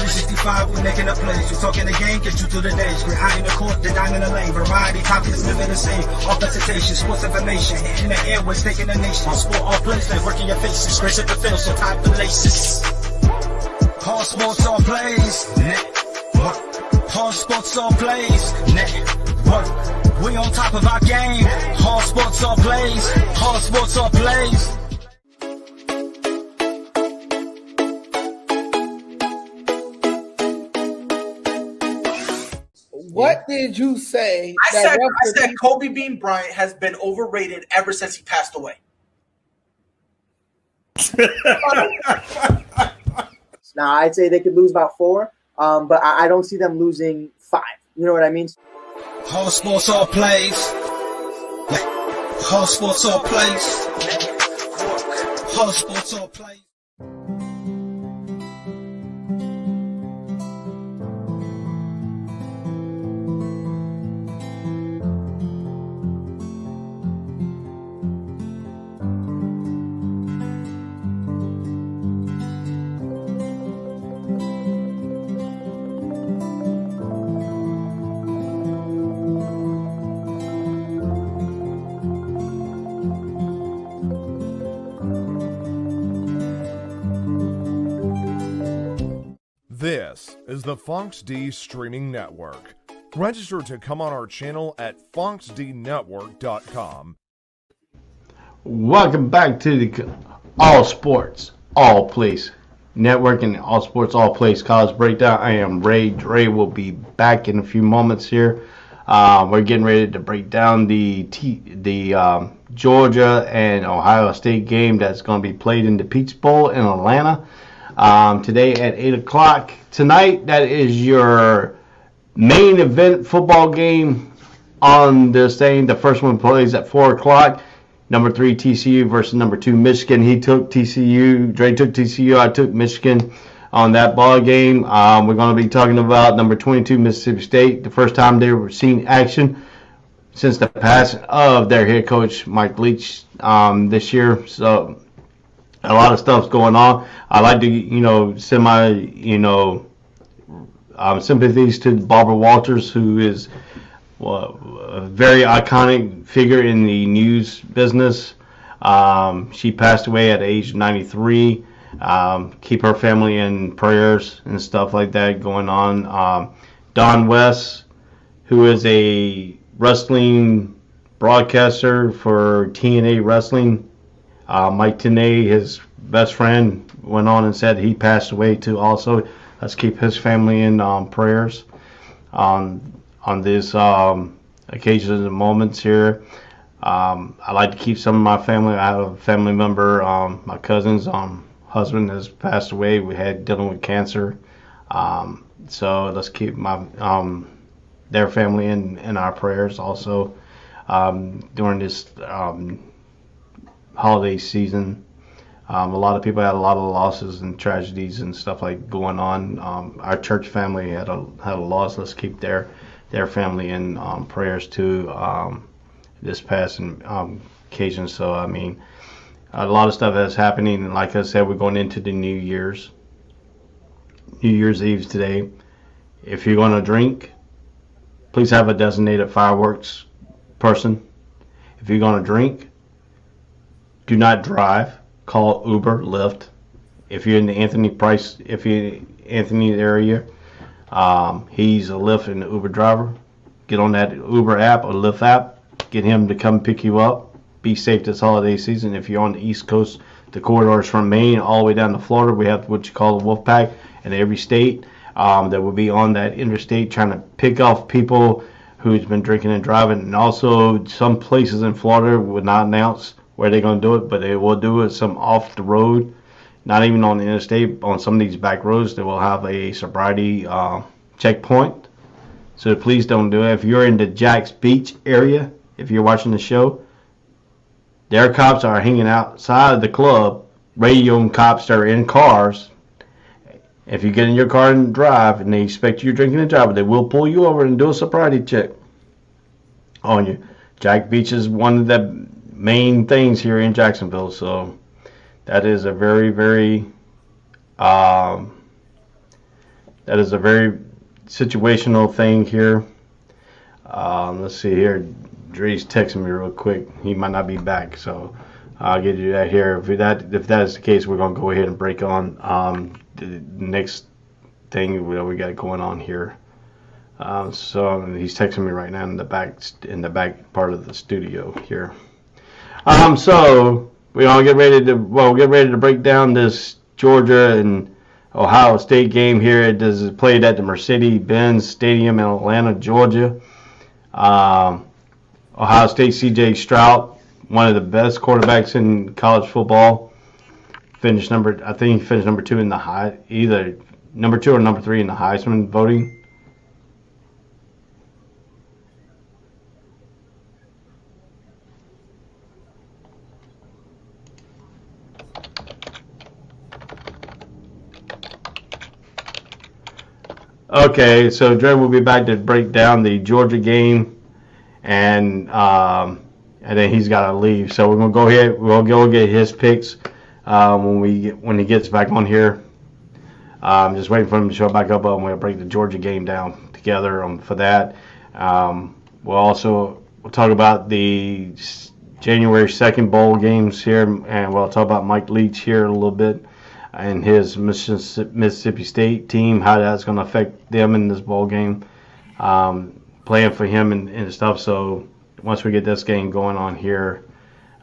365, we're making a plays. We're talking the game, get you through the days. We're high in the court, the dime in the lane. Variety, topics, living the same. All presentation, sports information. In the airways, taking the nation. All sport, all plays, they working your faces. Grace at the field, so tie the laces. All sports, all plays. Network. All sports, all plays. Network. We on top of our game. All sports, all plays. All sports, all plays. What did you say? I said Kobe Bean Bryant has been overrated ever since he passed away. Now, I'd say they could lose about 4, but I don't see them losing 5. You know what I mean? All sports, all plays. All sports, all plays. All sports, all plays. This is the Funks D Streaming Network. Register to come on our channel at funksdnetwork.com. Welcome back to the All Sports, All Place Network and All Sports, All Place College Breakdown. I am Ray. Dre will be back in a few moments here. We're getting ready to break down the Georgia and Ohio State game that's going to be played in the Peach Bowl in Atlanta today at 8 o'clock. Tonight, that is your main event football game on this thing. The first one plays at 4 o'clock. Number 3 TCU versus number 2 Michigan. He took TCU. Dre took TCU. I took Michigan on that ball game. We're going to be talking about number 22 Mississippi State. The first time they were seen action since the passing of their head coach Mike Leach this year. So a lot of stuff's going on. I like to send my sympathies to Barbara Walters, who is a very iconic figure in the news business. She passed away at the age of 93. Keep her family in prayers and stuff like that going on. Don West, who is a wrestling broadcaster for TNA Wrestling. Mike Tenay, his best friend, went on and said he passed away too also. Let's keep his family in prayers on this occasions and moments here. I like to keep some of my family. I have a family member, my cousin's husband has passed away. We had dealing with cancer. So let's keep their family in our prayers also during this holiday season. A lot of people had a lot of losses and tragedies and stuff like going on. Our church family had a loss. Let's keep their family in prayers too this past occasion. So I mean, a lot of stuff that's happening, and like I said, we're going into the New Year's Eve today. If you're going to drink, please have a designated fireworks person. If you're going to drink, do not drive. Call Uber, Lyft. If you're in the Anthony area, he's a Lyft and Uber driver. Get on that Uber app or Lyft app. Get him to come pick you up. Be safe this holiday season. If you're on the East Coast, the corridors from Maine all the way down to Florida, we have what you call the Wolf Pack in every state that will be on that interstate trying to pick off people who's been drinking and driving. And also some places in Florida would not announce where they're going to do it, but they will do it some off the road, not even on the interstate. On some of these back roads, they will have a sobriety checkpoint. So please don't do it. If you're in the Jax Beach area, if you're watching the show, their cops are hanging outside of the club, radioing cops that are in cars. If you get in your car and drive, and they expect you drinking and driving, they will pull you over and do a sobriety check on you. Jax Beach is one of the main things here in Jacksonville, so that is a very, very situational thing here. Let's see here. Dre's texting me real quick. He might not be back, so I'll get you that here. If that is the case, we're gonna go ahead and break on the next thing we got going on here. So he's texting me right now in the back part of the studio here. So we're gonna get ready to break down this Georgia and Ohio State game here. It is played at the Mercedes-Benz Stadium in Atlanta, Georgia. Ohio State C.J. Stroud, one of the best quarterbacks in college football, finished number 2 in the either number 2 or number 3 in the Heisman voting. Okay, so Dre will be back to break down the Georgia game, and then he's got to leave. So we're gonna go ahead. We'll go get his picks when he gets back on here. I'm just waiting for him to show back up, and we'll break the Georgia game down together for that. We'll talk about the January 2nd bowl games here, and we'll talk about Mike Leach here in a little bit. and his Mississippi State team, how that's going to affect them in this ball game, playing for him and stuff. So once we get this game going on here,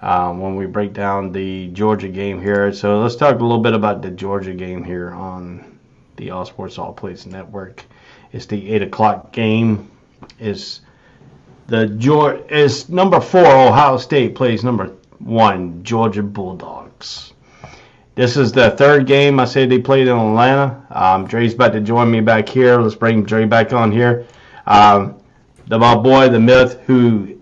when we break down the Georgia game here. So let's talk a little bit about the Georgia game here on the All Sports All Plays Network. It's the 8 o'clock game. It's number 4 Ohio State plays number 1 Georgia Bulldogs. This is the third game I said they played in Atlanta. Dre's about to join me back here. Let's bring Dre back on here. My boy, the myth, who's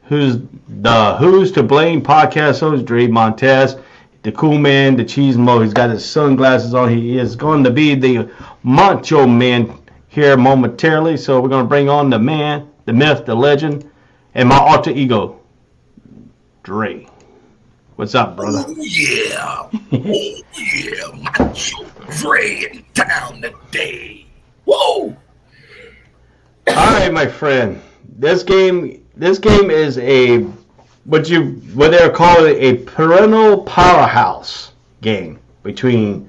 to blame podcast host, Dre Montez, the cool man, the cheese mo. He's got his sunglasses on. He is going to be the macho man here momentarily. So we're going to bring on the man, the myth, the legend, and my alter ego, Dre. What's up, brother? Oh, yeah. Oh, yeah. Macho Dre in town today. Whoa. All right, my friend. This game is what they're calling a perennial powerhouse game between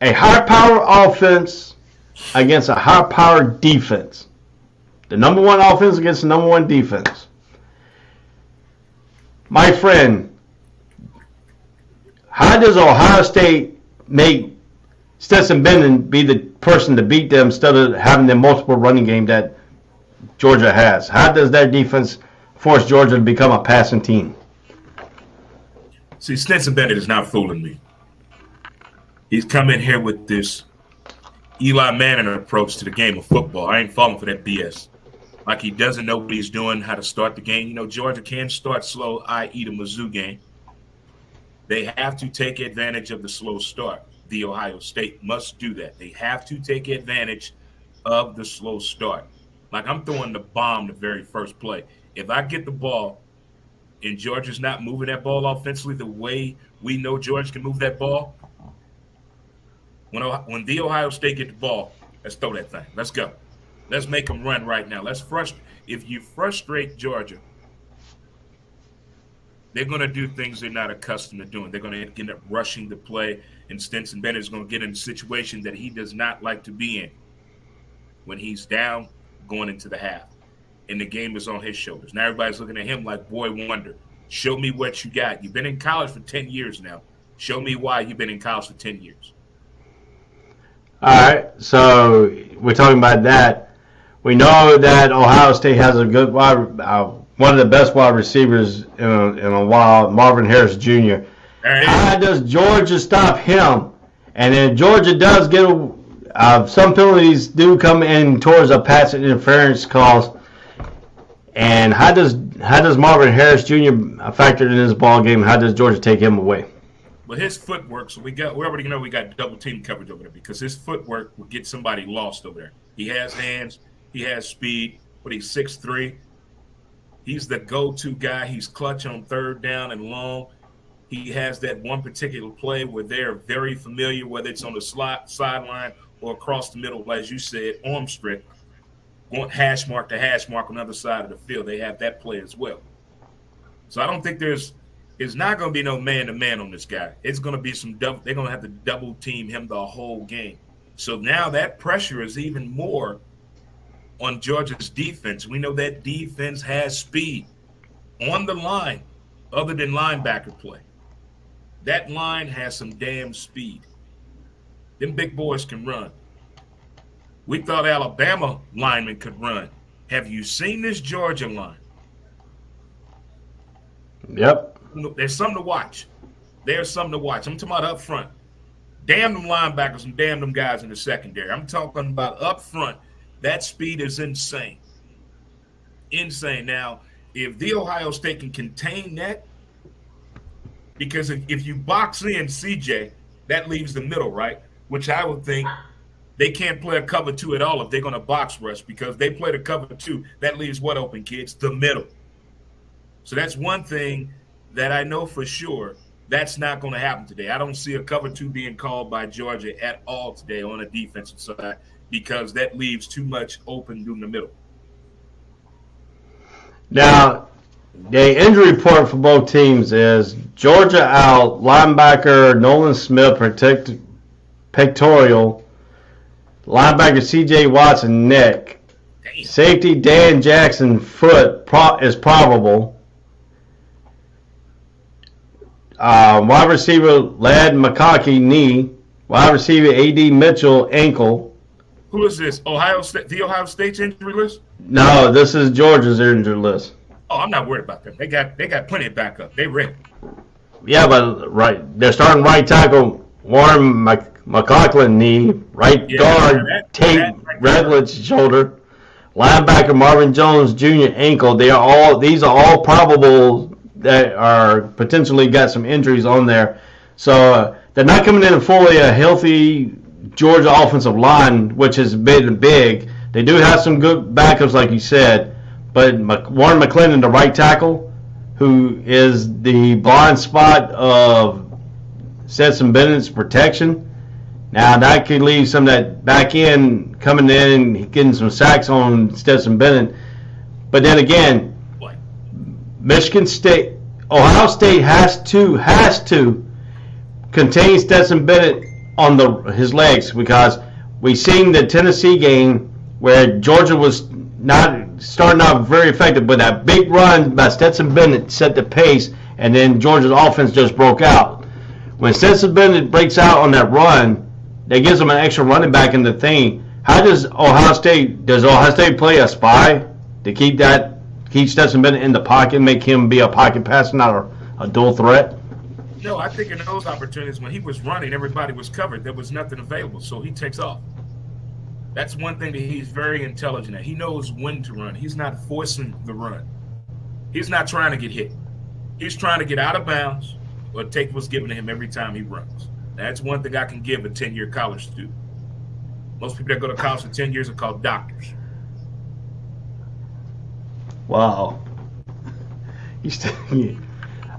a high-power offense against a high-power defense. The number 1 offense against the number 1 defense. My friend, how does Ohio State make Stetson Bennett be the person to beat them instead of having the multiple running game that Georgia has? How does their defense force Georgia to become a passing team? See, Stetson Bennett is not fooling me. He's come in here with this Eli Manning approach to the game of football. I ain't falling for that BS. Like he doesn't know what he's doing, how to start the game. You know, Georgia can start slow, i.e. the Mizzou game. They have to take advantage of the slow start. The Ohio State must do that. They have to take advantage of the slow start. Like I'm throwing the bomb the very first play. If I get the ball and Georgia's not moving that ball offensively the way we know Georgia can move that ball, when the Ohio State get the ball, let's throw that thing. Let's go. Let's make them run right now. If you frustrate Georgia, they're going to do things they're not accustomed to doing. They're going to end up rushing the play, and Stetson Bennett is going to get in a situation that he does not like to be in when he's down going into the half, and the game is on his shoulders. Now everybody's looking at him like, boy wonder, show me what you got. You've been in college for 10 years now. Show me why you've been in college for 10 years. All right, so we're talking about that. We know that Ohio State has a good one of the best wide receivers in a while, Marvin Harris Jr. How does Georgia stop him? And then Georgia does get some penalties do come in towards a pass interference calls. And how does Marvin Harris Jr. factor in this ball game? How does Georgia take him away? Well, his footwork. So we already know we got double team coverage over there because his footwork will get somebody lost over there. He has hands. He has speed. But he's 6'3". He's the go-to guy. He's clutch on third down and long. He has that one particular play where they're very familiar, whether it's on the sideline or across the middle, as you said, arm strip, going hash mark to hash mark on the other side of the field. They have that play as well. So I don't think it's not going to be no man-to-man on this guy. It's going to be they're going to have to double team him the whole game. So now that pressure is even more on Georgia's defense. We know that defense has speed on the line other than linebacker play. That line has some damn speed. Them big boys can run. We thought Alabama linemen could run. Have you seen this Georgia line? Yep. There's something to watch. There's something to watch. I'm talking about up front. Damn them linebackers and damn them guys in the secondary. I'm talking about up front. That speed is insane. Insane. Now, if the Ohio State can contain that, because if you box in CJ, that leaves the middle, right? Which I would think they can't play a cover 2 at all if they're going to box rush, because they play the cover 2. That leaves what open, kids? The middle. So that's one thing that I know for sure that's not going to happen today. I don't see a cover 2 being called by Georgia at all today on the defensive side, because that leaves too much open in the middle. Now, The injury report for both teams is Georgia out, linebacker Nolan Smith pectoral, linebacker C.J. Watson neck, safety Dan Jackson foot is probable, wide receiver Ladd McConkey knee, wide receiver A.D. Mitchell ankle. Who is this? Ohio State? The Ohio State's injury list? No, this is Georgia's injury list. Oh, I'm not worried about them. They got plenty of backup. They ready. Yeah, but they're starting right tackle Warren McLaughlin knee, right guard Tate Redledge shoulder, linebacker Marvin Jones Jr. ankle. These are all probable that are potentially got some injuries on there. So they're not coming in fully a healthy Georgia offensive line, which has been big. They do have some good backups, like you said. But Warren McClendon, the right tackle, who is the blind spot of Stetson Bennett's protection. Now, that could leave some of that back end coming in and getting some sacks on Stetson Bennett. But then again, Ohio State has to contain Stetson Bennett on his legs, because we seen the Tennessee game where Georgia was not starting out very effective, but that big run by Stetson Bennett set the pace, and then Georgia's offense just broke out. When Stetson Bennett breaks out on that run, that gives them an extra running back in the thing. How does Ohio State play a spy to keep Stetson Bennett in the pocket, make him be a pocket passer, not a dual threat? No, I think in those opportunities when he was running, everybody was covered. There was nothing available, so he takes off. That's one thing that he's very intelligent at. He knows when to run. He's not forcing the run. He's not trying to get hit. He's trying to get out of bounds or take what's given to him every time he runs. That's one thing I can give a 10-year college student. Most people that go to college for 10 years are called doctors. Wow. He's been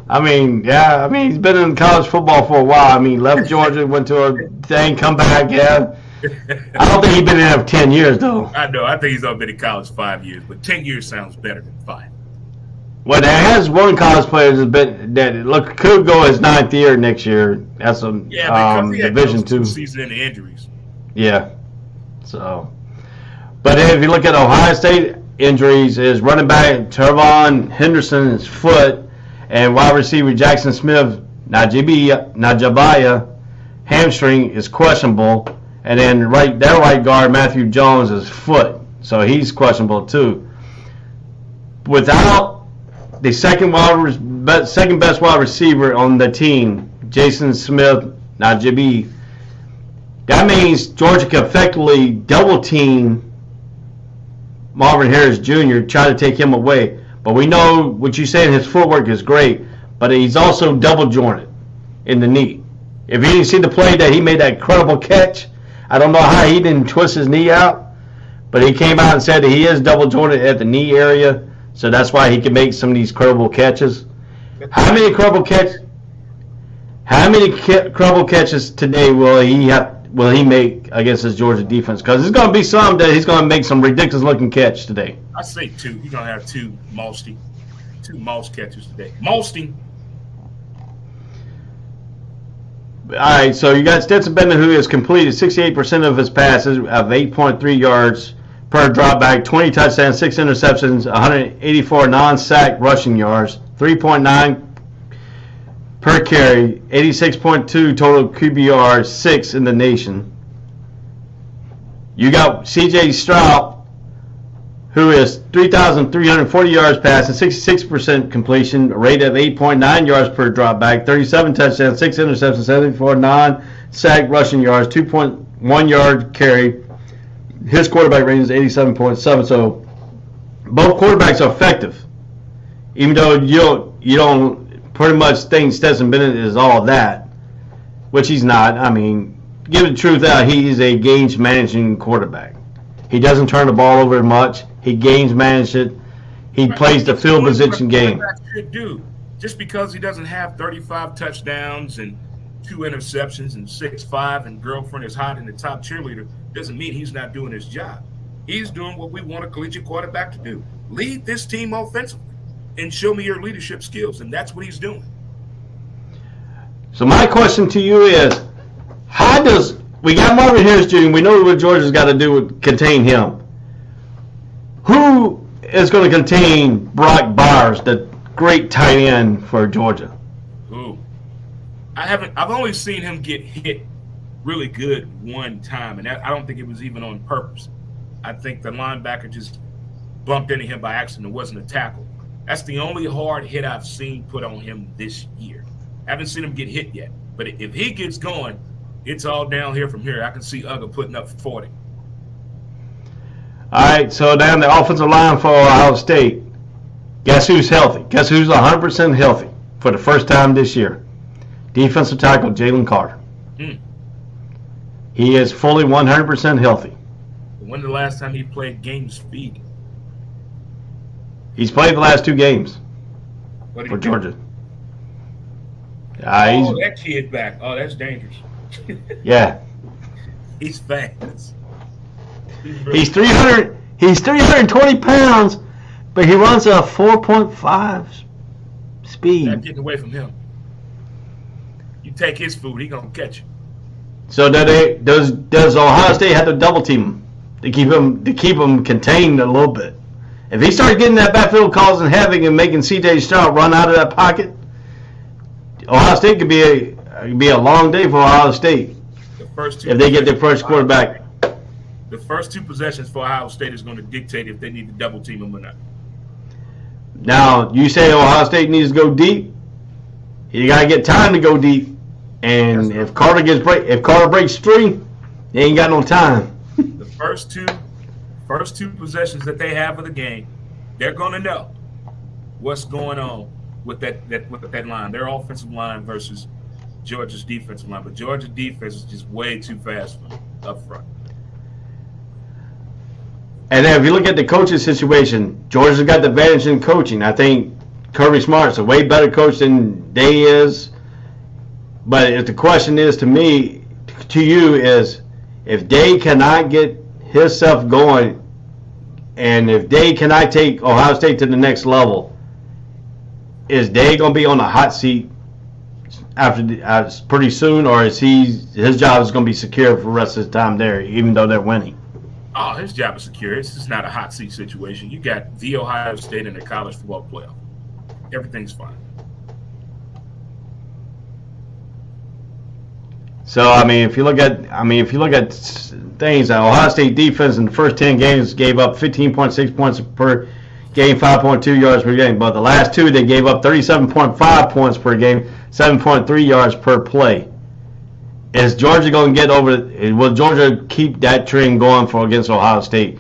in college football for a while. Left Georgia, went to a thing, come back, yeah. I don't think he's been in there for 10 years, though. I know. I think he's only been in college 5 years, but 10 years sounds better than 5. Well, there has one college player that could go his 9th year next year. That's a Division II season in the injuries. Yeah. So, but if you look at Ohio State injuries, is running back Trevon Henderson's foot, and wide receiver Jackson Smith Najibaya hamstring is questionable. And then their right guard, Matthew Jones, is foot. So he's questionable too. Without the second best wide receiver on the team, Jason Smith Najibi, that means Georgia can effectively double team Marvin Harris Jr., try to take him away. But we know what you said, his footwork is great, but he's also double jointed in the knee. If you didn't see the play that he made that incredible catch, I don't know how he didn't twist his knee out, but he came out and said that he is double jointed at the knee area, so that's why he can make some of these incredible catches. How many incredible catches today will he make against his Georgia defense? Because there's going to be some that he's going to make some ridiculous looking catch today. I say 2. He's going to have 2 Moss catches today. Malstein. All right, so you got Stetson Bennett, who has completed 68% of his passes of 8.3 yards per dropback, 20 touchdowns, 6 interceptions, 184 non-sack rushing yards, 3.9 per carry, 86.2 total QBR, 6 in the nation. You got C.J. Stroud, who is 3,340 yards passing, 66% completion, a rate of 8.9 yards per dropback, 37 touchdowns, 6 interceptions, 74 non-sack rushing yards, 2.1 yard carry. His quarterback rating is 87.7. So both quarterbacks are effective, even though you don't pretty much think Stetson Bennett is all that, which he's not. Give the truth out, he is a games managing quarterback. He doesn't turn the ball over much. He games manage it. He plays the field position game. Should do. Just because he doesn't have 35 touchdowns and 2 interceptions and 6'5" and girlfriend is hot and the top cheerleader doesn't mean he's not doing his job. He's doing what we want a collegiate quarterback to do. Lead this team offensively. and show me your leadership skills. And that's what he's doing. So my question to you is, how does we got Marvin Harris Jr., we know what Georgia's got to do to contain him. Who is going to contain Brock Bowers, the great tight end for Georgia? Ooh. I've only seen him get hit really good one time, and I don't think it was even on purpose. I think the linebacker just bumped into him by accident. It wasn't a tackle. That's the only hard hit I've seen put on him this year. I haven't seen him get hit yet. But if he gets going, it's all down here from here. I can see Uga putting up 40. All right, so down the offensive line for Ohio State. Guess who's healthy? Guess who's 100% healthy for the first time this year? Defensive tackle Jalen Carter. He is fully 100% healthy. When the last time he played game speed? He's played the last 2 games for Georgia. That kid back. Oh, that's dangerous. Yeah. He's fast. He's 320 pounds, but he runs a 4.5 speed. Not getting away from him. You take his food, he gonna catch you. So does Ohio State have to double team him to keep him contained a little bit? If he starts getting that backfield causing havoc and making C.J. Stroud run out of that pocket, Ohio State could be a long day for Ohio State if they get their first quarterback. The first 2 possessions for Ohio State is going to dictate if they need to double team him or not. Now, you say Ohio State needs to go deep. You got to get time to go deep. And if Carter breaks 3, they ain't got no time. The first two possessions that they have of the game, they're going to know what's going on with that line, their offensive line versus Georgia's defensive line. But Georgia's defense is just way too fast for them up front. And then if you look at the coaching situation, Georgia's got the advantage in coaching. I think Kirby Smart's a way better coach than Day is. But if the question is to you is, if Day cannot get himself going, and if Day cannot take Ohio State to the next level, is Day going to be on the hot seat pretty soon, or is his job is going to be secure for the rest of his time there, even though they're winning? Oh, his job is secure. It's just not a hot seat situation. You got the Ohio State in the college football playoff. Everything's fine. So if you look at things, Ohio State defense in the first 10 games gave up 15.6 points per game, 5.2 yards per game. But the last 2, they gave up 37.5 points per game, 7.3 yards per play. Is Georgia going to get over? Will Georgia keep that trend going against Ohio State,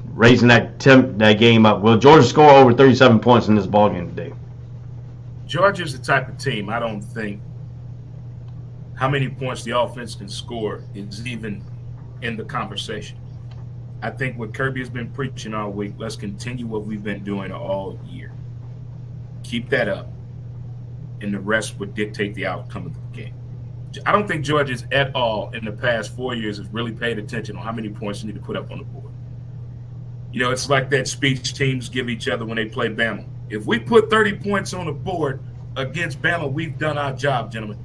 raising that game up? Will Georgia score over 37 points in this ballgame today? Georgia's the type of team I don't think how many points the offense can score is even in the conversation. I think what Kirby has been preaching all week, let's continue what we've been doing all year. Keep that up, and the rest would dictate the outcome of the game. I don't think Georgia's at all in the past 4 years has really paid attention on how many points you need to put up on the board. It's like that speech teams give each other when they play Bama. If we put 30 points on the board against Bama, we've done our job, gentlemen.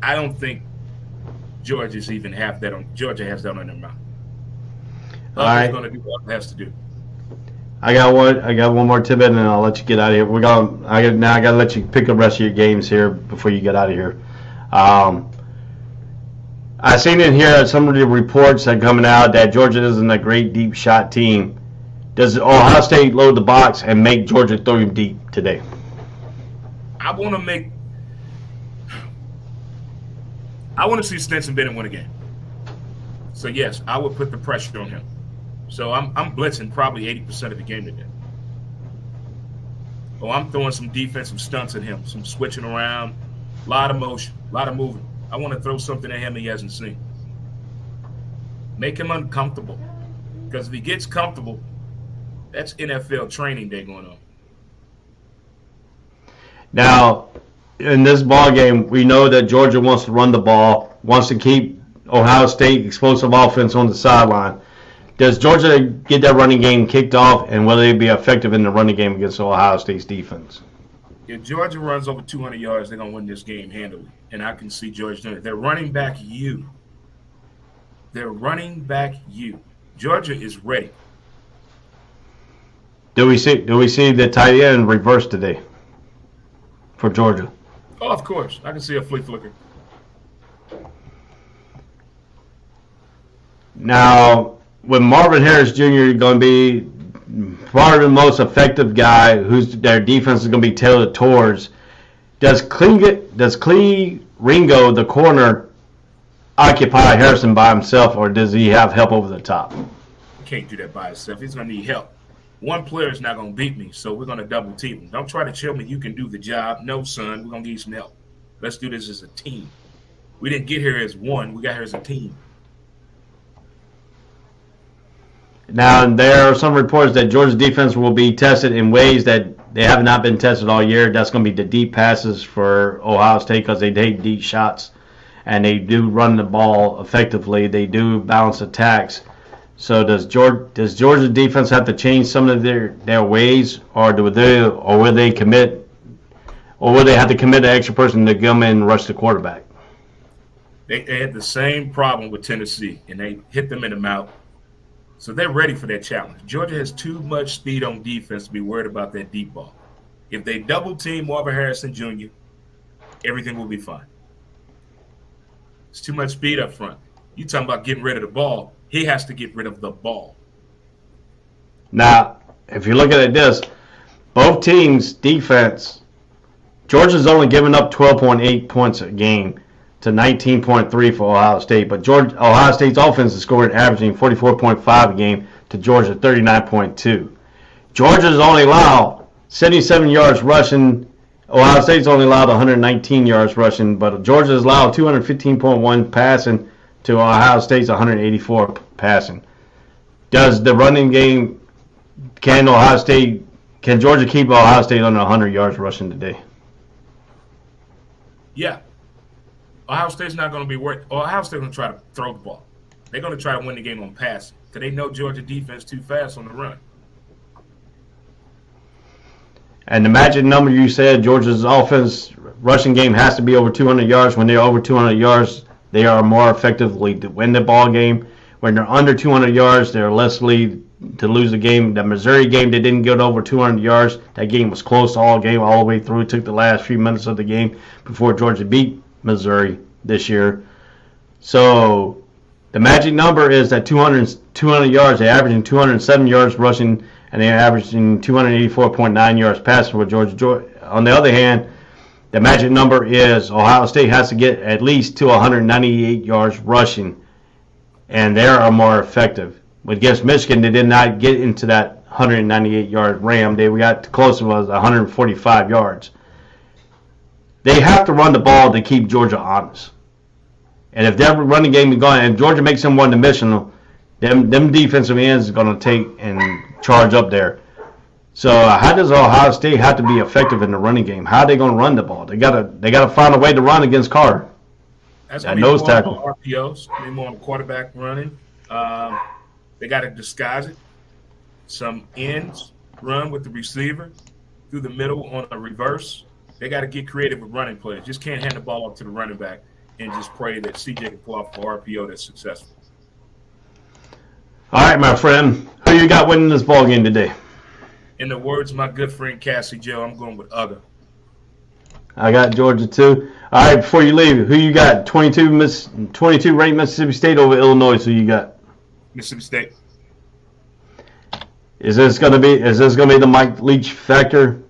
I don't think Georgia has that on their mind. All right. Going to do what it has to do. I got one more tidbit, and then I'll let you get out of here. I got to let you pick the rest of your games here before you get out of here. I seen in here some of the reports that are coming out that Georgia isn't a great deep shot team. Does Ohio State load the box and make Georgia throw him deep today? I want to see Stetson Bennett win a game. So yes, I would put the pressure on him. So I'm blitzing probably 80% of the game today. I'm throwing some defensive stunts at him, some switching around, a lot of motion, a lot of moving. I want to throw something at him he hasn't seen. Make him uncomfortable. Because if he gets comfortable, that's NFL training day going on. Now, in this ball game, we know that Georgia wants to run the ball, wants to keep Ohio State explosive offense on the sideline. Does Georgia get that running game kicked off, and will they be effective in the running game against Ohio State's defense? If Georgia runs over 200 yards, they're going to win this game handily. And I can see Georgia doing it. They're running back you. Georgia is ready. Do we see the tight end reverse today for Georgia? Oh, of course. I can see a flea flicker. Now, with Marvin Harris Jr. going to be probably the most effective guy whose their defense is going to be tailored towards, does Clee Ringo, the corner, occupy Harrison by himself, or does he have help over the top? Can't do that by himself. He's going to need help. One player is not going to beat me, so we're going to double team him. Don't try to tell me you can do the job. No, son, we're going to give you some help. Let's do this as a team. We didn't get here as one. We got here as a team. Now, there are some reports that Georgia's defense will be tested in ways that they have not been tested all year. That's going to be the deep passes for Ohio State because they take deep shots, and they do run the ball effectively. They do balance attacks. So does Georgia's defense have to change some of their ways, or will they have to commit an extra person to come in and rush the quarterback? They had the same problem with Tennessee, and they hit them in the mouth. So they're ready for that challenge. Georgia has too much speed on defense to be worried about that deep ball. If they double team Marvin Harrison Jr., everything will be fine. It's too much speed up front. You talking about getting rid of the ball. He has to get rid of the ball. Now, if you look at this, both teams' defense, Georgia's only given up 12.8 points a game to 19.3 for Ohio State, but Ohio State's offense is scoring averaging 44.5 a game to Georgia 39.2. Georgia's only allowed 77 yards rushing. Ohio State's only allowed 119 yards rushing, but Georgia's allowed 215.1 passing to Ohio State's 184 passing. Does the running game, can Georgia keep Ohio State under 100 yards rushing today? Yeah. Ohio State's not going to be worried. Ohio State's going to try to throw the ball. They're going to try to win the game on passing because they know Georgia defense too fast on the run. And the magic number you said, Georgia's offense rushing game has to be over 200 yards. When they're over 200 yards, they are more effectively to win the ball game. When they're under 200 yards, they're less lead to lose the game. The Missouri game, they didn't get over 200 yards. That game was close all the way through. It took the last few minutes of the game before Georgia beat Missouri this year. So the magic number is that 200 yards. They're averaging 207 yards rushing, and they're averaging 284.9 yards passing for Georgia. On the other hand, the magic number is Ohio State has to get at least to 198 yards rushing, and they are more effective. But against Michigan, they did not get into that 198-yard ram. They got close to 145 yards. They have to run the ball to keep Georgia honest. And if their running game is going, and Georgia makes them one-dimensional, them defensive ends are going to take and charge up there. So how does Ohio State have to be effective in the running game? How are they going to run the ball? They gotta find a way to run against Carter. That's that nose tackle. RPOs, maybe more on the quarterback running. They got to disguise it. Some ends run with the receiver through the middle on a reverse. They got to get creative with running plays. Just can't hand the ball up to the running back and just pray that CJ can pull off an RPO that's successful. All right, my friend. Who you got winning this ball game today? In the words of my good friend Cassie Joe, I'm going with Uga. I got Georgia too. All right, before you leave, who you got? 22 ranked Mississippi State over Illinois. Who you got? Mississippi State. Is this gonna be the Mike Leach factor?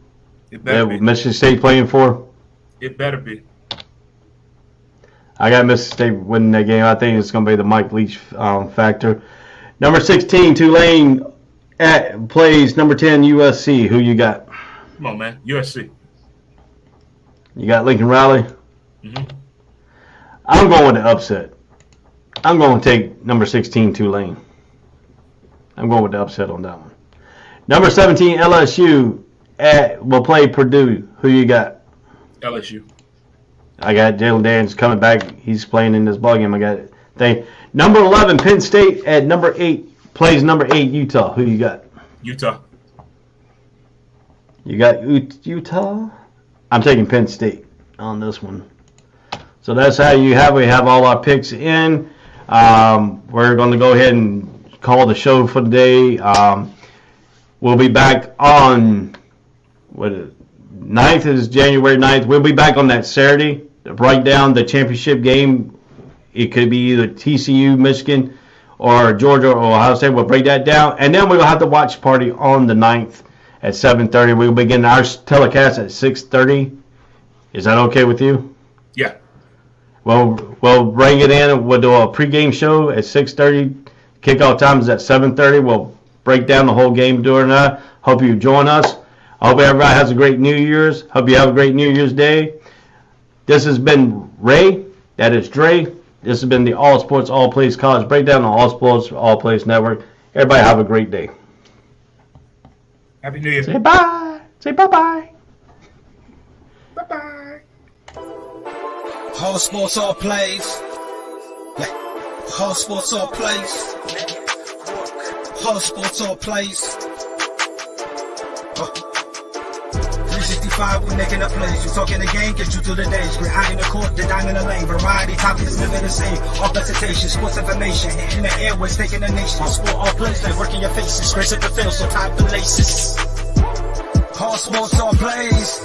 It better be. Mississippi State playing for? It better be. I got Mississippi State winning that game. I think it's gonna be the Mike Leach factor. Number 16, Tulane plays number 10 USC. Who you got? Come on, man. USC. You got Lincoln Riley? Mm-hmm. I'm going with the upset. I'm going to take number 16 Tulane. I'm going with the upset on that one. Number 17 LSU will play Purdue. Who you got? LSU. I got Jalen Daniels coming back. He's playing in this ballgame. I got it. Number 11 Penn State at number 8 plays number 8, Utah. Who you got? Utah. You got Utah? I'm taking Penn State on this one. So that's how we have all our picks in. We're going to go ahead and call the show for the day. We'll be back on 9th is January 9th. We'll be back on that Saturday to break down the championship game. It could be either TCU, Michigan, or Georgia or Ohio State. We'll break that down. And then we'll have the watch party on the 9th at 7:30. We'll begin our telecast at 6:30. Is that okay with you? Yeah. We'll bring it in. We'll do a pre-game show at 6:30. Kickoff time is at 7:30. We'll break down the whole game during that. Hope you join us. I hope everybody has a great New Year's. Hope you have a great New Year's Day. This has been Ray. That is Dre. This has been the All Sports, All Plays College Breakdown on All Sports, All Plays Network. Everybody have a great day. Happy New Year. Say bye. Say bye-bye. Bye-bye. All sports, all plays. All sports, all plays. All sports, all plays. 365, we making a plays. You talking the game, get you through the days. We're high in the court, the dime in the lane. Variety, topics, living the same. All presentation, sports information. Hitting the airways, taking the nation. All sport, all plays, like working your faces. Grace at the field, so tie the laces. All sports, all plays.